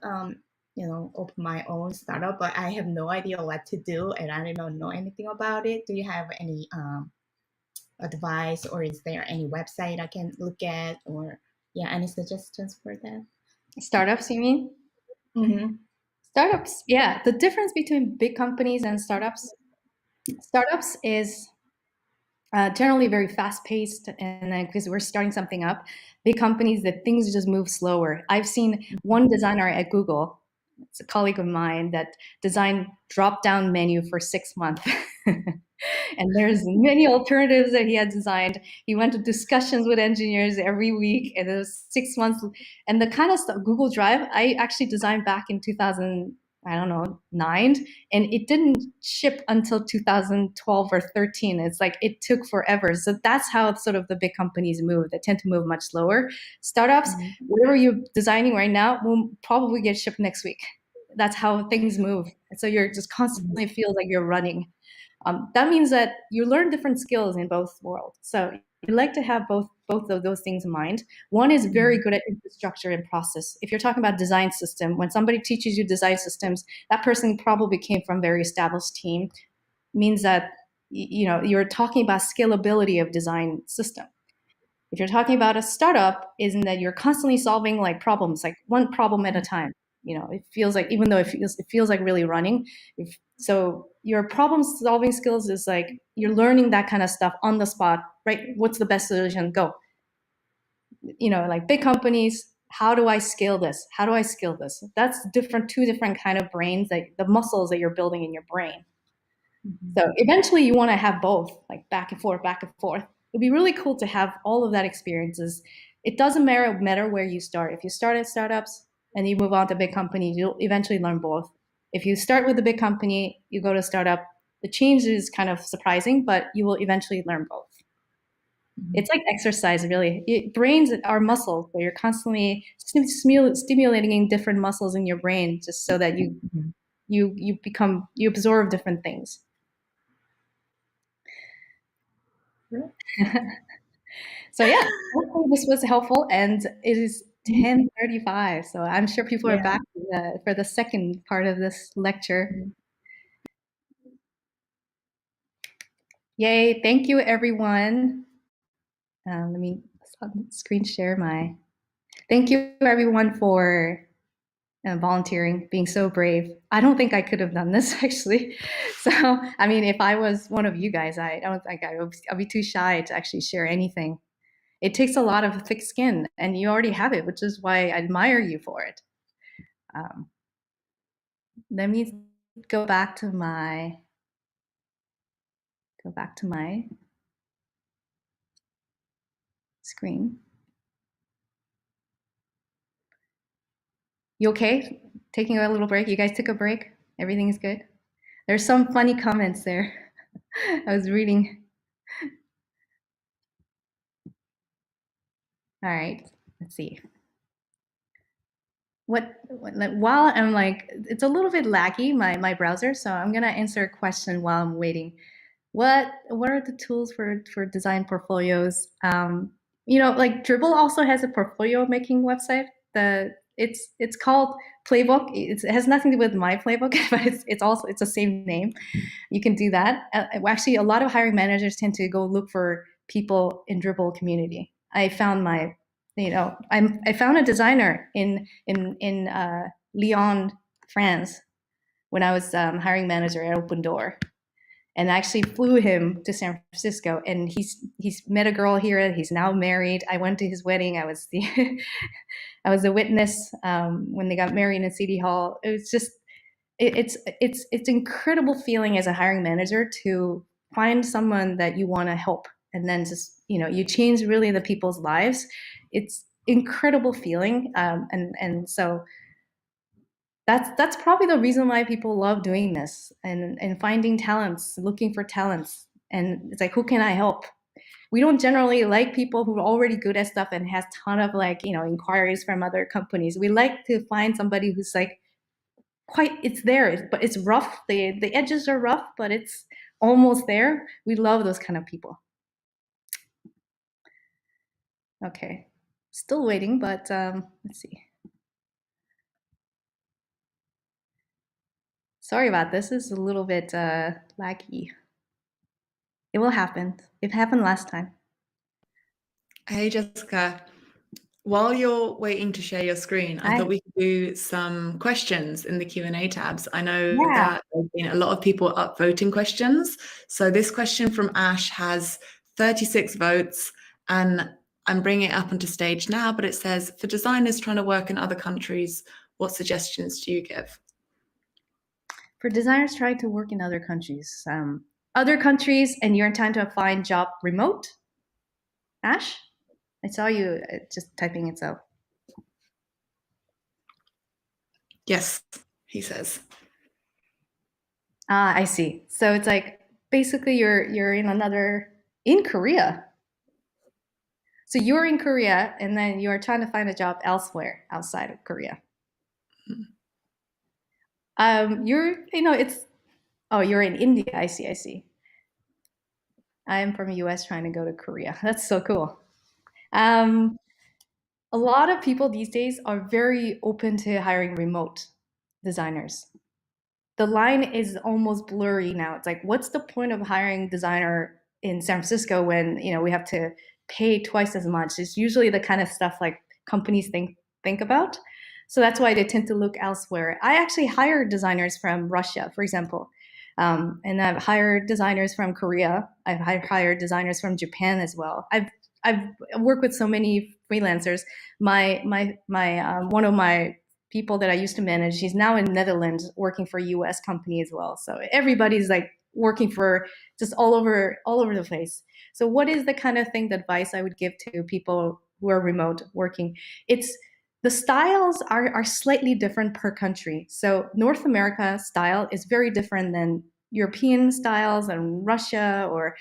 open my own startup, but I have no idea what to do, and I don't know anything about it. Do you have any advice, or is there any website I can look at, or any suggestions for that? Startups, you mean? Mm-hmm. Startups, yeah. The difference between big companies and startups is generally very fast paced, and then because we're starting something up, big companies, that things just move slower. I've seen one designer at Google, it's a colleague of mine, that designed drop down menu for 6 months. And there's many alternatives that he had designed. He went to discussions with engineers every week, and it was 6 months. And the kind of stuff, Google Drive, I actually designed back in 2009, and it didn't ship until 2012 or 13. It's like it took forever. So that's how sort of the big companies move. They tend to move much slower. Startups, whatever you're designing right now will probably get shipped next week. That's how things move. So you're just constantly feel like you're running. That means that you learn different skills in both worlds. So you like to have both of those things in mind. One is very good at infrastructure and process. If you're talking about design system, when somebody teaches you design systems, that person probably came from a very established team. Means that you're talking about scalability of design system. If you're talking about a startup, isn't that you're constantly solving like problems, like one problem at a time. It feels like, even though it feels like really running. So your problem solving skills is like you're learning that kind of stuff on the spot, right? What's the best solution? Go. Like big companies, how do I scale this? How do I scale this? That's two different kind of brains, like the muscles that you're building in your brain. So eventually you want to have both, like back and forth, back and forth. It'd be really cool to have all of that experiences. It doesn't matter where you start. If you start at startups and you move on to big companies, you'll eventually learn both. If you start with a big company, you go to a startup, the change is kind of surprising, but you will eventually learn both. It's like exercise, really. Brains are muscles, so you're constantly stimulating different muscles in your brain just so that you absorb different things. So yeah, hopefully this was helpful, and it is 10:35, so I'm sure people are back for the second part of this lecture. Yay, thank you everyone. Let me screen share my, thank you everyone for volunteering, being so brave. I don't think I could have done this actually. So, I mean, if I was one of you guys, I don't think I'll be too shy to actually share anything. It takes a lot of thick skin, and you already have it, which is why I admire you for it. Let me go back to my screen. You okay? Taking a little break? You guys took a break? Everything is good? There's some funny comments there. I was reading. All right, let's see. While I'm like, it's a little bit laggy, my browser, so I'm gonna answer a question while I'm waiting. What are the tools for design portfolios? Like Dribble also has a portfolio making website. It's called Playbook. It has nothing to do with my Playbook, but it's the same name. You can do that. Actually, a lot of hiring managers tend to go look for people in Dribble community. I found I found a designer in Lyon, France, when I was hiring manager at Open Door, and I actually flew him to San Francisco. And he's met a girl here. He's now married. I went to his wedding. I was I was a witness when they got married in City Hall. It was just it's incredible feeling as a hiring manager to find someone that you want to help, and then just you change really the people's lives. It's incredible feeling, and so that's probably the reason why people love doing this and finding talents, looking for talents, and it's like, who can I help? We don't generally like people who are already good at stuff and has ton of inquiries from other companies. We like to find somebody who's like it's there, but it's rough. The edges are rough, but it's almost there. We love those kind of people. Okay, still waiting, but let's see. Sorry about this. This is a little bit laggy. It will happen. It happened last time. Hey, Jessica. While you're waiting to share your screen, I thought we could do some questions in the Q&A tabs. I know that there's been a lot of people upvoting questions. So this question from Ash has 36 votes, and I'm bringing it up onto stage now, but it says, for designers trying to work in other countries, what suggestions do you give? For designers trying to work in other countries, and you're trying to find job remote? Ash? I saw you just typing it out. Yes, he says. I see. So it's like basically you're in Korea. So you're in Korea, and then you're trying to find a job elsewhere outside of Korea. You're in India. I see. I'm from the US trying to go to Korea. That's so cool. A lot of people these days are very open to hiring remote designers. The line is almost blurry now. It's like, what's the point of hiring a designer in San Francisco when we have to pay twice as much? It's usually the kind of stuff like companies think about. So that's why they tend to look elsewhere. I actually hired designers from Russia, for example. And I've hired designers from Korea. I've hired designers from Japan as well. I've worked with so many freelancers. One of my people that I used to manage, she's now in Netherlands working for a US company as well. So everybody's like working for just all over the place. So what is the kind of thing, the advice I would give to people who are remote working? It's the styles are slightly different per country. So North America style is very different than European styles, and Russia or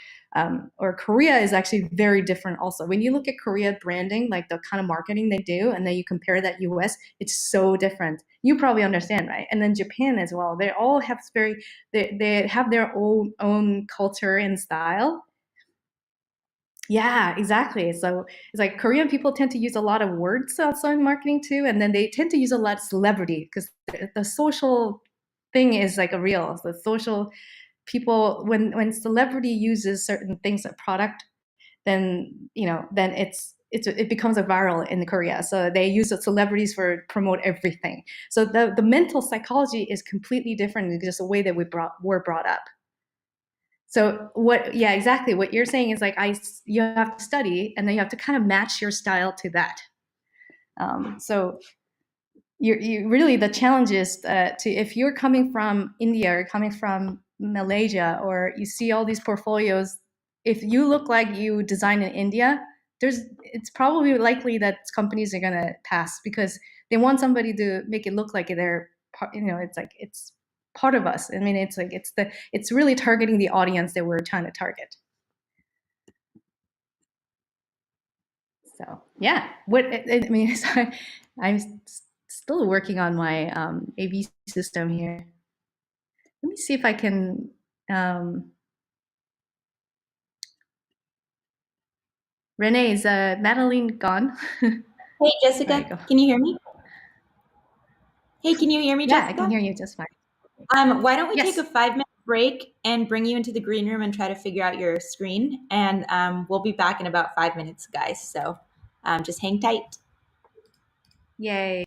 Korea is actually very different also. When you look at Korea branding, like the kind of marketing they do, and then you compare that US, it's so different. You probably understand, right? And then Japan as well. They all have they have their own culture and style. Yeah, exactly. So it's like Korean people tend to use a lot of words also in marketing too, and then they tend to use a lot of celebrity because the social thing is like a real. The social people, when celebrity uses certain things, a product, then then it becomes a viral in Korea. So they use the celebrities for promote everything. So the mental psychology is completely different than just the way that were brought up. So yeah, exactly. What you're saying is like you have to study, and then you have to kind of match your style to that. So you really, the challenge is to, if you're coming from India or coming from Malaysia, or you see all these portfolios, if you look like you design in India, it's probably likely that companies are gonna pass because they want somebody to make it look like they're it's like it's part of us. I mean, it's like it's really targeting the audience that we're trying to target. So yeah, I mean, I'm still working on my AV system here. Let me see if I can. Renee, is Madeline gone? Hey, Jessica, can you hear me? Hey, can you hear me, Yeah, Jessica? I can hear you just fine. Why don't we Yes. take a 5-minute break and bring you into the green room and try to figure out your screen? And we'll be back in about 5 minutes, guys. So just hang tight. Yay.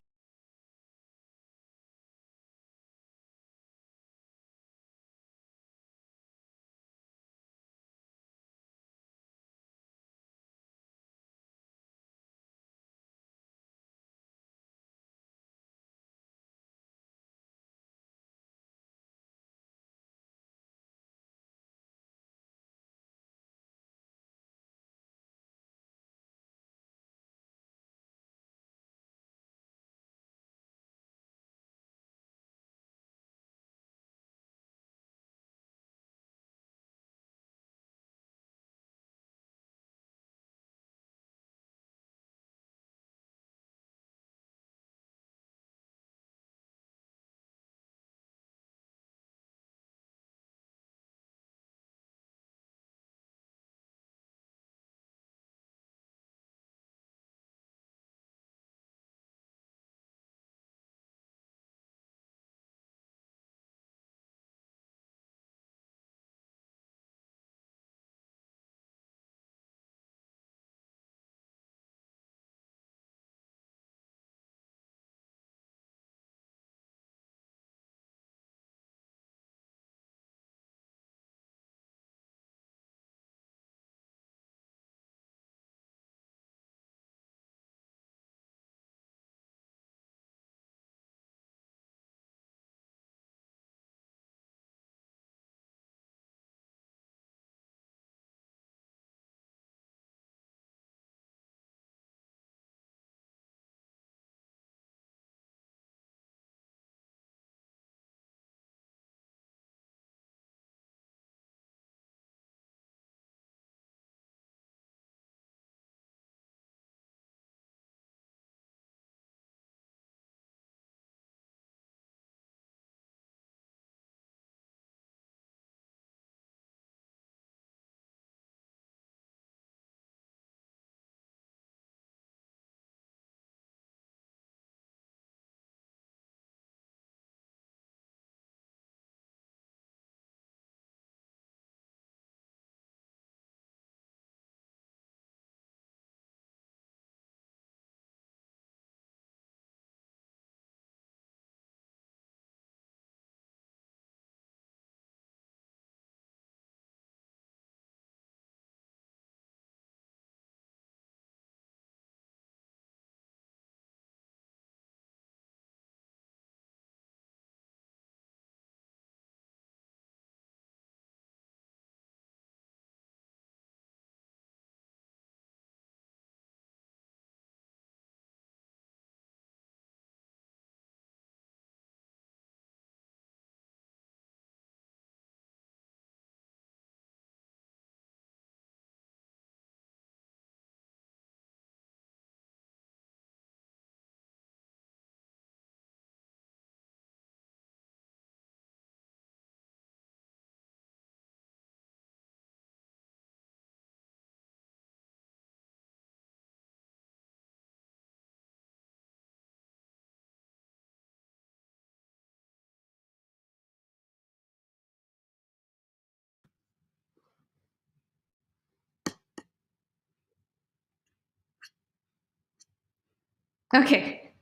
Okay.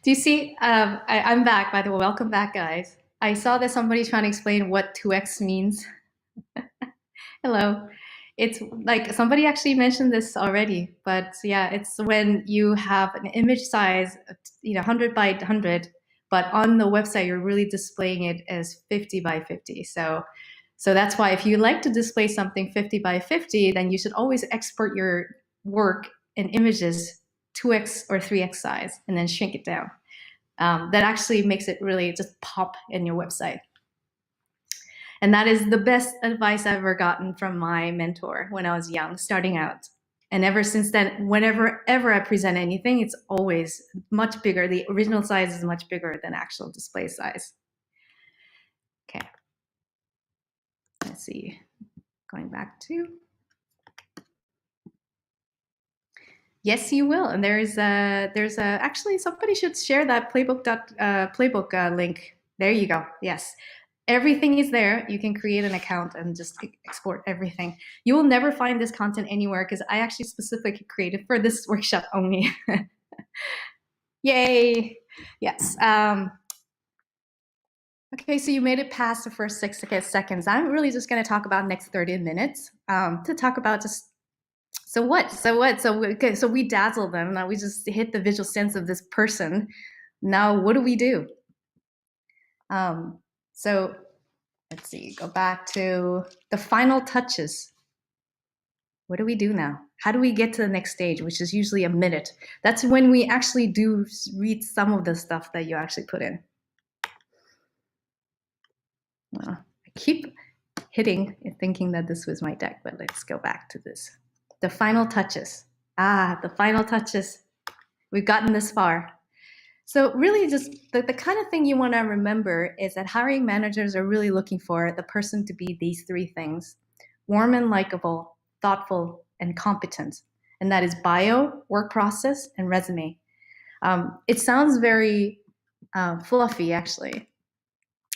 Do you see? I'm back, by the way. Welcome back, guys. I saw that somebody's trying to explain what 2x means. Hello. It's like somebody actually mentioned this already, but yeah, it's when you have an image size, 100 by 100, but on the website you're really displaying it as 50 by 50. So that's why if you like to display something 50 by 50, then you should always export your work in images 2x or 3x size and then shrink it down. That actually makes it really just pop in your website. And that is the best advice I've ever gotten from my mentor when I was young, starting out. And ever since then, whenever I present anything, it's always much bigger. The original size is much bigger than actual display size. Okay. Let's see. Going back to. Yes, you will. And there's actually somebody should share that playbook link. There you go. Yes. Everything is there. You can create an account and just export everything. You will never find this content anywhere because I actually specifically created for this workshop only. Yay. Yes. Okay, so you made it past the first 6 seconds. I'm really just going to talk about next 30 minutes to talk about just so what? So we dazzle them. Now we just hit the visual sense of this person. Now what do we do? So let's see, go back to the final touches. What do we do now? How do we get to the next stage, which is usually a minute? That's when we actually do read some of the stuff that you actually put in. Well, I keep hitting and thinking that this was my deck, but let's go back to this. The final touches. The final touches. We've gotten this far. So really just the kind of thing you want to remember is that hiring managers are really looking for the person to be these 3 things: warm and likable, thoughtful, and competent. And that is bio, work process, and resume. It sounds very fluffy, actually.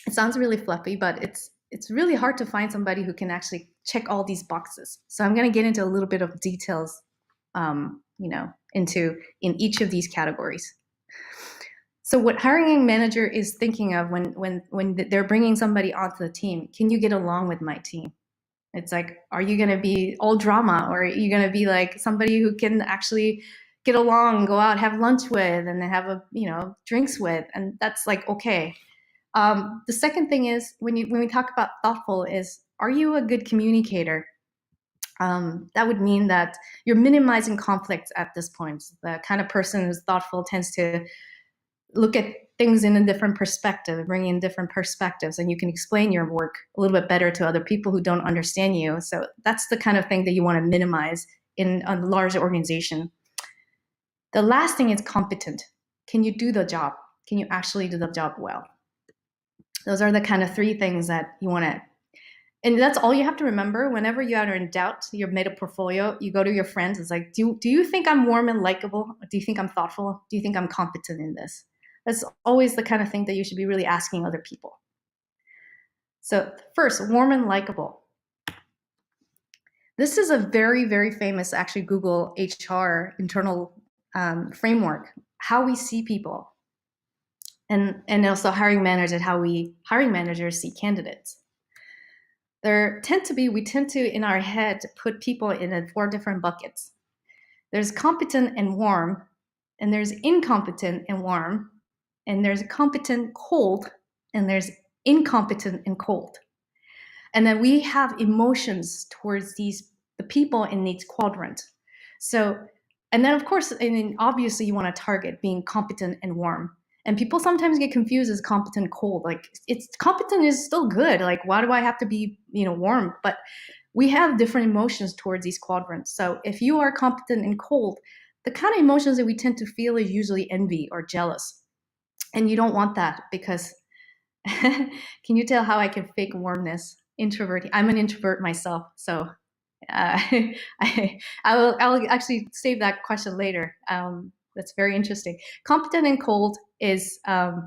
It sounds really fluffy, but it's really hard to find somebody who can actually check all these boxes. So I'm going to get into a little bit of details, in each of these categories. So what hiring manager is thinking of when they're bringing somebody onto the team, can you get along with my team? It's like, are you going to be all drama, or are you going to be like somebody who can actually get along, go out, have lunch with, and then have drinks with? And that's like, okay. The second thing is when we talk about thoughtful is, are you a good communicator? That would mean that you're minimizing conflicts at this point. The kind of person who's thoughtful tends to look at things in a different perspective, bring in different perspectives, and you can explain your work a little bit better to other people who don't understand you. So that's the kind of thing that you want to minimize in a large organization. The last thing is competent. Can you do the job? Can you actually do the job well? Those are the kind of 3 things that you want to, and that's all you have to remember. Whenever you are in doubt, you've made a portfolio, you go to your friends, it's like, do you think I'm warm and likable? Do you think I'm thoughtful? Do you think I'm competent in this? That's always the kind of thing that you should be really asking other people. So first, warm and likable. This is a very, very famous, actually, Google HR internal framework, how we see people. And also hiring managers see candidates. We tend to, in our head, put people in 4 different buckets. There's competent and warm, and there's incompetent and warm, and there's competent cold, and there's incompetent and cold. And then we have emotions towards the people in each quadrant. So, and then of course, and obviously you want to target being competent and warm. And people sometimes get confused as competent cold. Like, it's competent is still good. Like, why do I have to be, warm? But we have different emotions towards these quadrants. So if you are competent and cold, the kind of emotions that we tend to feel is usually envy or jealous. And you don't want that because can you tell how I can fake warmness? Introvert. I'm an introvert myself. So I'll actually save that question later. That's very interesting. Competent and cold is, I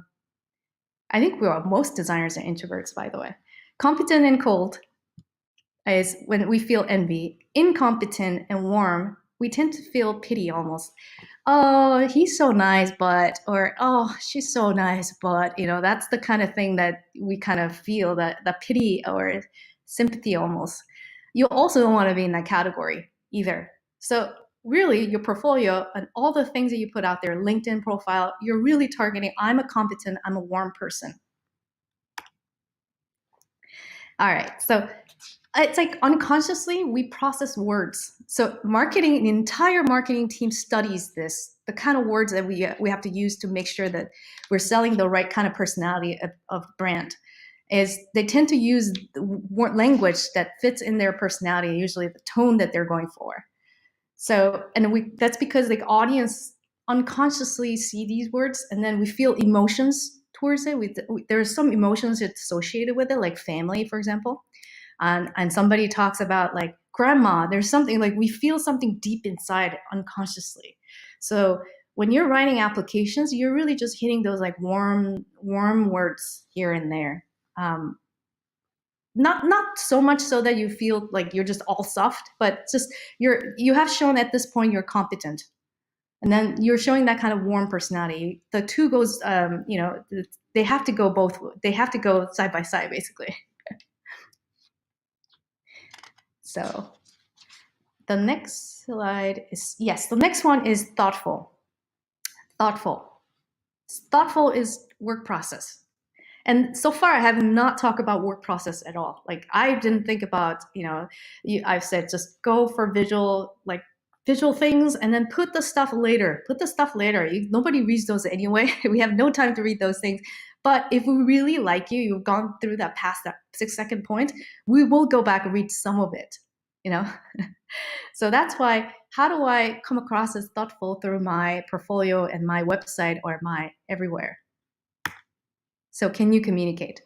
think most designers are introverts, by the way. Competent and cold is when we feel envy. Incompetent and warm we tend to feel pity almost. Oh, he's so nice, but, or, oh, she's so nice, but, that's the kind of thing that we kind of feel, that pity or sympathy almost. You also don't want to be in that category either. So really, your portfolio and all the things that you put out there, LinkedIn profile, you're really targeting, I'm a competent, I'm a warm person. All right, so it's like unconsciously we process words. So marketing, the entire marketing team studies this, the kind of words that we have to use to make sure that we're selling the right kind of personality of brand. Is they tend to use language that fits in their personality, usually the tone that they're going for. So, and that's because the audience unconsciously see these words, and then we feel emotions towards it. There's some emotions that's associated with it, like family, for example. And somebody talks about like grandma, there's something like we feel something deep inside unconsciously. So when you're writing applications, you're really just hitting those like warm words here and there. Not so much so that you feel like you're just all soft, but just you have shown at this point you're competent, and then you're showing that kind of warm personality. The two goes, they have to go both. They have to go side by side, basically. So the next slide is, yes, the next one is thoughtful. Thoughtful is work process. And so far, I have not talked about work process at all. Like I didn't think about, I've said just go for visual things and then put the stuff later. Nobody reads those anyway. We have no time to read those things. But if we really like you, you've gone through that 6-second point, we will go back and read some of it, So that's why, how do I come across as thoughtful through my portfolio and my website or my everywhere? So can you communicate?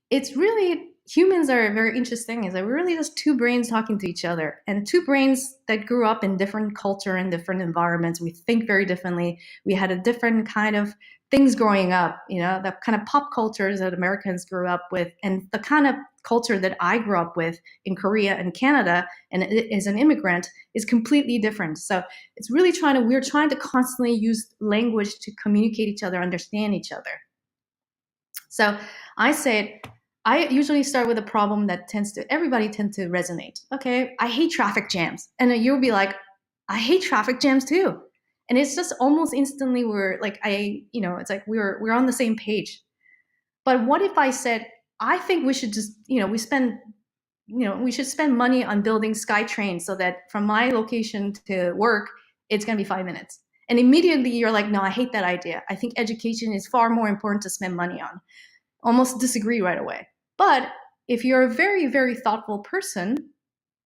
It's really, humans are very interesting, is that we're really just two brains talking to each other, and two brains that grew up in different culture and different environments. We think very differently. We had a different kind of things growing up, the kind of pop cultures that Americans grew up with, and the kind of culture that I grew up with in Korea and Canada and as an immigrant is completely different. So it's really we're trying to constantly use language to communicate each other, understand each other. So I usually start with a problem that everybody tends to resonate. Okay, I hate traffic jams. And then you'll be like, I hate traffic jams too. And it's just almost instantly we're like, it's like we're on the same page. But what if I said, I think we should just, we should spend money on building SkyTrain so that from my location to work, it's going to be 5 minutes. And immediately you're like, no, I hate that idea. I think education is far more important to spend money on. Almost disagree right away. But if you're a very, very thoughtful person,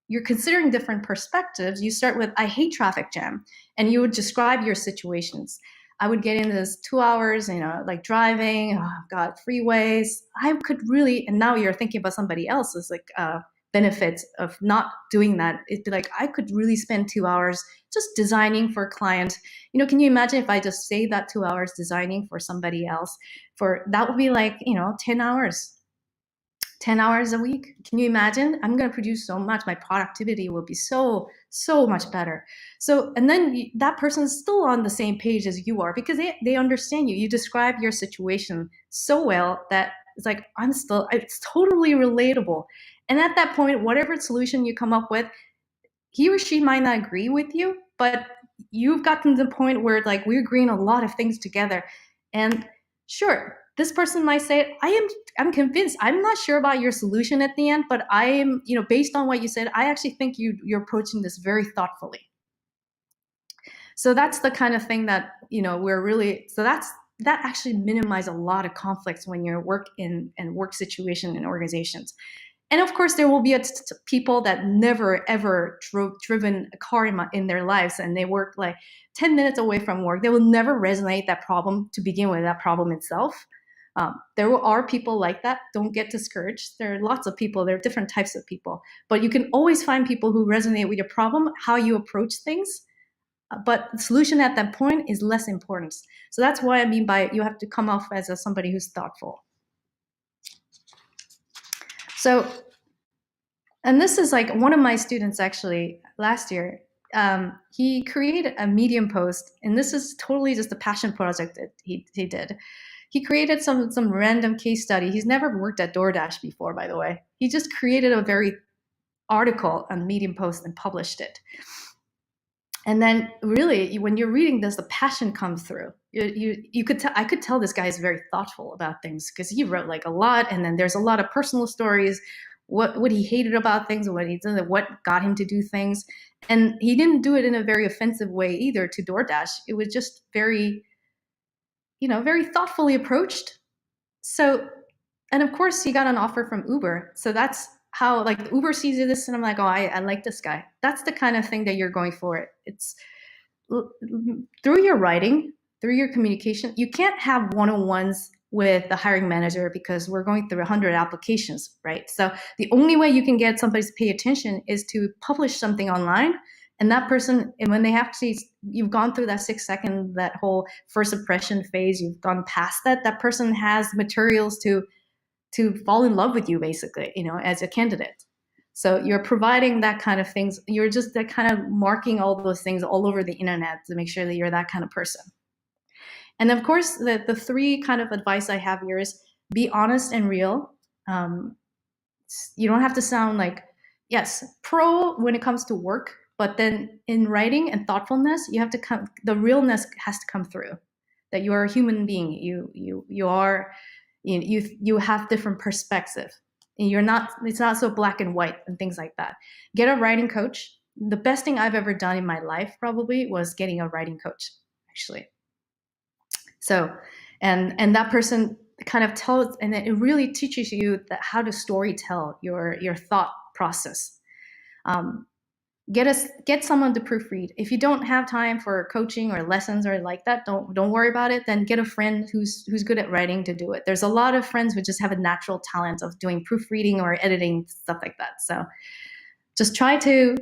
you're considering different perspectives. You start with, I hate traffic jam. And you would describe your situations. I would get into this 2 hours, like driving, oh God, freeways. I could really, and now you're thinking about somebody else's like benefits of not doing that. It'd be like, I could really spend 2 hours just designing for a client. Can you imagine if I just say that 2 hours designing for somebody else? That would be like, 10 hours. 10 hours a week. Can you imagine? I'm going to produce so much. My productivity will be so much better. So, and then that person's still on the same page as you are because they understand you. You describe your situation so well that it's like, it's totally relatable. And at that point, whatever solution you come up with, he or she might not agree with you, but you've gotten to the point where like we agree on a lot of things together. And sure, this person might say, I'm convinced. I'm not sure about your solution at the end, but I am, based on what you said, I actually think you're approaching this very thoughtfully. So that's the kind of thing that, that actually minimizes a lot of conflicts when you're work situation in organizations. And of course, there will be people that never ever driven a car in their lives, and they work like 10 minutes away from work. They will never resonate that problem to begin with, that problem itself. There are people like that. Don't get discouraged. There are lots of people. There are different types of people. But you can always find people who resonate with your problem, how you approach things. But the solution at that point is less important. So that's what I mean by you have to come off as somebody who's thoughtful. So, and this is like one of my students actually last year, he created a Medium post, and this is totally just a passion project that he did. He created some random case study. He's never worked at DoorDash before, by the way. He just created a very article on Medium post and published it. And then really, when you're reading this, the passion comes through. You could tell, I could tell this guy is very thoughtful about things, because he wrote like a lot, and then there's a lot of personal stories, what he hated about things, what got him to do things. And he didn't do it in a very offensive way either to DoorDash. It was just very, very thoughtfully approached. So, and of course he got an offer from Uber. So that's how, like, Uber sees this, and I'm like, oh, I like this guy. That's the kind of thing that you're going for. It's through your writing, through your communication. You can't have one-on-ones with the hiring manager because we're going through 100 applications, right? So the only way you can get somebody to pay attention is to publish something online. And that person, and when they have to see, you've gone through that 6 second, that whole first impression phase, you've gone past that, that person has materials to fall in love with you, basically, as a candidate. So you're providing that kind of things. You're just that kind of marking all those things all over the internet to make sure that you're that kind of person. And of course, the three kind of advice I have here is be honest and real. You don't have to sound like, yes, pro when it comes to work, but then in writing and thoughtfulness, you have to the realness has to come through, that you are a human being. You are, you have different perspective. It's not so black and white and things like that. Get a writing coach. The best thing I've ever done in my life probably was getting a writing coach, actually. So, and that person kind of tells, and it really teaches you how to story tell your thought process. Get someone to proofread. If you don't have time for coaching or lessons or like that, don't worry about it. Then get a friend who's good at writing to do it. There's a lot of friends who just have a natural talent of doing proofreading or editing, stuff like that. So just try to,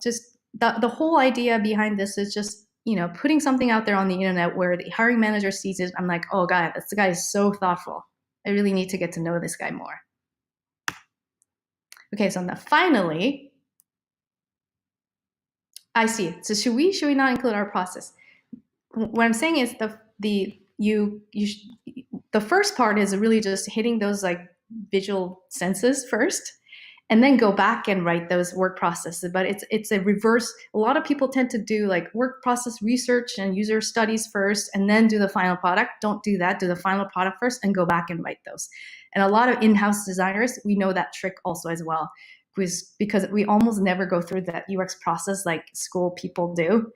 just the whole idea behind this is just, putting something out there on the internet where the hiring manager sees it. I'm like, oh God, this guy is so thoughtful. I really need to get to know this guy more. Okay, so now finally, I see. So should we not include our process? What I'm saying is the first part is really just hitting those like visual senses first, and then go back and write those work processes. But it's a reverse. A lot of people tend to do like work process research and user studies first, and then do the final product. Don't do that. Do the final product first and go back and write those. And a lot of in-house designers, we know that trick also as well, because we almost never go through that UX process like school people do.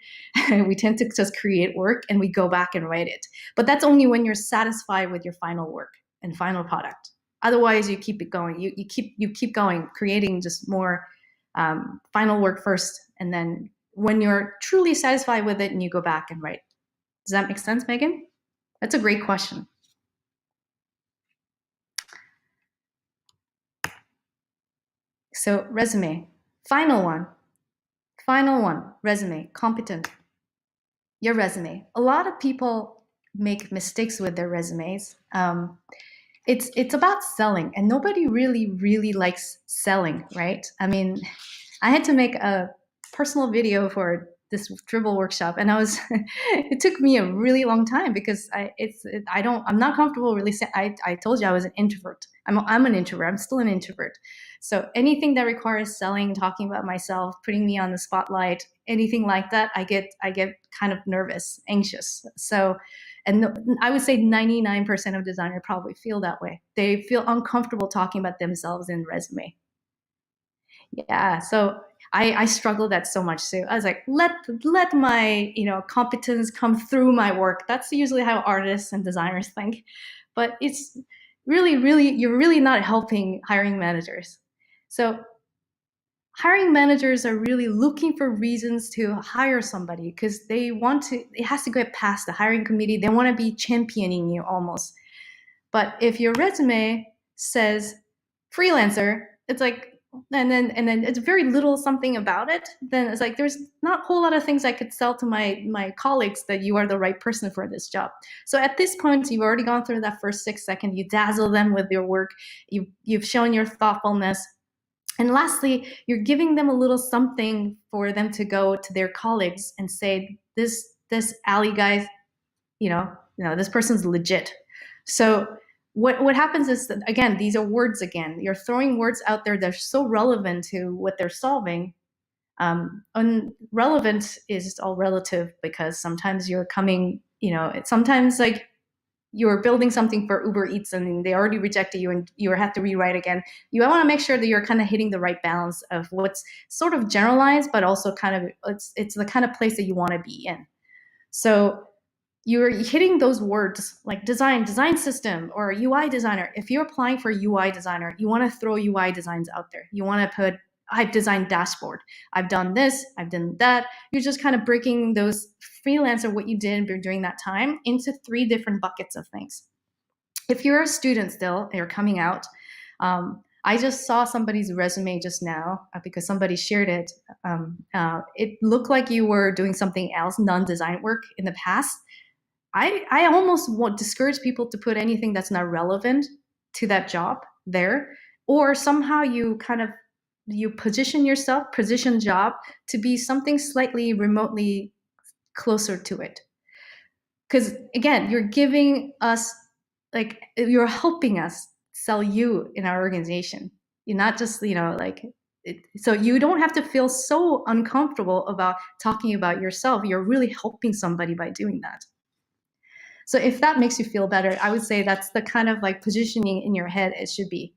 We tend to just create work and we go back and write it. But that's only when you're satisfied with your final work and final product. Otherwise, you keep it going. You keep going, creating just more final work first, and then when you're truly satisfied with it, and you go back and write. Does that make sense, Megan? That's a great question. So resume, final one, resume, competent. Your resume. A lot of people make mistakes with their resumes. It's about selling, and nobody really likes selling, right? I mean, I had to make a personal video for this Dribble workshop, and it took me a really long time because I'm not comfortable really saying. I told you I was an introvert. I'm an introvert. I'm still an introvert. So anything that requires selling, talking about myself, putting me on the spotlight, anything like that, I get kind of nervous, anxious. So. And I would say 99% of designers probably feel that way. They feel uncomfortable talking about themselves in resume. Yeah, so I struggled that so much. So I was like, let my competence come through my work. That's usually how artists and designers think. But it's really, you're really not helping hiring managers. So hiring managers are really looking for reasons to hire somebody because it has to get past the hiring committee. They want to be championing you almost. But if your resume says freelancer, it's like, and then it's very little something about it, then it's like, there's not a whole lot of things I could sell to my colleagues that you are the right person for this job. So at this point, you've already gone through that first 6 seconds, you dazzle them with your work, you've shown your thoughtfulness. And lastly, you're giving them a little something for them to go to their colleagues and say, this alley guy, this person's legit. So what happens is that, again, these are words again. You're throwing words out there that are so relevant to what they're solving. Relevant is all relative, because sometimes you're coming, sometimes like you're building something for Ubereats and they already rejected you and you have to rewrite again. You want to make sure that you're kind of hitting the right balance of what's sort of generalized, but also kind of it's the kind of place that you want to be in. So you're hitting those words like design system, or UI designer. If you're applying for UI designer, you want to throw UI designs out there. You want to put, I've designed dashboard, I've done this, I've done that. You're just kind of breaking those freelancer, what you did during that time, into 3 different buckets of things. If you're a student still and you're coming out, I just saw somebody's resume just now because somebody shared it. It looked like you were doing something else, non-design work in the past. I almost discourage people to put anything that's not relevant to that job there, or somehow you position job to be something slightly remotely closer to it. Because again, you're giving us, like, you're helping us sell you in our organization. You're not just, so you don't have to feel so uncomfortable about talking about yourself. You're really helping somebody by doing that. So if that makes you feel better, I would say that's the kind of like positioning in your head it should be.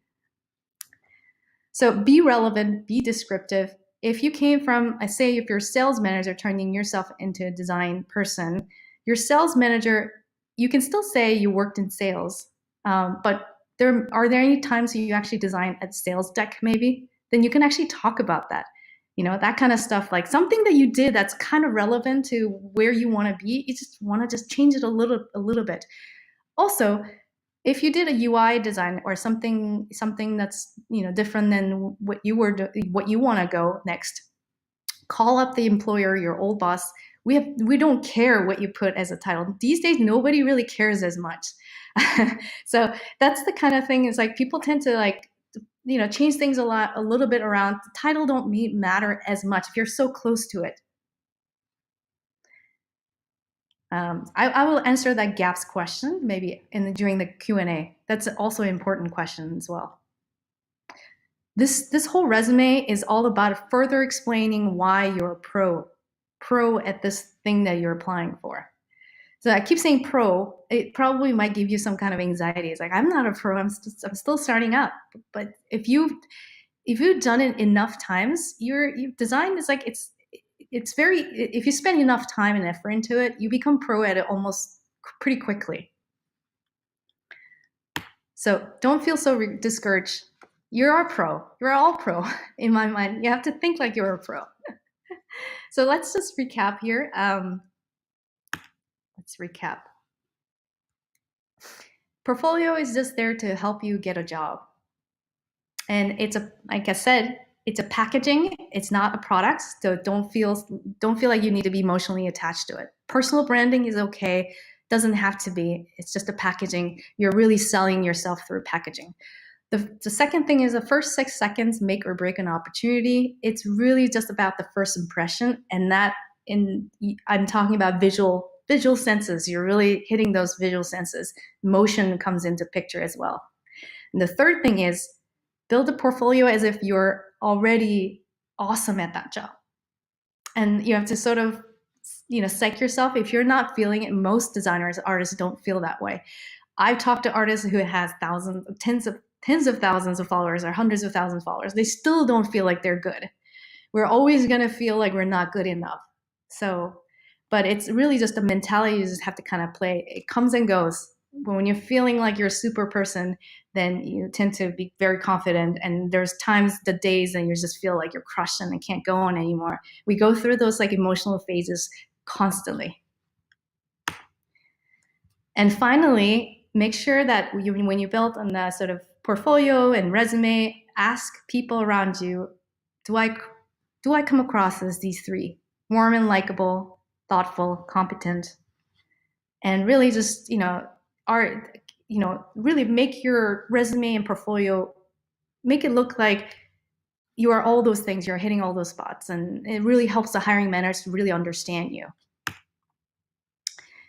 So be relevant, be descriptive. If you came from, I say, if you're a sales manager turning yourself into a design person, your sales manager, you can still say you worked in sales, but are there any times you actually design a sales deck maybe? Then you can actually talk about that. That kind of stuff, like something that you did that's kind of relevant to where you want to be. You just want to just change it a little bit. Also, if you did a UI design or something that's different than what you want to go next, call up the employer, your old boss. We don't care what you put as a title. These days, nobody really cares as much. So that's the kind of thing. Is like people tend to change things a little bit around. The title don't matter as much if you're so close to it. I will answer that gaps question maybe during the Q&A. That's also an important question as well. This whole resume is all about further explaining why you're a pro at this thing that you're applying for. So I keep saying pro. It probably might give you some kind of anxiety. It's like, I'm not a pro. I'm still starting up. But if you've done it enough times, your design is like it's very. If you spend enough time and effort into it, you become pro at it almost pretty quickly. So don't feel so discouraged. You're a pro. You're all pro in my mind. You have to think like you're a pro. So let's just recap here. Let's recap. Portfolio is just there to help you get a job. And like I said, it's a packaging. It's not a product. So don't feel like you need to be emotionally attached to it. Personal branding is okay. Doesn't have to be. It's just a packaging. You're really selling yourself through packaging. The second thing is the first 6 seconds make or break an opportunity. It's really just about the first impression, and I'm talking about visual senses. You're really hitting those visual senses. Motion comes into picture as well. And the third thing is build a portfolio as if you're already awesome at that job. And you have to sort of, psych yourself. If you're not feeling it, most artists don't feel that way. I've talked to artists who has tens of thousands of followers or hundreds of thousands of followers. They still don't feel like they're good. We're always going to feel like we're not good enough. So, but it's really just a mentality you just have to kind of play. It comes and goes. But when you're feeling like you're a super person, then you tend to be very confident. And there's times, the days, and you just feel like you're crushed and can't go on anymore. We go through those like emotional phases constantly. And finally, make sure that when you build on the sort of portfolio and resume, ask people around you, do I come across as these 3? Warm and likable, thoughtful, competent, and really just, really make your resume and portfolio, make it look like you are all those things. You're hitting all those spots, and it really helps the hiring managers to really understand you.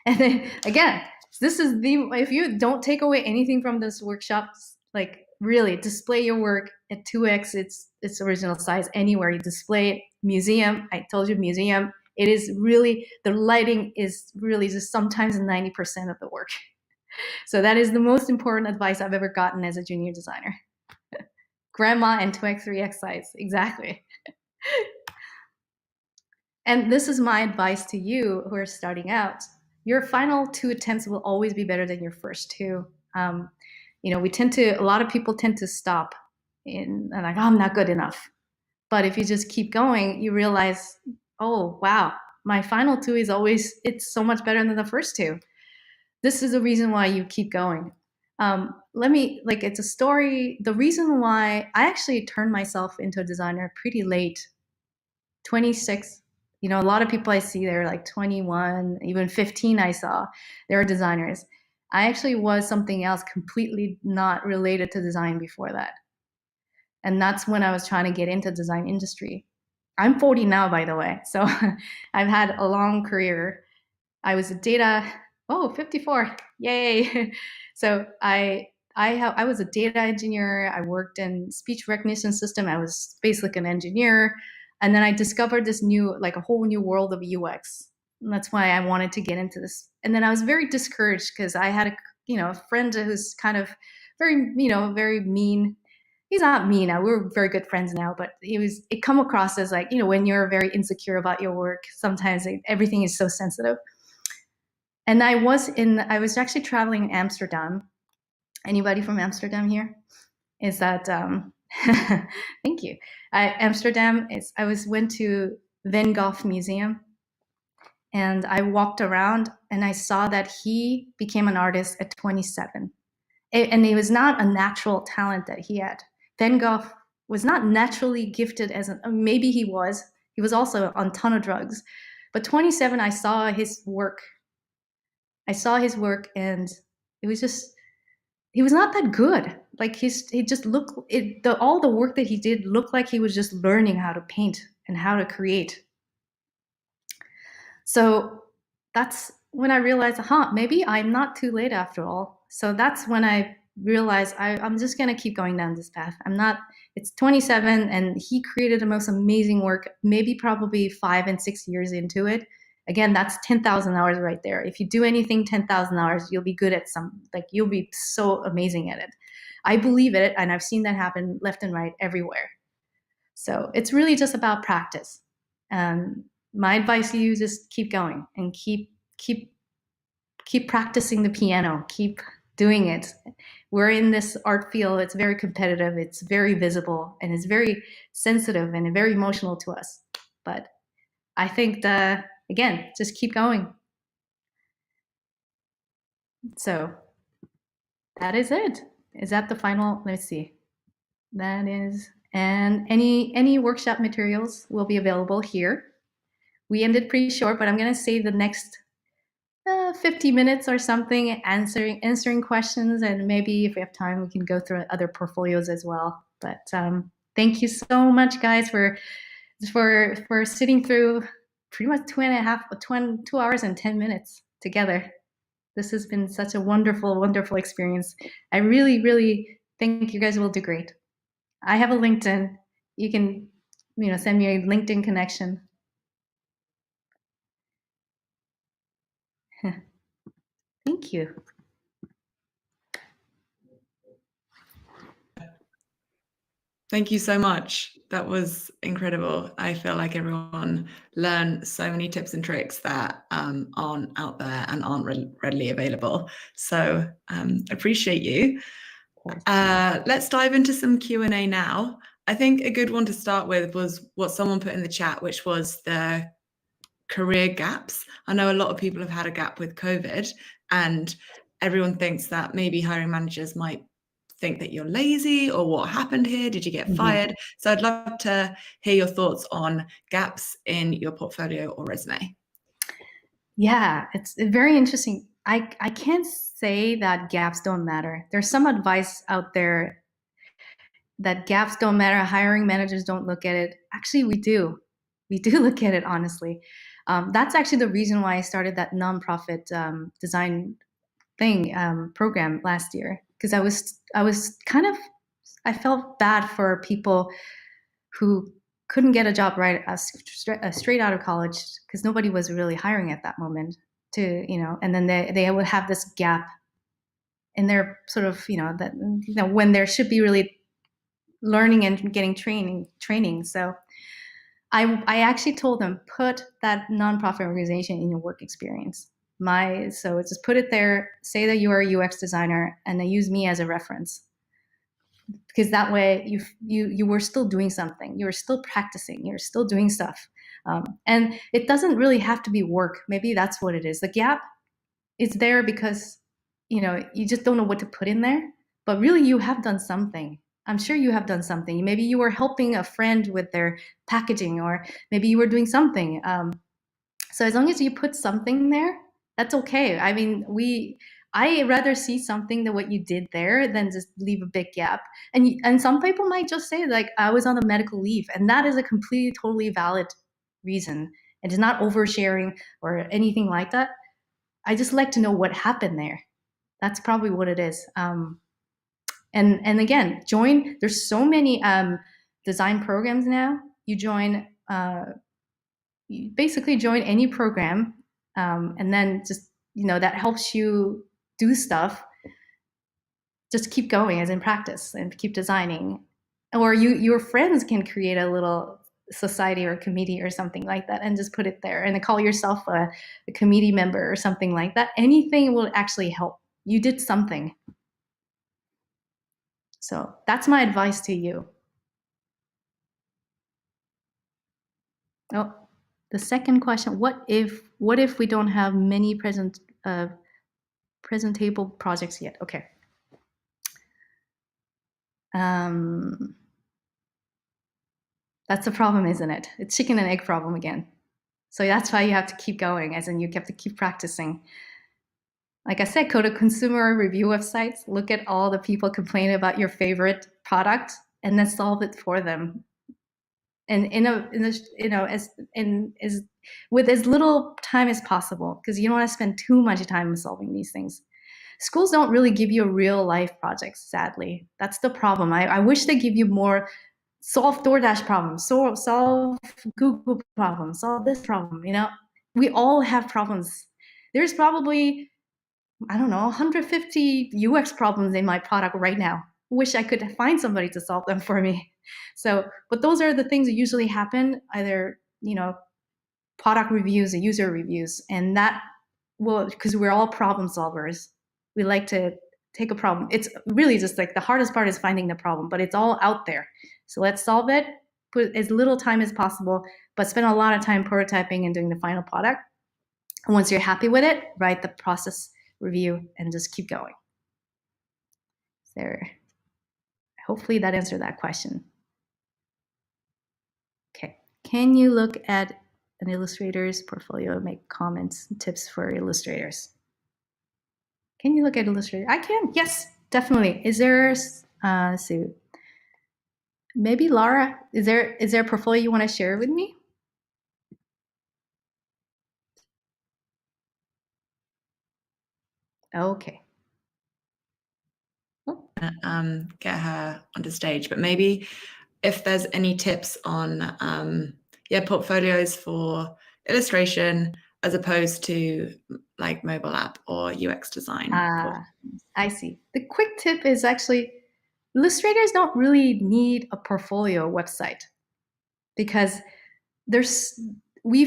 And then again, this is if you don't take away anything from this workshop, like really display your work at 2x its original size anywhere you display it. Museum, I told you, museum, it is really, the lighting is really just sometimes 90% of the work. So that is the most important advice I've ever gotten as a junior designer. Grandma and 2x, 3x size, exactly. And this is my advice to you who are starting out. Your final 2 attempts will always be better than your first 2. You know, a lot of people tend to stop and like, oh, I'm not good enough. But if you just keep going, you realize, oh, wow, my final 2 is always, it's so much better than the first 2. This is the reason why you keep going. It's a story. The reason why I actually turned myself into a designer pretty late, 26. You know, a lot of people I see, they're like 21, even 15 I saw, they were designers. I actually was something else completely not related to design before that. And that's when I was trying to get into design industry. I'm 40 now, by the way. So I've had a long career. I was a 54, yay. So I was a data engineer. I worked in speech recognition system. I was basically an engineer. And then I discovered this a whole new world of UX. And that's why I wanted to get into this. And then I was very discouraged because I had a friend who's kind of very, very mean. He's not mean. We're very good friends now, but it come across as like, when you're very insecure about your work, sometimes everything is so sensitive. And I was actually traveling in Amsterdam. Anybody from Amsterdam here? Is that, thank you. Amsterdam went to Van Gogh Museum, and I walked around and I saw that he became an artist at 27. And it was not a natural talent that he had. Van Gogh was not naturally gifted maybe he was also on a ton of drugs. But 27, I saw his work. And it was just, he was not that good. Like he just looked, all the work that he did looked like he was just learning how to paint and how to create. So that's when I realized, maybe I'm not too late after all. So that's when I realized I'm just going to keep going down this path. It's 27 and he created the most amazing work, maybe probably 5 and 6 years into it. Again, that's 10,000 hours right there. If you do anything 10,000 hours, you'll be good at you'll be so amazing at it. I believe it, and I've seen that happen left and right everywhere. So it's really just about practice. My advice to you, just keep going and keep practicing the piano, keep doing it. We're in this art field, it's very competitive, it's very visible, and it's very sensitive and very emotional to us. But I think again, just keep going. So that is it. Is that the final? Let's see. That is, and any workshop materials will be available here. We ended pretty short, but I'm going to save the next 50 minutes or something answering questions, and maybe if we have time, we can go through other portfolios as well. But thank you so much, guys, for sitting through pretty much 2 hours and 10 minutes together. This has been such a wonderful, wonderful experience. I really, really think you guys will do great. I have a LinkedIn. You can, send me a LinkedIn connection. Thank you. Thank you so much. That was incredible. I feel like everyone learned so many tips and tricks that aren't out there and aren't readily available. So appreciate you. Let's dive into some Q&A now. I think a good one to start with was what someone put in the chat, which was the career gaps. I know a lot of people have had a gap with COVID, and everyone thinks that maybe hiring managers might think that you're lazy, or what happened here? Did you get fired? So I'd love to hear your thoughts on gaps in your portfolio or resume. Yeah, it's very interesting. I can't say that gaps don't matter. There's some advice out there that gaps don't matter, hiring managers don't look at it. Actually, we do. We do look at it, honestly. That's actually the reason why I started that nonprofit design thing program last year, because I was kind of, I felt bad for people who couldn't get a job right straight out of college, because nobody was really hiring at that moment to, and then they would have this gap in their sort of, that, when there should be really learning and getting training. So I actually told them, put that nonprofit organization in your work experience. So just put it there, say that you are a UX designer, and then use me as a reference. Because that way you were still doing something, you were still practicing, you're still doing stuff. And it doesn't really have to be work. Maybe that's what it is. The gap is there because, you just don't know what to put in there, but really you have done something. I'm sure you have done something. Maybe you were helping a friend with their packaging, or maybe you were doing something. So as long as you put something there, that's okay. I mean, I rather see something than what you did there than just leave a big gap. And some people might just say, like, I was on a medical leave, and that is a completely, totally valid reason. It is not oversharing or anything like that. I just like to know what happened there. That's probably what it is. And again, there's so many design programs now. You basically join any program, and then just, that helps you do stuff. Just keep going as in practice and keep designing. Or your friends can create a little society or committee or something like that and just put it there and call yourself a committee member or something like that. Anything will actually help. You did something. So that's my advice to you. Oh, the second question, what if we don't have many presentable projects yet? Okay. That's the problem, isn't it? It's chicken and egg problem again. So that's why you have to keep going, as in you have to keep practicing. Like I said, go to consumer review websites, look at all the people complaining about your favorite product, and then solve it for them. And with as little time as possible, because you don't want to spend too much time solving these things. Schools don't really give you real life projects, sadly. That's the problem. I wish they give you more. Solve DoorDash problems, solve Google problems, solve this problem. We all have problems. There's probably, I don't know, 150 UX problems in my product right now. Wish I could find somebody to solve them for me. So, but those are the things that usually happen, either, product reviews or user reviews. And that will, because we're all problem solvers. We like to take a problem. It's really just like the hardest part is finding the problem, but it's all out there. So let's solve it, put as little time as possible, but spend a lot of time prototyping and doing the final product. And once you're happy with it, write the process review and just keep going. So hopefully that answered that question. Okay. Can you look at an illustrator's portfolio and make comments and tips for illustrators? Can you look at Illustrator? I can. Yes, definitely. Is there, let's see, maybe Laura, is there a portfolio you want to share with me? Okay. Get her onto stage, but maybe if there's any tips on portfolios for illustration as opposed to like mobile app or UX design. I see. The quick tip is actually illustrators don't really need a portfolio website, because we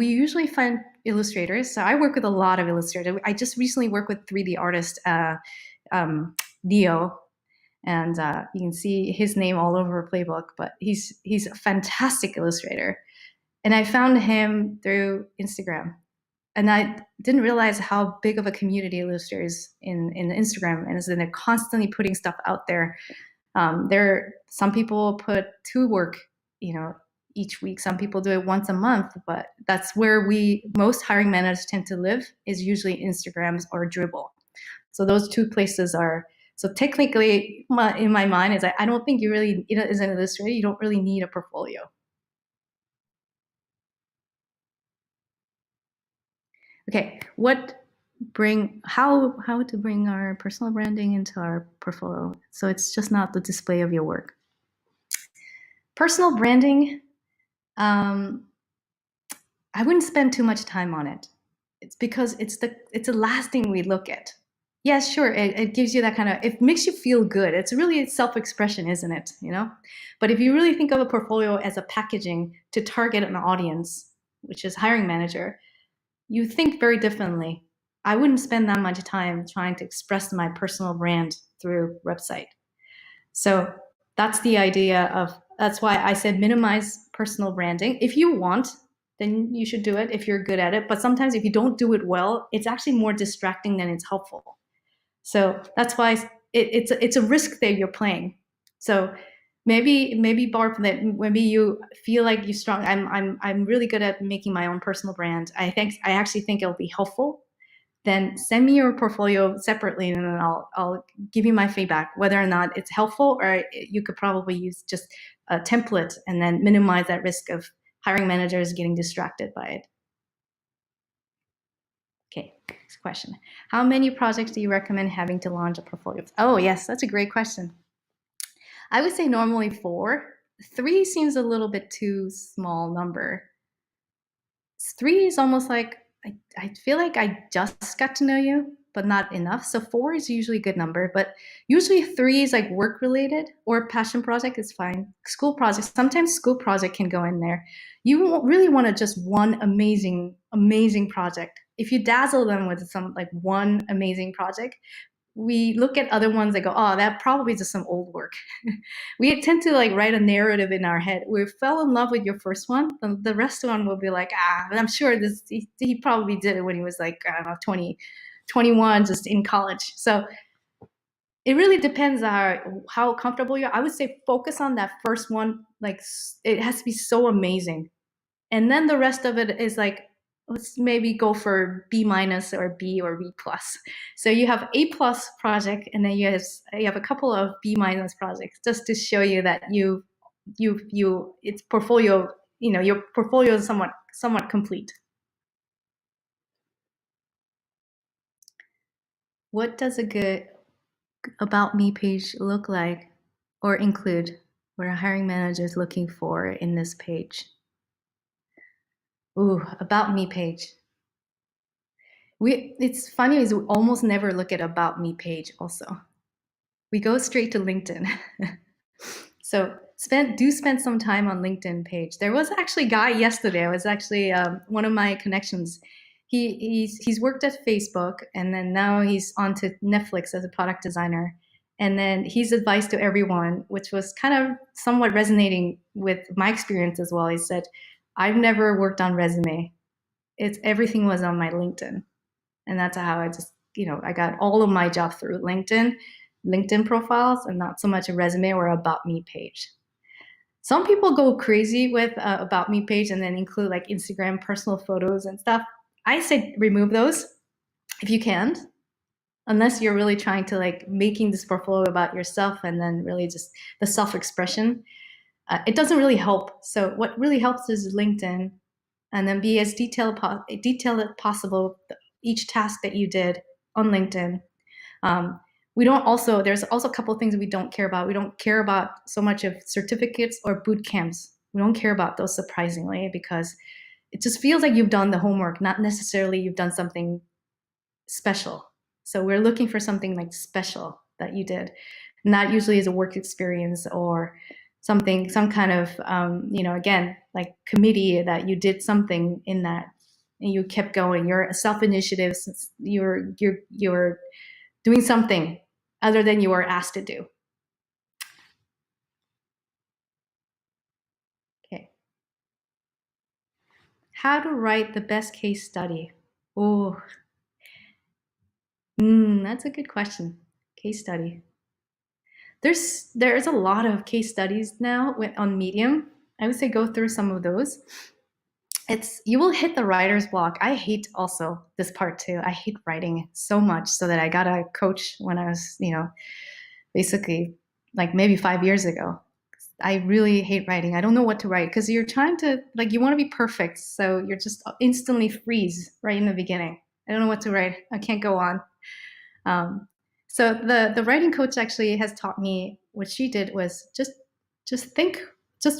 usually find illustrators. So I work with a lot of illustrators. I just recently worked with 3D artist Neo, and you can see his name all over Playbook, but he's a fantastic illustrator. And I found him through Instagram. And I didn't realize how big of a community illustrators in Instagram, and they're constantly putting stuff out there. Some people put 2 work, each week. Some people do it once a month, but that's where most hiring managers tend to live, is usually Instagrams or Dribble. So those 2 places are So technically, in my mind, is like, I don't think you really, as an illustrator, you don't really need a portfolio. Okay, how to bring our personal branding into our portfolio, so it's just not the display of your work. Personal branding, I wouldn't spend too much time on it. It's because it's the last thing we look at. Yes, sure, it gives you that kind of, it makes you feel good. It's really self-expression, isn't it? But if you really think of a portfolio as a packaging to target an audience, which is hiring manager, you think very differently. I wouldn't spend that much time trying to express my personal brand through website. So that's the idea of, that's why I said minimize personal branding. If you want, then you should do it if you're good at it. But sometimes if you don't do it well, it's actually more distracting than it's helpful. So that's why it's a risk that you're playing. So maybe Barb, that maybe you feel like you're strong. I'm really good at making my own personal brand. I actually think it'll be helpful. Then send me your portfolio separately, and then I'll give you my feedback whether or not it's helpful, or you could probably use just a template and then minimize that risk of hiring managers getting distracted by it. Okay, next question. How many projects do you recommend having to launch a portfolio? Oh yes, that's a great question. I would say normally 4. 3 seems a little bit too small number. 3 is almost like, I feel like I just got to know you, but not enough. So 4 is usually a good number, but usually 3 is like work related, or passion project is fine. School projects, sometimes school project can go in there. You won't really want to just one amazing project. If you dazzle them with some like one amazing project, we look at other ones that go, oh, that probably is just some old work. We tend to like write a narrative in our head. We fell in love with your first one. The rest one will be like, I'm sure he probably did it when he was like, I don't know, 20, 21, just in college. So it really depends on how comfortable you are. I would say focus on that first one. Like, it has to be so amazing. And then the rest of it is like, let's maybe go for B- or B or B+. So you have A+ project, and then you have a couple of B- projects, just to show you that it's portfolio, your portfolio is somewhat complete. What does a good About Me page look like or include? What a hiring manager is looking for in this page? Ooh, About Me page. It's funny is we almost never look at About Me page also. We go straight to LinkedIn. So spend some time on LinkedIn page. There was actually a guy yesterday. I was actually one of my connections. He's worked at Facebook, and then now he's on to Netflix as a product designer. And then his advice to everyone, which was kind of somewhat resonating with my experience as well. He said, "I've never worked on resume. Everything was on my LinkedIn." And that's how I just, I got all of my jobs through LinkedIn profiles, and not so much a resume or About Me page. Some people go crazy with About Me page and then include like Instagram personal photos and stuff. I say remove those if you can, unless you're really trying to like making this portfolio about yourself and then really just the self-expression. It doesn't really help. So what really helps is LinkedIn, and then be as detailed as possible each task that you did on LinkedIn. There's also a couple of things we don't care about. We don't care about so much of certificates or boot camps. We don't care about those, surprisingly, because it just feels like you've done the homework, not necessarily you've done something special. So we're looking for something like special that you did. And that usually is a work experience or some kind of, again, like committee that you did something in that and you kept going. You're a self-initiative. You're doing something other than you were asked to do. Okay. How to write the best case study? Oh, that's a good question. Case study. There's a lot of case studies now on Medium. I would say go through some of those. you will hit the writer's block. I hate also this part too. I hate writing so much, so that I got a coach when I was, basically like maybe 5 years ago. I really hate writing. I don't know what to write, because you're trying to, like, you want to be perfect. So you're just instantly freeze right in the beginning. I don't know what to write. I can't go on. So the writing coach actually has taught me, what she did was just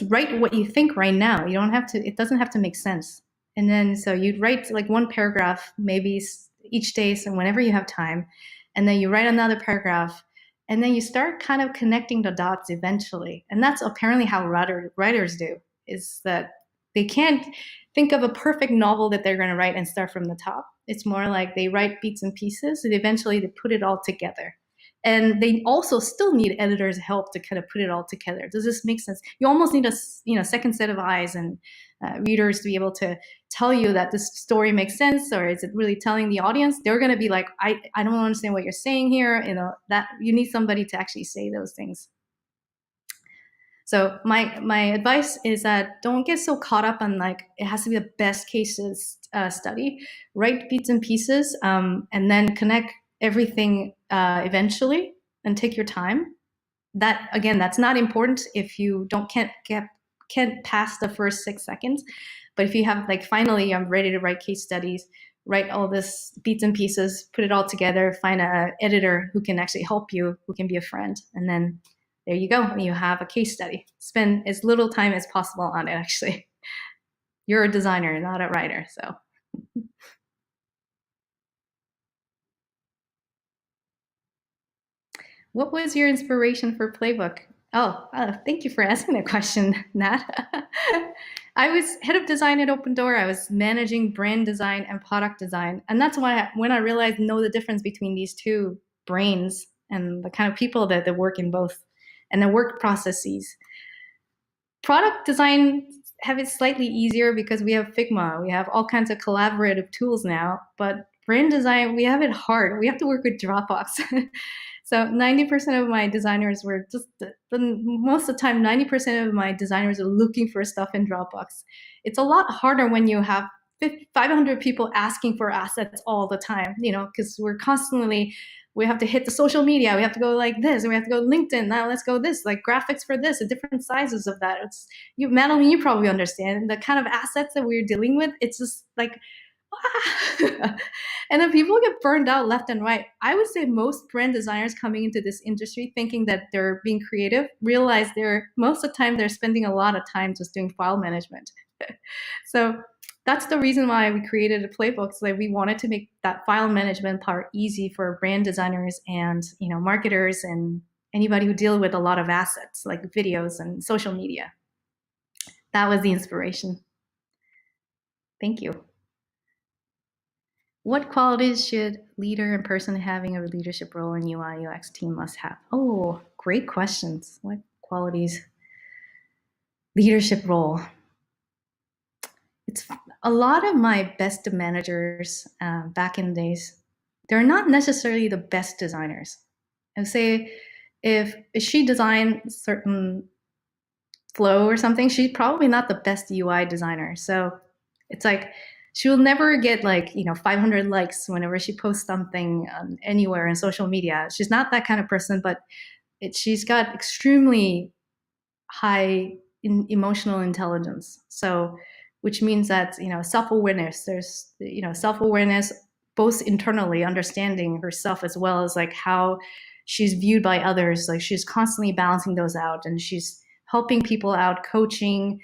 write what you think right now. You don't have to, it doesn't have to make sense. And then, so you'd write like one paragraph, maybe each day. So whenever you have time, and then you write another paragraph, and then you start kind of connecting the dots eventually. And that's apparently how writers do, is that they can't think of a perfect novel that they're going to write and start from the top. It's more like they write bits and pieces, and eventually they put it all together. And they also still need editors' help to kind of put it all together. Does this make sense? You almost need a second set of eyes and readers to be able to tell you that this story makes sense, or is it really telling the audience? They're going to be like, I don't understand what you're saying here. That you need somebody to actually say those things. So my advice is that don't get so caught up on like it has to be the best cases study. Write bits and pieces, and then connect everything eventually, and take your time. That again, that's not important if you can't pass the first 6 seconds. But if you have like, finally I'm ready to write case studies, write all this bits and pieces, put it all together, find an editor who can actually help you, who can be a friend, and then there you go. You have a case study. Spend as little time as possible on it, actually. You're a designer, not a writer, so. What was your inspiration for Playbook? Oh, thank you for asking that question, Nat. I was head of design at Open Door. I was managing brand design and product design. And that's why when I realized the difference between these two brains and the kind of people that work in both, and the work processes. Product design have it slightly easier because we have Figma. We have all kinds of collaborative tools now. But brand design, we have it hard. We have to work with Dropbox. So 90% of my designers were just, most of the time, 90% of my designers are looking for stuff in Dropbox. It's a lot harder when you have 500 people asking for assets all the time, because we're constantly, we have to hit the social media, we have to go like this, and we have to go LinkedIn, now let's go this, like graphics for this, the different sizes of that. It's, Madeline, you probably understand the kind of assets that we're dealing with. It's just like, and then people get burned out left and right. I would say most brand designers coming into this industry thinking that they're being creative realize most of the time they're spending a lot of time just doing file management. So that's the reason why we created a Playbook. So that we wanted to make that file management part easy for brand designers and marketers and anybody who deal with a lot of assets like videos and social media. That was the inspiration. Thank you. What qualities should leader and person having a leadership role in UI UX team must have? Oh, great questions. What qualities? Leadership role. It's a lot of my best managers back in the days, they're not necessarily the best designers. I would say if she designed certain flow or something, she's probably not the best UI designer. So it's like, she will never get 500 likes whenever she posts something anywhere in social media. She's not that kind of person, but she's got extremely high emotional intelligence. So, which means that self-awareness. There's self-awareness both internally, understanding herself as well as like how she's viewed by others. Like she's constantly balancing those out, and she's helping people out, coaching,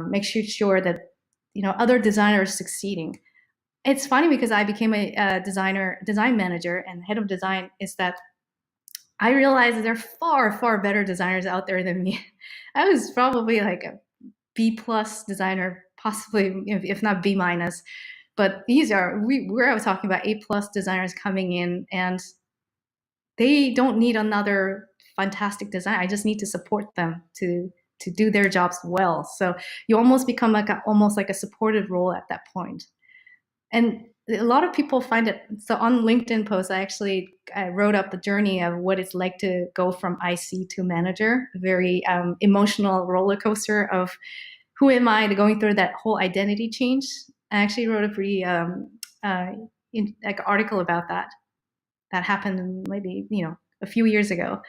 making sure that other designers succeeding. It's funny because I became a design manager and head of design, is that I realized that there are far, far better designers out there than me. I was probably like a B+ designer, possibly, if not B-. But these are, where I was talking about A+ designers coming in, and they don't need another fantastic design. I just need to support them to do their jobs well. So you almost become almost like a supportive role at that point. And a lot of people find it, so on LinkedIn posts, I wrote up the journey of what it's like to go from IC to manager, a very emotional roller coaster of who am I to going through that whole identity change. I actually wrote a pretty article about that. That happened maybe a few years ago.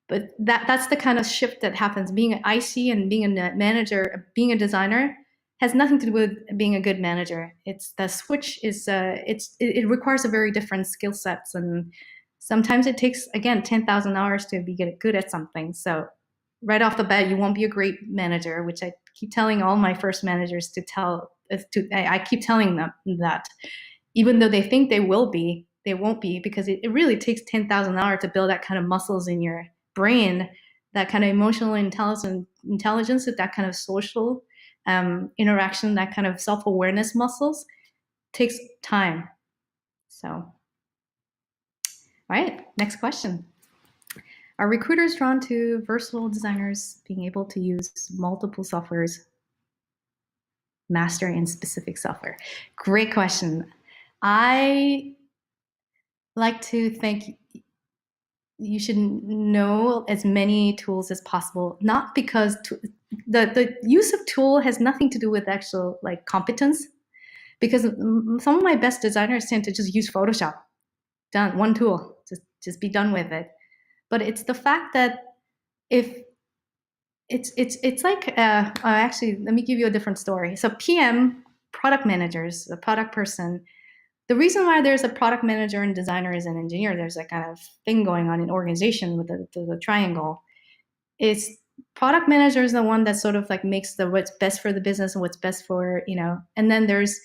But that's the kind of shift that happens. Being an IC and being a manager, being a designer, has nothing to do with being a good manager. It's the switch is it requires a very different skill sets, and sometimes it takes, again, 10,000 hours to be good at something. So right off the bat, you won't be a great manager, which I keep telling all my first managers I keep telling them that, even though they think they will be, they won't be, because it really takes 10,000 hours to build that kind of muscles in your brain, that kind of emotional intelligence, that kind of social interaction, that kind of self-awareness muscles takes time. So, all right, next question. Are recruiters drawn to versatile designers being able to use multiple softwares, master in specific software? Great question. I like to think you should know as many tools as possible, not because the use of tool has nothing to do with actual competence, because some of my best designers tend to just use Photoshop. Done, one tool, just be done with it. But it's the fact that if it's like actually, let me give you a different story. So PM, product managers, the product person. The reason why there's a product manager and designers and engineer, there's a kind of thing going on in organization with the triangle. It's product manager is the one that sort of makes what's best for the business and what's best for, and then there's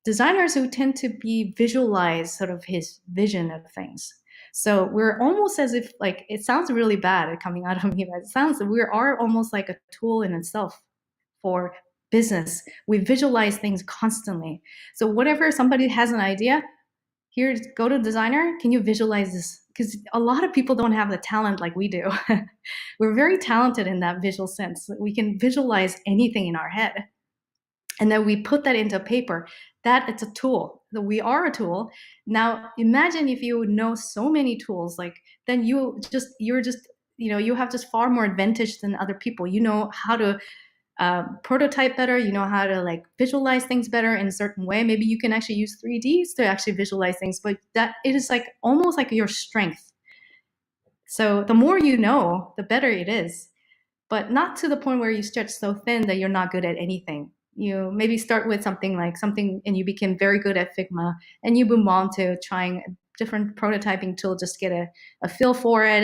designers who tend to be visualize sort of his vision of things. So we're almost as if it sounds really bad coming out of me, but it sounds we are almost like a tool in itself for business. We visualize things constantly. So whatever somebody has an idea, here, go to designer, can you visualize this? Because a lot of people don't have the talent like we do. We're very talented in that visual sense. We can visualize anything in our head. And then we put that into paper. That it's a tool. We are a tool. Now imagine if you know so many tools, then you have just far more advantage than other people. You know how to prototype better, you know how to visualize things better in a certain way. Maybe you can actually use 3Ds to actually visualize things, but that it is almost like your strength. So the more you know, the better it is, but not to the point where you stretch so thin that you're not good at anything. You maybe start with something and you become very good at Figma, and you move on to trying a different prototyping tool just to get a feel for it.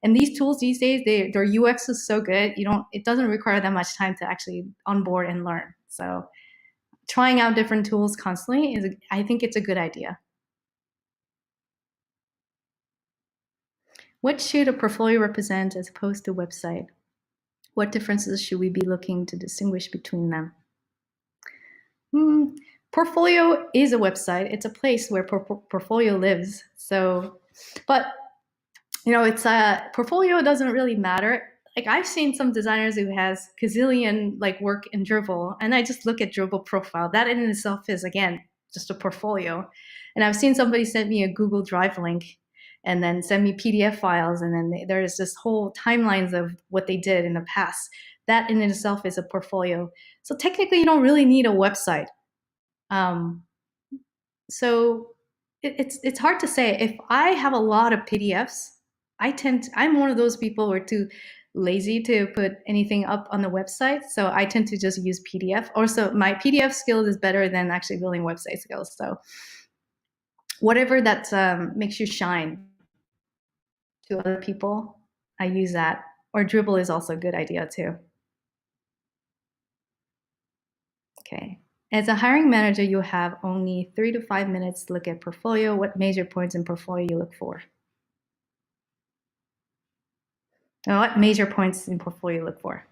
And these tools these days, their UX is so good, it doesn't require that much time to actually onboard and learn. So trying out different tools constantly I think it's a good idea. What should a portfolio represent as opposed to a website? What differences should we be looking to distinguish between them? Portfolio is a website. It's a place where portfolio lives. So, but it's portfolio doesn't really matter. I've seen some designers who has gazillion work in Dribble, and I just look at Dribble profile. That in itself is, again, just a portfolio. And I've seen somebody send me a Google Drive link and then send me PDF files, and then there's this whole timelines of what they did in the past. That in itself is a portfolio. So technically, you don't really need a website. So it's hard to say. If I have a lot of PDFs, I'm one of those people who are too lazy to put anything up on the website. So I tend to just use PDF. Also, my PDF skills is better than actually building website skills. So whatever that makes you shine to other people, I use that. Or Dribble is also a good idea too. Okay. As a hiring manager, you have only 3 to 5 minutes to look at portfolio. What major points in portfolio you look for? Now, what major points in portfolio you look for?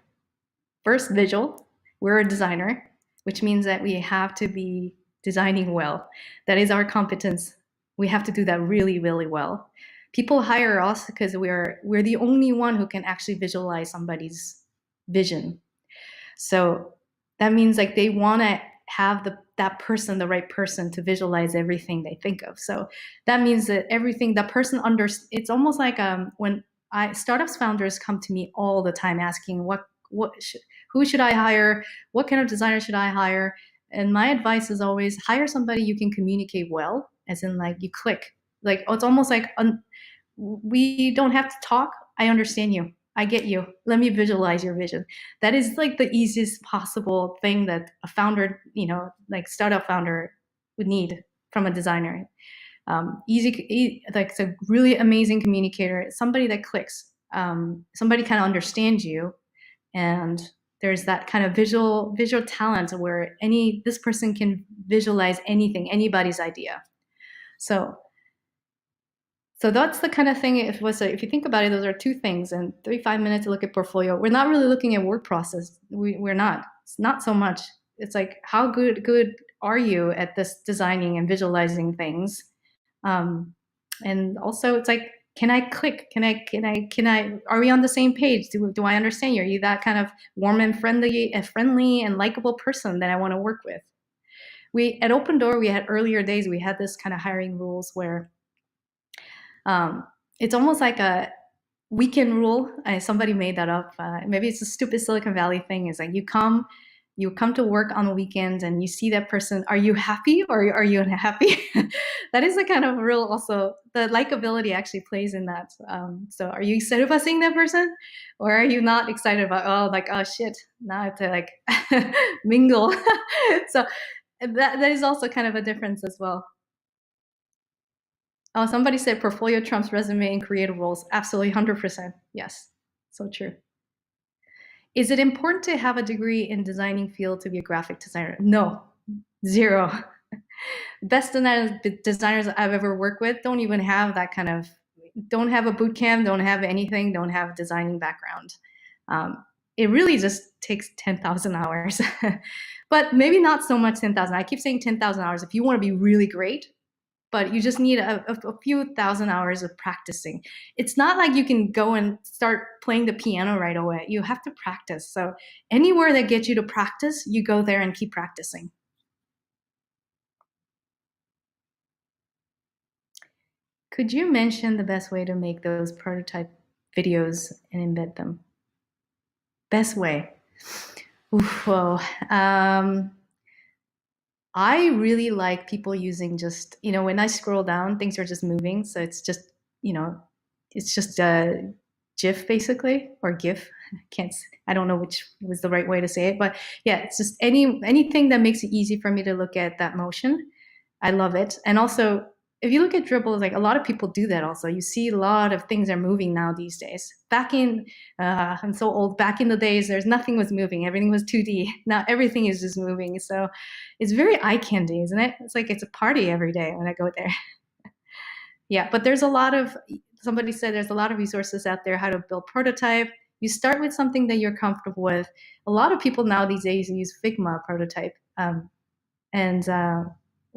First, visual. We're a designer, which means that we have to be designing well. That is our competence. We have to do that really, really well. People hire us because we're the only one who can actually visualize somebody's vision. So that means they want to have that person, the right person, to visualize everything they think of. So that means that everything that person it's almost like when startups founders come to me all the time asking what who should I hire? What kind of designer should I hire? And my advice is always hire somebody you can communicate well, as in like you click. Like it's almost like we don't have to talk. I understand you. I get you. Let me visualize your vision. That is like the easiest possible thing that a founder, like startup founder would need from a designer. Like it's a really amazing communicator, somebody that clicks, somebody kind of understands you, and there's that kind of visual talent where this person can visualize anything, anybody's idea. So that's the kind of thing. If you think about it, those are two things. And 5 minutes to look at portfolio. We're not really looking at work process. We're not. It's not so much. It's like how good are you at this designing and visualizing things, and also it's like, can I click? Can I? Are we on the same page? Do I understand you? Are you that kind of warm and friendly and likable person that I want to work with? We at Open Door, we had earlier days. We had this kind of hiring rules where. It's almost like a weekend rule. Somebody made that up. Maybe it's a stupid Silicon Valley thing. It's like you come to work on the weekend and you see that person. Are you happy or are you unhappy? That is a kind of real. Also, the likability actually plays in that. So, are you excited about seeing that person, or are you not excited about? Oh shit! Now I have to like mingle. So that is also kind of a difference as well. Oh, somebody said portfolio trumps resume in creative roles. Absolutely, 100%. Yes, so true. Is it important to have a degree in designing field to be a graphic designer? No, 0. Best designers I've ever worked with don't even have that kind of, don't have a boot camp, don't have anything, don't have a designing background. It really just takes 10,000 hours. But maybe not so much 10,000. I keep saying 10,000 hours. If you want to be really great, but you just need a few thousand hours of practicing. It's not like you can go and start playing the piano right away. You have to practice. So anywhere that gets you to practice, you go there and keep practicing. Could you mention the best way to make those prototype videos and embed them? Best way? Oof, well, I really like people using just, when I scroll down, things are just moving. So it's just, it's just a GIF basically, or GIF. I don't know which was the right way to say it, but yeah, it's just anything that makes it easy for me to look at that motion. I love it. And also, if you look at Dribble, like a lot of people do that also. You see a lot of things are moving now these days. I'm so old. Back in the days, nothing was moving. Everything was 2D. Now everything is just moving. So it's very eye candy, isn't it? It's like it's a party every day when I go there. Yeah, but somebody said there's a lot of resources out there how to build prototype. You start with something that you're comfortable with. A lot of people now these days use Figma prototype.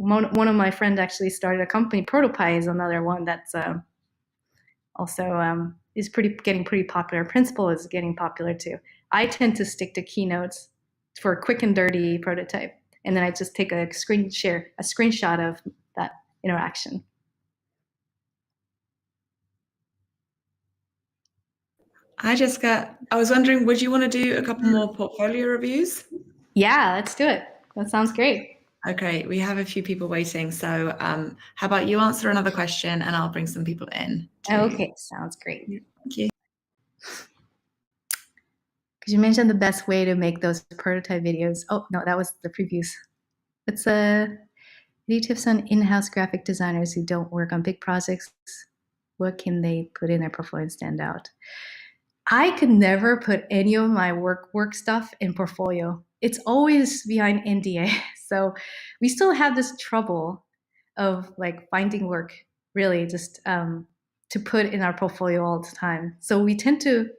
One of my friends actually started a company. Protopie is another one that's also is getting pretty popular. Principal is getting popular too. I tend to stick to Keynotes for a quick and dirty prototype, and then I just take a screenshot of that interaction. I was wondering, would you want to do a couple more portfolio reviews? Yeah, let's do it. That sounds great. Okay, we have a few people waiting. So how about you answer another question and I'll bring some people in. Okay, sounds great. Thank you. Because you mentioned the best way to make those prototype videos. Oh, no, that was the previews. It's any tips on in-house graphic designers who don't work on big projects? What can they put in their portfolio and stand out? I could never put any of my work stuff in portfolio. It's always behind NDA. So we still have this trouble of like finding work, really just to put in our portfolio all the time. So we tend to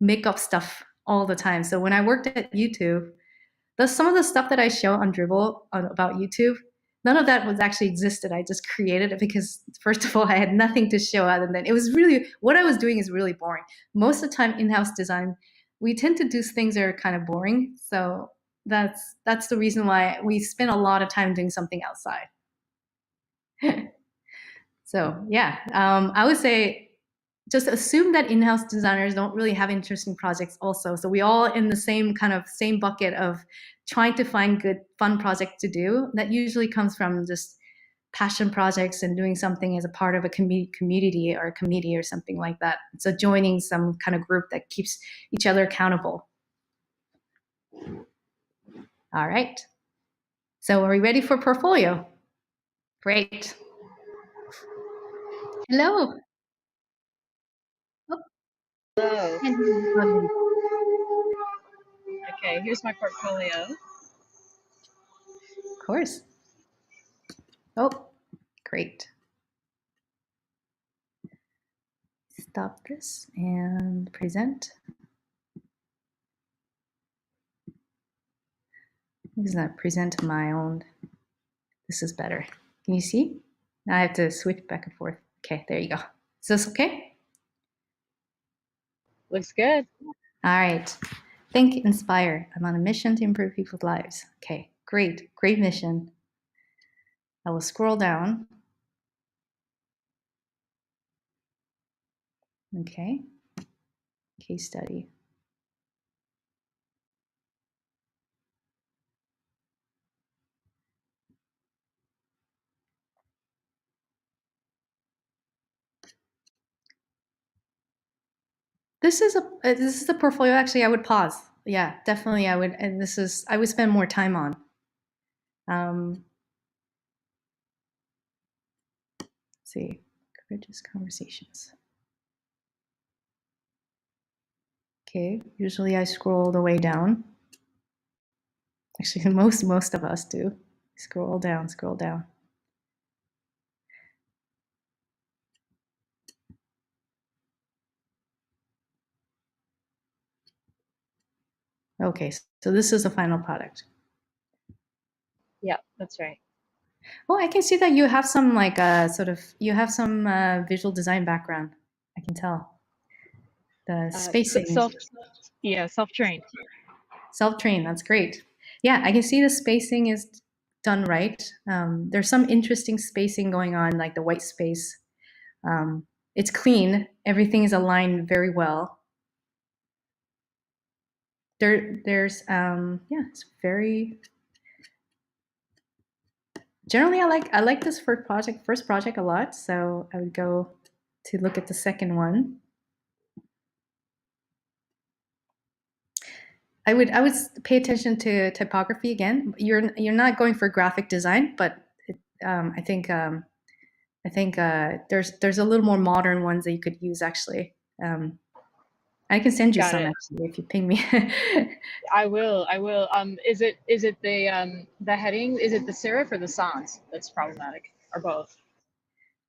make up stuff all the time. So when I worked at YouTube, some of the stuff that I show on Dribble about YouTube, none of that was actually existed. I just created it because, first of all, I had nothing to show other than it was really, what I was doing is really boring. Most of the time, in-house design, we tend to do things that are kind of boring. So that's the reason why we spend a lot of time doing something outside. So yeah, I would say just assume that in-house designers don't really have interesting projects also. So we all in the same bucket of trying to find good, fun projects to do. That usually comes from just passion projects and doing something as a part of a community or a committee or something like that. So joining some kind of group that keeps each other accountable. All right. So are we ready for portfolio? Great. Hello. Oh, Hello. Okay, here's my portfolio. of course. Oh, great. Stop this and present. This is not present my own. This is better. Can you see? Now I have to switch back and forth. Okay, there you go. Is this okay? Looks good. All right. Think, inspire. I'm on a mission to improve people's lives. Okay, great. Great mission. I will scroll down. Okay. Case study. This is a portfolio. Actually, I would pause. Yeah, definitely. I would. And I would spend more time on. Let's see, courageous conversations. Okay. Usually, I scroll the way down. Actually, most of us do. Scroll down. Scroll down. Okay, so this is the final product. Yeah, that's right. Oh, I can see that you have some you have some visual design background. I can tell. The spacing. Self-trained. Self-trained, that's great. Yeah, I can see the spacing is done right. There's some interesting spacing going on, like the white space. It's clean. Everything is aligned very well. There's it's very. Generally, I like this first project a lot. So I would go to look at the second one. I would pay attention to typography again. You're not going for graphic design, but I think there's a little more modern ones that you could use actually. I can send you Got some it. actually if you ping me. I will. Is it the heading? Is it the serif or the sans that's problematic, or both?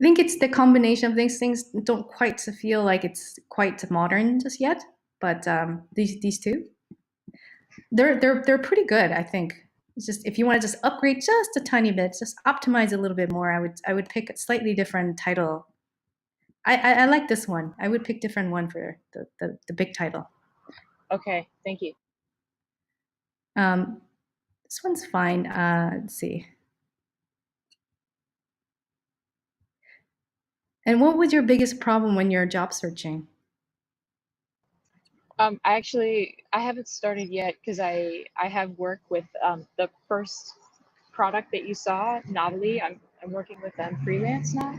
I think it's the combination of these things. Don't quite feel like it's quite modern just yet, but these two, they're pretty good. I think it's just if you want to just upgrade just a tiny bit, just optimize a little bit more. I would pick a slightly different title. I like this one. I would pick different one for the big title. Okay, thank you. This one's fine. Let's see. And what was your biggest problem when you're job searching? I haven't started yet because I have work with the first product that you saw, Nautilus. I'm working with them freelance now.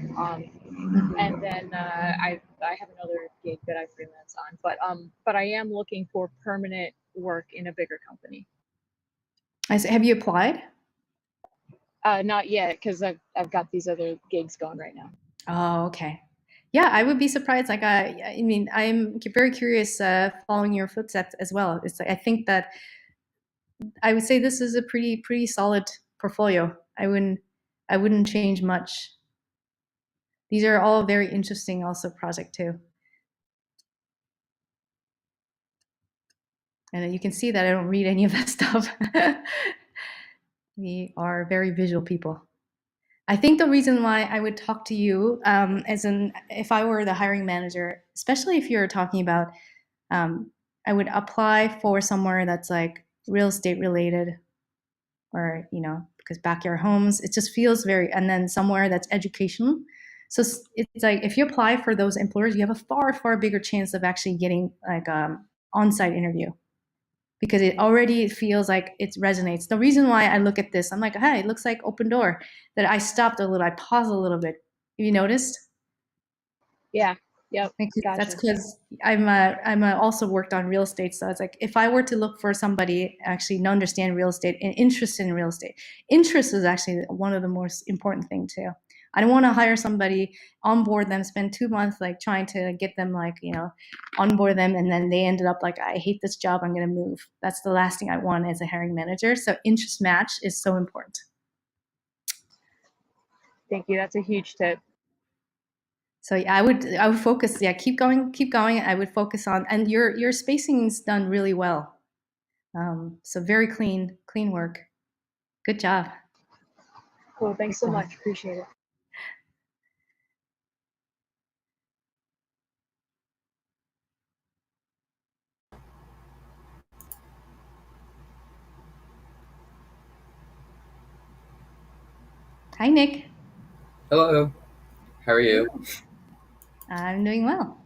And then I have another gig that I freelance on, but I am looking for permanent work in a bigger company. Have you applied? Not yet, because I've got these other gigs going right now. Oh, okay. Yeah, I would be surprised. Like, I mean, I'm very curious following your footsteps as well. It's like, I think that I would say this is a pretty solid portfolio. I wouldn't change much. These are all very interesting also project too. And you can see that I don't read any of that stuff. We are very visual people. I think the reason why I would talk to you, if I were the hiring manager, especially if you're talking about, I would apply for somewhere that's like real estate related, or because backyard homes. It just feels very, and then somewhere that's educational, So it's like if you apply for those employers, you have a far bigger chance of actually getting like on-site interview, because it already feels like it resonates. The reason why I look at this, I'm like, hey, it looks like open door. That I stopped a little, I paused a little bit. Have you noticed? Yeah. Yep. That's Gotcha. because I'm also worked on real estate. So it's like if I were to look for somebody actually to understand real estate and interested in real estate, interest is actually one of the most important thing too. I don't want to hire somebody, onboard them, spend 2 months like trying to get them like, onboard them, and then they ended up like, I hate this job, I'm going to move. That's the last thing I want as a hiring manager. So interest match is so important. Thank you. That's a huge tip. So yeah, I would focus. Yeah, keep going. I would focus on, and your spacing's done really well. So very clean work. Good job. Cool. Thanks so much. Appreciate it. Hi, Nick. Hello, how are you? I'm doing well.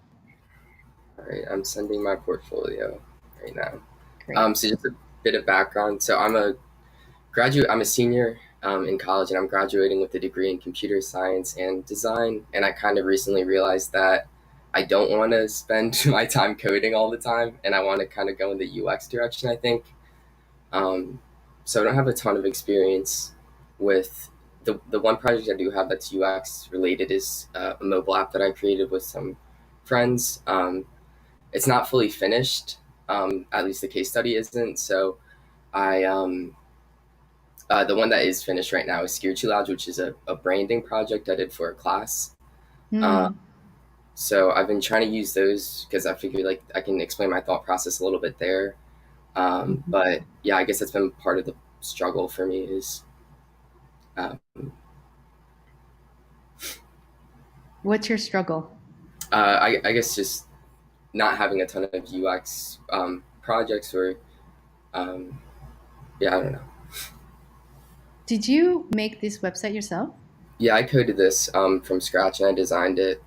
All right, I'm sending my portfolio right now. Great. So just a bit of background. So I'm a graduate. I'm a senior in college, and I'm graduating with a degree in computer science and design. And I kind of recently realized that I don't want to spend my time coding all the time, and I want to kind of go in the UX direction, I think. So I don't have a ton of experience with the one project I do have that's UX related is a mobile app that I created with some friends. It's not fully finished. At least the case study isn't. So I the one that is finished right now is Scared Too Loud, which is a branding project I did for a class. So I've been trying to use those because I figured like I can explain my thought process a little bit there. But yeah, I guess that's been part of the struggle for me is. What's your struggle? I guess just not having a ton of UX projects or yeah, I don't know. Did you make this website yourself? Yeah, I coded this from scratch and I designed it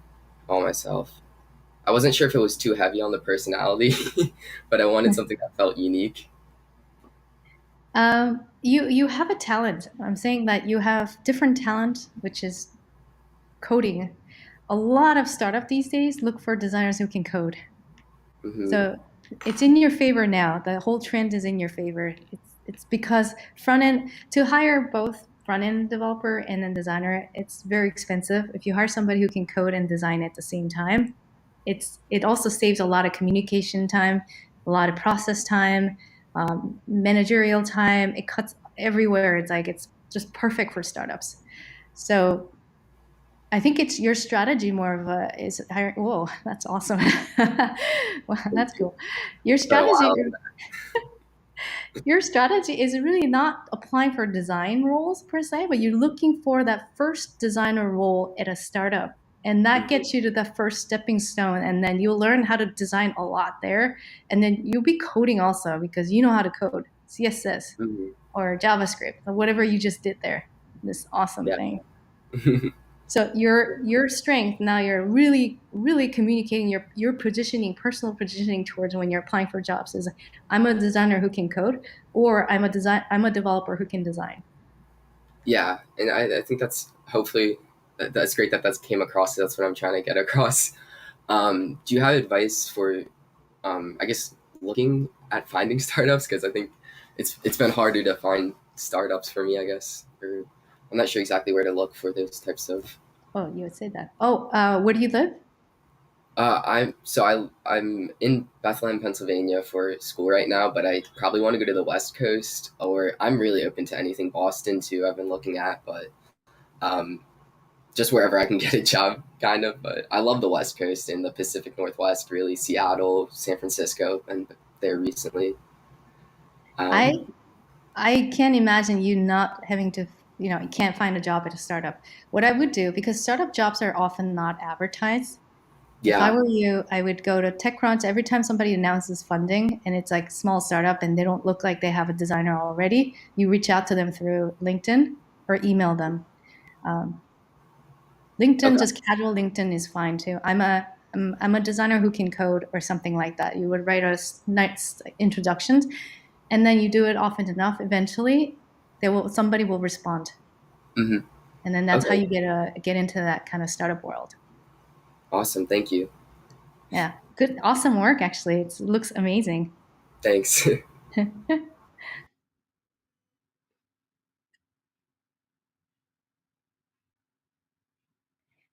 all myself. I wasn't sure if it was too heavy on the personality, but I wanted something that felt unique. You have a talent. I'm saying that you have different talent, which is coding. A lot of startup these days look for designers who can code. Mm-hmm. So it's in your favor now. The whole trend is in your favor. It's because front end, to hire both front end developer and then designer, it's very expensive. If you hire somebody who can code and design at the same time, it also saves a lot of communication time, a lot of process time, managerial time. It cuts everywhere. It's just perfect for startups. So I think it's your strategy more of a is hiring. Whoa, that's awesome. Wow, that's cool. Your strategy, your strategy is really not applying for design roles per se, but you're looking for that first designer role at a startup. And that gets you to the first stepping stone. And then you'll learn how to design a lot there. And then you'll be coding also because you know how to code CSS or JavaScript or whatever you just did there. This awesome thing. So your strength now, you're really communicating your positioning, personal positioning towards when you're applying for jobs is I'm a designer who can code, or I'm a developer who can design. Yeah, and I think that's hopefully that's great that came across. That's what I'm trying to get across. Do you have advice for I guess looking at finding startups, because I think it's been harder to find startups for me, I guess. Or I'm not sure exactly where to look for those types of. Oh, you would say that. Oh, where do you live? I'm in Bethlehem, Pennsylvania for school right now, but I probably want to go to the West Coast, or I'm really open to anything. Boston too, I've been looking at, but just wherever I can get a job, kind of. But I love the West Coast and the Pacific Northwest, really. Seattle, San Francisco, and there recently. I can't imagine you not having to, you can't find a job at a startup. What I would do, because startup jobs are often not advertised. Yeah. If I were you, I would go to TechCrunch every time somebody announces funding and it's like small startup and they don't look like they have a designer already. You reach out to them through LinkedIn or email them. LinkedIn, Okay. just casual LinkedIn is fine too. I'm a designer who can code or something like that. You would write us nice introductions, and then you do it often enough. Eventually, somebody will respond, Mm-hmm. and then that's how Okay. you get into that kind of startup world. Awesome. Thank you. Yeah, good, awesome work. Actually, it looks amazing. Thanks.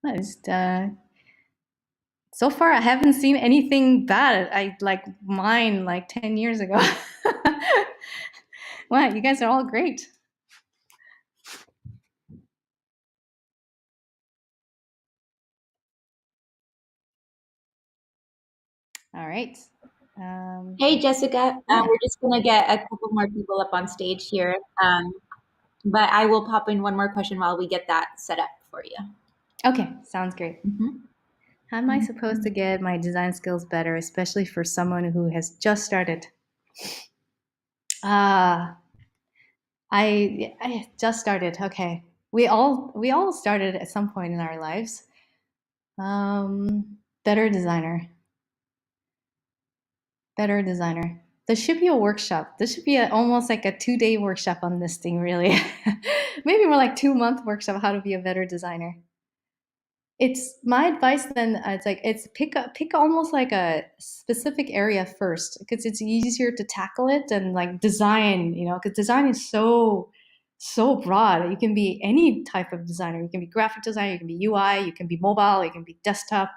Just, so far, I haven't seen anything bad. I like mine like 10 years ago. Wow, you guys are all great. All right. Hey, Jessica. Yeah. We're just going to get a couple more people up on stage here. But I will pop in one more question while we get that set up for you. Okay, sounds great. Mm-hmm. How am I supposed to get my design skills better, especially for someone who has just started? I just started. Okay, we all started at some point in our lives. Better designer. Better designer. There should be a workshop. There should be almost like a 2-day workshop on this thing, really. Maybe more like 2-month workshop how to be a better designer. It's my advice then. It's pick almost like a specific area first because it's easier to tackle it than like design. Because design is so broad. You can be any type of designer. You can be graphic designer. You can be UI. You can be mobile. You can be desktop.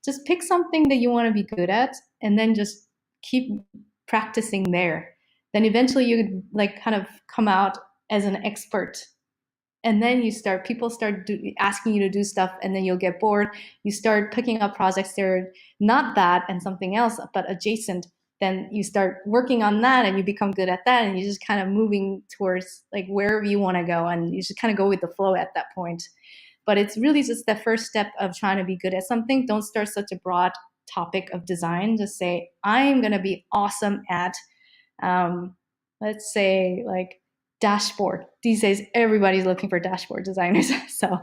Just pick something that you want to be good at, and then just keep practicing there. Then eventually you like kind of come out as an expert, and then people start asking you to do stuff, and then you'll get bored. You start picking up projects that are not that and something else but adjacent. Then you start working on that and you become good at that, and you're just kind of moving towards like wherever you want to go, and you just kind of go with the flow at that point. But it's really just the first step of trying to be good at something. Don't start such a broad topic of design. Just say, I'm going to be awesome at let's say like dashboard. These days everybody's looking for dashboard designers. So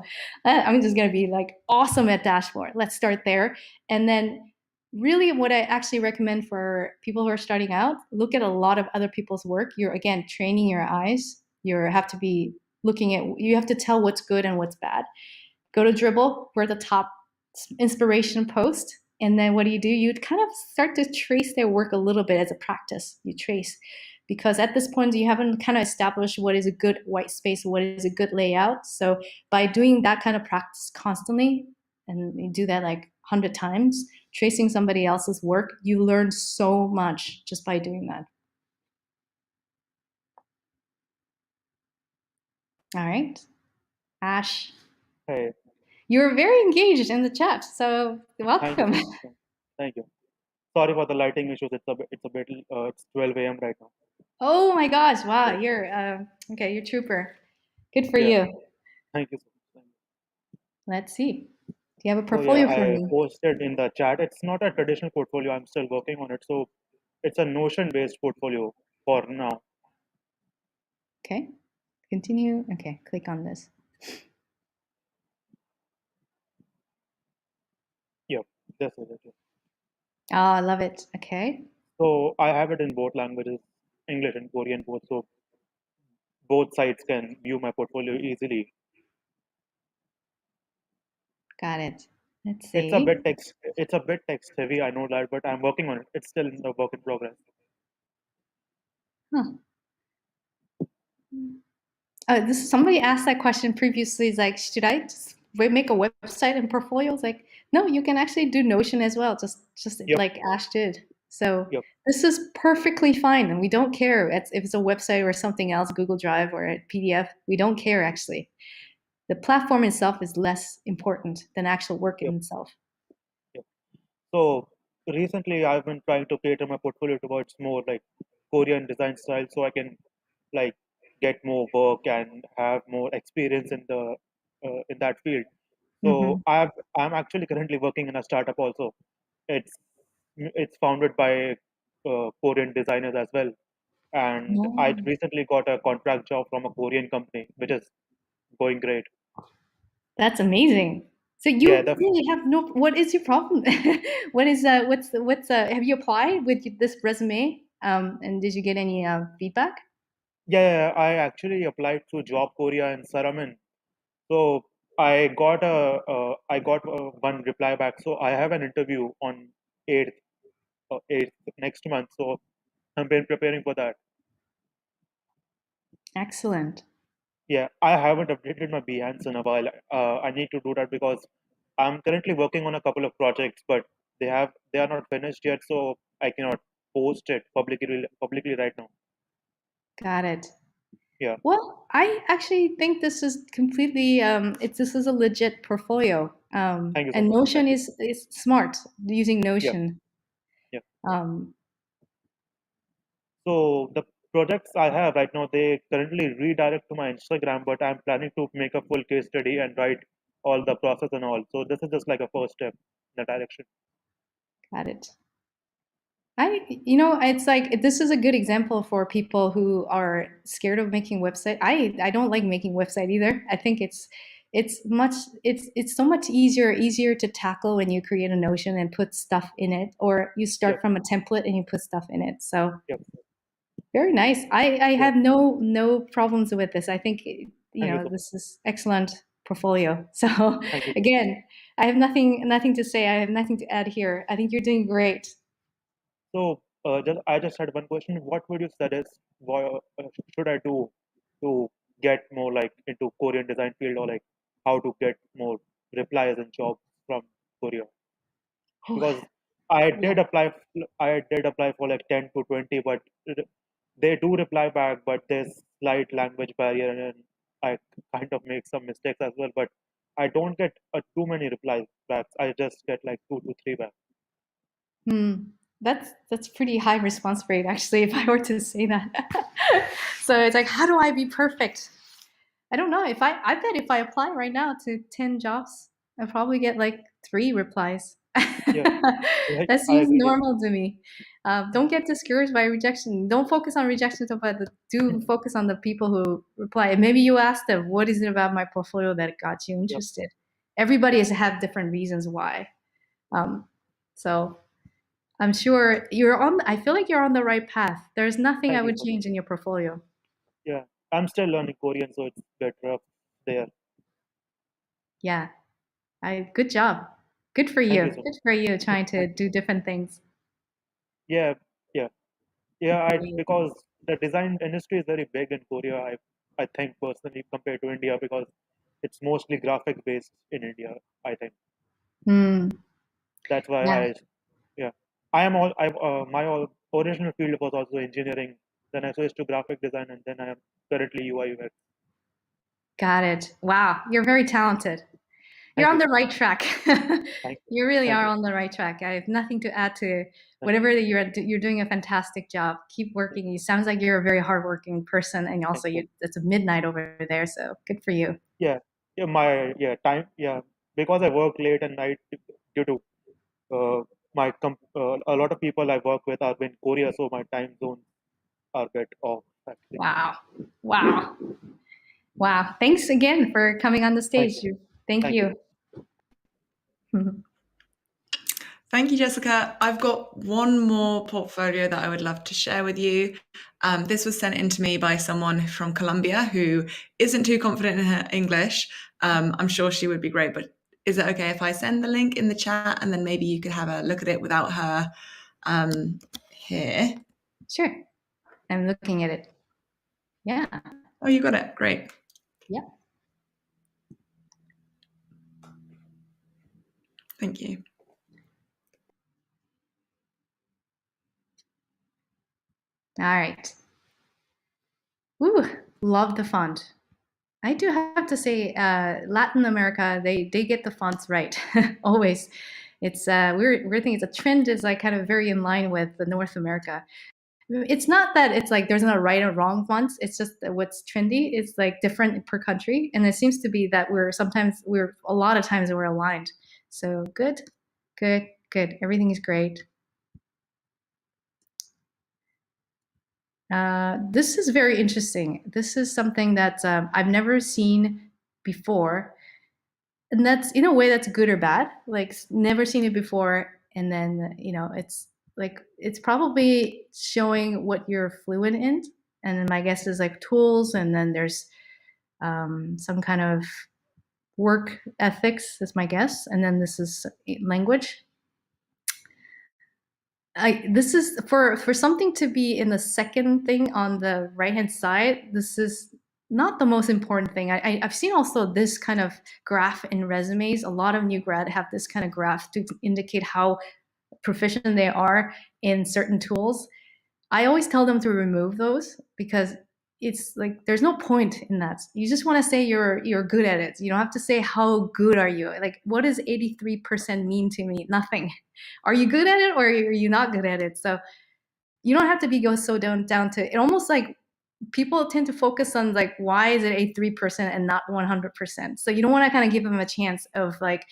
I'm just going to be like awesome at dashboard. Let's start there. And then really what I actually recommend for people who are starting out, look at a lot of other people's work. You're again training your eyes. You have to tell what's good and what's bad. Go to Dribble, we're the top inspiration post. And then what do? You kind of start to trace their work a little bit as a practice. You trace, because at this point you haven't kind of established what is a good white space, what is a good layout. So by doing that kind of practice constantly, and you do that like 100 times, tracing somebody else's work, you learn so much just by doing that. All right. Ash. Hey, You're very engaged in the chat, so thank you welcome. so much. Thank you. Sorry for the lighting issues. It's 12 a.m. right now. Oh my gosh! Wow, So, you're trooper. Good for yeah, you. thank you so much. Let's see. Do you have a So yeah, portfolio for I me? posted in the chat. It's not a traditional portfolio. I'm still working on it. So it's a Notion-based portfolio for now. Okay. Continue. Okay, click on this. Yep, this is it. Oh, I love it. Okay, So I have it in both languages, English and Korean both. So both sides can view my portfolio easily. got it. Let's It's a see. bit text. It's a bit text heavy. I know that, but I'm working on it. It's still in the work in progress. Huh. Somebody asked that question previously. It's like, should I just make a website and portfolio? It's like, no, you can actually do Notion as well, just Yep, like Ash did. So yep, this is perfectly fine, and we don't care if it's a website or something else, Google Drive or a PDF. We don't care actually. The platform itself is less important than actual work in yep, itself. yep. So recently, I've been trying to cater my portfolio towards more like Korean design style, so I can like get more work and have more experience in that field. Mm-hmm. So I'm actually currently working in a startup also. It's founded by Korean designers as well, and I Oh, recently got a contract job from a Korean company, which is going great. that's amazing. So you Yeah, really have no. What is your problem? Have you applied with this resume? And did you get any feedback? yeah, I actually applied to Job Korea in Saraman. So I got one reply back. So I have an interview on 8th, 8th next month. So I've been preparing for that. Excellent. Yeah, I haven't updated my Behance in a while. I need to do that because I'm currently working on a couple of projects, but they are not finished yet, so I cannot post it publicly right now. Got it. Yeah, Well, I actually think this is completely this is a legit portfolio. thank you so And much. Notion Thank you. is smart using Yeah, Notion. yeah. Um, So the projects I have right now, they currently redirect to my Instagram, but I'm planning to make a full case study and write all the process and all. So this is just like a first step in that direction. got it. It's like this is a good example for people who are scared of making website. I don't like making website either. I think it's so much easier to tackle when you create a Notion and put stuff in it, or you start Yep, from a template and you put stuff in it. So yep, very nice. I yeah. have no problems with this. I think Thank you so much. this is excellent portfolio. So Thank you so much. again, I have nothing to say. I have nothing to add here. I think you're doing great. So, I just had one question. What would you suggest? What should I do to get more like into Korean design field, or like how to get more replies and jobs from Korea? Because I Yeah. did apply, I did apply for like 10 to 20, but they do reply back, but there's slight language barrier, and I kind of make some mistakes as well. But I don't get too many replies back. I just get like 2 to 3 back. Hmm. That's pretty high response rate, actually, if I were to say that. So it's like, how do I be perfect? I don't know. I bet if I apply right now to 10 jobs, I'll probably get like 3 replies. Yeah, right. That I seems agree. normal to me. Don't get discouraged by rejection. Don't focus on rejection, but do focus on the people who reply. And maybe you ask them, what is it about my portfolio that got you Yep. interested? Everybody has have different reasons why. Um, so I'm sure I feel like you're on the right path. There's nothing I Thank you would so much. change in your portfolio. Yeah, I'm still learning Korean, so it's a bit rough there. Yeah. Good job. Good for Thank you. you so Good much. for you trying to Thank you. do different things. Yeah, yeah, yeah. I Great. because the design industry is very big in Korea. I think personally compared to India, because it's mostly graphic based in India. I think Hmm. that's why Yeah. yeah. I am all I my all, original field was also engineering. Then I switched to graphic design, and then I am currently UI UX. Got it. Wow. You're very talented. You're Thank on you the so much. right track. Thank you. You really Thank are you. on the right track. I have nothing to add to Thank you. whatever that you're doing a fantastic job. Keep working. It sounds like you're a very hardworking person, and Thank also you. it's a midnight over there, so good for you. Yeah, yeah, my yeah time yeah because I work late at night due to a lot of people I work with are in Korea, so my time zones are a bit off actually. Wow. Wow. Wow. Thanks again for coming on the Thank stage. you, Thank thank you. you. Thank you, Jessica. I've got one more portfolio that I would love to share with you. This was sent in to me by someone from Colombia who isn't too confident in her English. I'm sure she would be great, but is it okay if I send the link in the chat and then maybe you could have a look at it without her here? Sure. I'm looking at it. Yeah. Oh, you got it. Great. Yeah. Thank you. All right. Ooh, love the font. I do have to say, Latin America, they get the fonts right always. It's weird thing. It's a trend is like kind of very in line with the North America. It's not that it's like there's no right or wrong fonts. It's just that what's trendy is like different per country, and it seems to be that we're a lot of times we're aligned. So good, good, good. Everything is great. This is very interesting. This is something that I've never seen before. and that's in a way that's good or bad. Like never seen it before, and then it's like it's probably showing what you're fluent in. And then my guess is like tools, and then there's some kind of work ethics is my guess, and then this is language. This is for something to be in the second thing on the right hand side. This is not the most important thing. I've seen also this kind of graph in resumes. A lot of new grad have this kind of graph to indicate how proficient they are in certain tools. I always tell them to remove those because it's like there's no point in that. You just want to say you're good at it. You don't have to say how good are you. Like what does 83% mean to me? Nothing. Are you good at it or are you not good at it? So you don't have to go so down to it. Almost like people tend to focus on like why is it 83% and not 100%. So you don't want to kind of give them a chance of like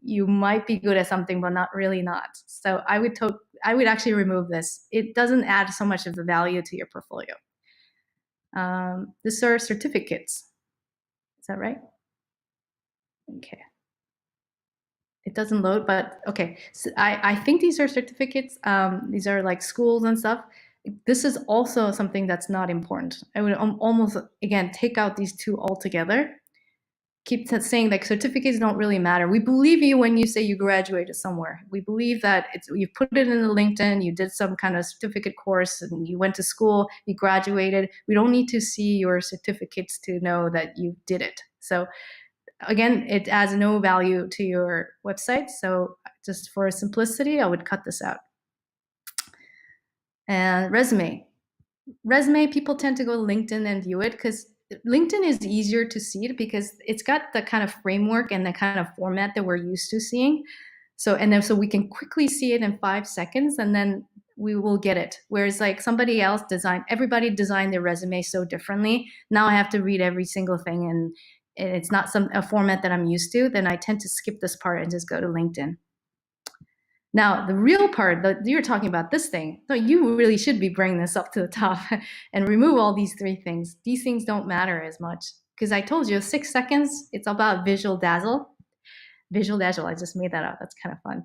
you might be good at something but not really not. So I would actually remove this. It doesn't add so much of the value to your portfolio. These are certificates. Is that right? Okay. It doesn't load, but okay. So I think these are certificates. These are like schools and stuff. This is also something that's not important. I would almost, again, take out these two altogether. Keep saying like certificates don't really matter. We believe you when you say you graduated somewhere. We believe that you put it in the LinkedIn, you did some kind of certificate course and you went to school, you graduated. We don't need to see your certificates to know that you did it. So again, it adds no value to your website. So just for simplicity, I would cut this out. And resume. Resume, people tend to go to LinkedIn and view it because LinkedIn is easier to see it because it's got the kind of framework and the kind of format that we're used to seeing. So we can quickly see it in 5 seconds and then we will get it. Whereas like somebody else everybody designed their resume so differently. Now I have to read every single thing and it's not a format that I'm used to. Then I tend to skip this part and just go to LinkedIn. Now, the real part that you're talking about this thing, so you really should be bringing this up to the top and remove all these 3 things. These things don't matter as much because I told you 6 seconds, it's about visual dazzle. Visual dazzle, I just made that up. That's kind of fun.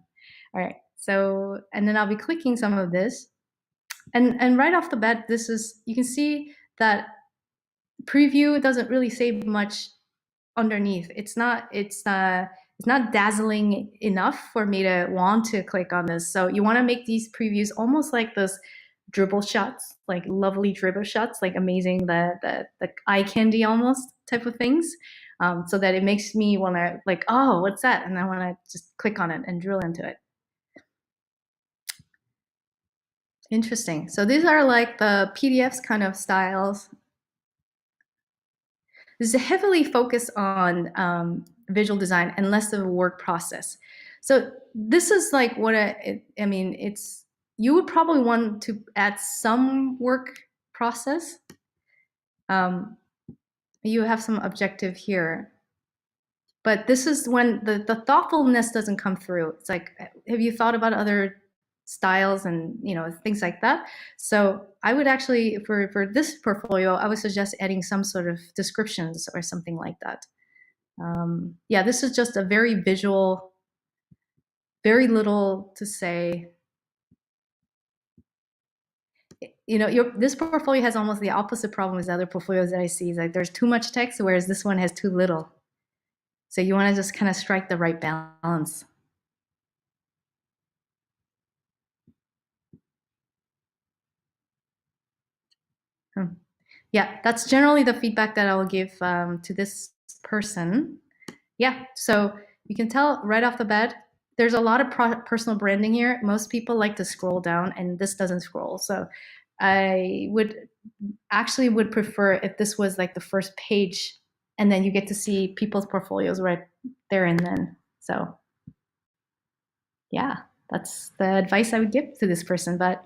All right, so, and then I'll be clicking some of this. And right off the bat, you can see that preview doesn't really say much underneath. It's not dazzling enough for me to want to click on this. So you want to make these previews almost like those dribble shots, like lovely dribble shots, like amazing, the eye candy almost type of things, so that it makes me want to like, oh, what's that? And I want to just click on it and drill into it. Interesting. So these are like the PDFs kind of styles. This is heavily focused on visual design and less of a work process. So this is like what you would probably want to add some work process. You have some objective here, but this is when the thoughtfulness doesn't come through. It's like, have you thought about other styles and things like that? So I would actually, for this portfolio, I would suggest adding some sort of descriptions or something like that. Yeah, this is just a very visual, very little to say. This portfolio has almost the opposite problem as other portfolios that I see. It's like there's too much text, whereas this one has too little. So you want to just kind of strike the right balance. Yeah, that's generally the feedback that I will give to this person. Yeah, so you can tell right off the bat, there's a lot of personal branding here. Most people like to scroll down, and this doesn't scroll. So I would prefer if this was like the first page, and then you get to see people's portfolios right there and then. So yeah, that's the advice I would give to this person. But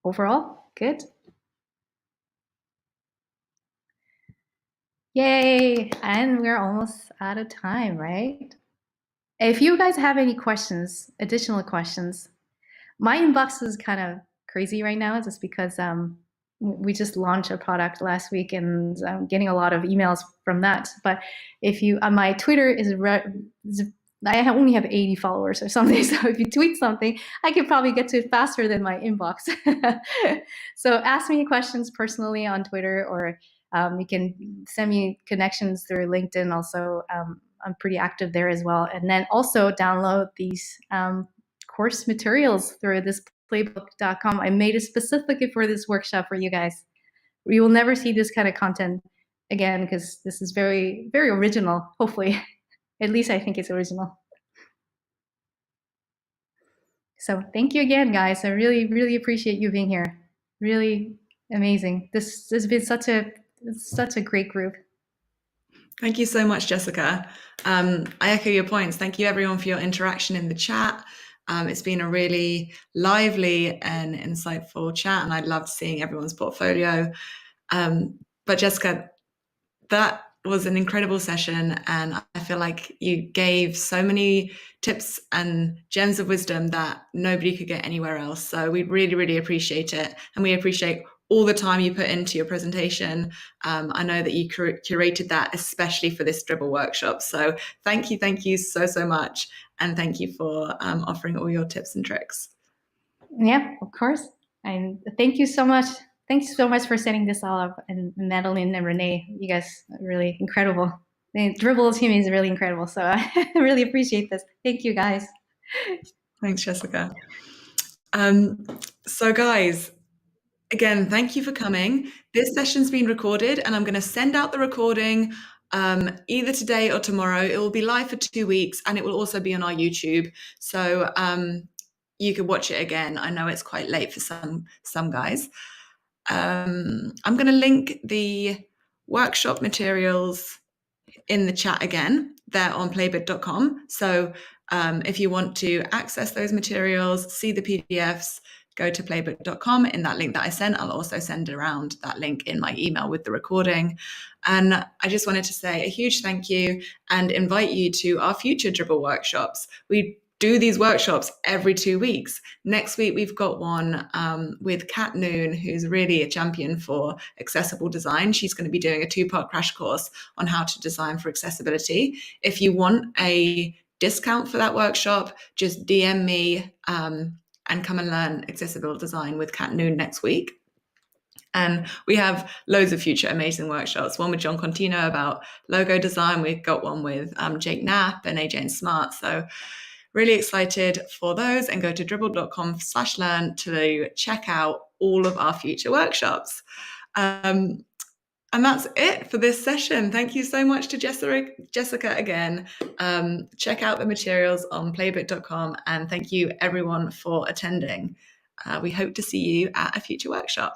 overall, good. Yay! And we're almost out of time, right? If you guys have any questions, additional questions, my inbox is kind of crazy right now just because we just launched a product last week, and I'm getting a lot of emails from that. But if you, my Twitter is, I only have 80 followers or something. So if you tweet something, I could probably get to it faster than my inbox. So ask me questions personally on Twitter, or you can send me connections through LinkedIn. Also, I'm pretty active there as well. And then also download these course materials through this playbook.com. I made it specifically for this workshop for you guys. You will never see this kind of content again, because this is very, very original, hopefully. At least I think it's original. So thank you again, guys. I really, really appreciate you being here. Really amazing. This has been such a great group. Thank you so much, Jessica. I echo your points. Thank you, everyone, for your interaction in the chat. It's been a really lively and insightful chat, and I loved seeing everyone's portfolio. But Jessica, that was an incredible session, and I feel like you gave so many tips and gems of wisdom that nobody could get anywhere else. So we really, really appreciate it, and we appreciate all the time you put into your presentation. I know that you curated that especially for this Dribble workshop. So thank you so much, and thank you for offering all your tips and tricks. Yeah, of course. And thank you so much. Thanks so much for setting this all up. And Madeline and Renee, you guys are really incredible. The Dribble team is really incredible. So I really appreciate this. Thank you, guys. Thanks, Jessica. So guys, again, thank you for coming. This session's been recorded, and I'm going to send out the recording either today or tomorrow. It will be live for 2 weeks, and it will also be on our YouTube. So you can watch it again. I know it's quite late for some guys. I'm going to link the workshop materials in the chat again. They're on playbook.com. So if you want to access those materials, see the PDFs, go to playbook.com. In that link that I sent, I'll also send around that link in my email with the recording. And I just wanted to say a huge thank you and invite you to our future Dribble workshops. We do these workshops every 2 weeks. Next week, we've got one with Kat Noon, who's really a champion for accessible design. She's going to be doing a 2-part crash course on how to design for accessibility. If you want a discount for that workshop, just DM me and come and learn accessible design with Kat Noon next week. And we have loads of future amazing workshops. One with John Contino about logo design. We've got one with Jake Knapp and AJ and Smart. So really excited for those, and go to dribble.com/learn to check out all of our future workshops. And that's it for this session. Thank you so much to Jessica again. Check out the materials on playbook.com, and thank you everyone for attending. We hope to see you at a future workshop.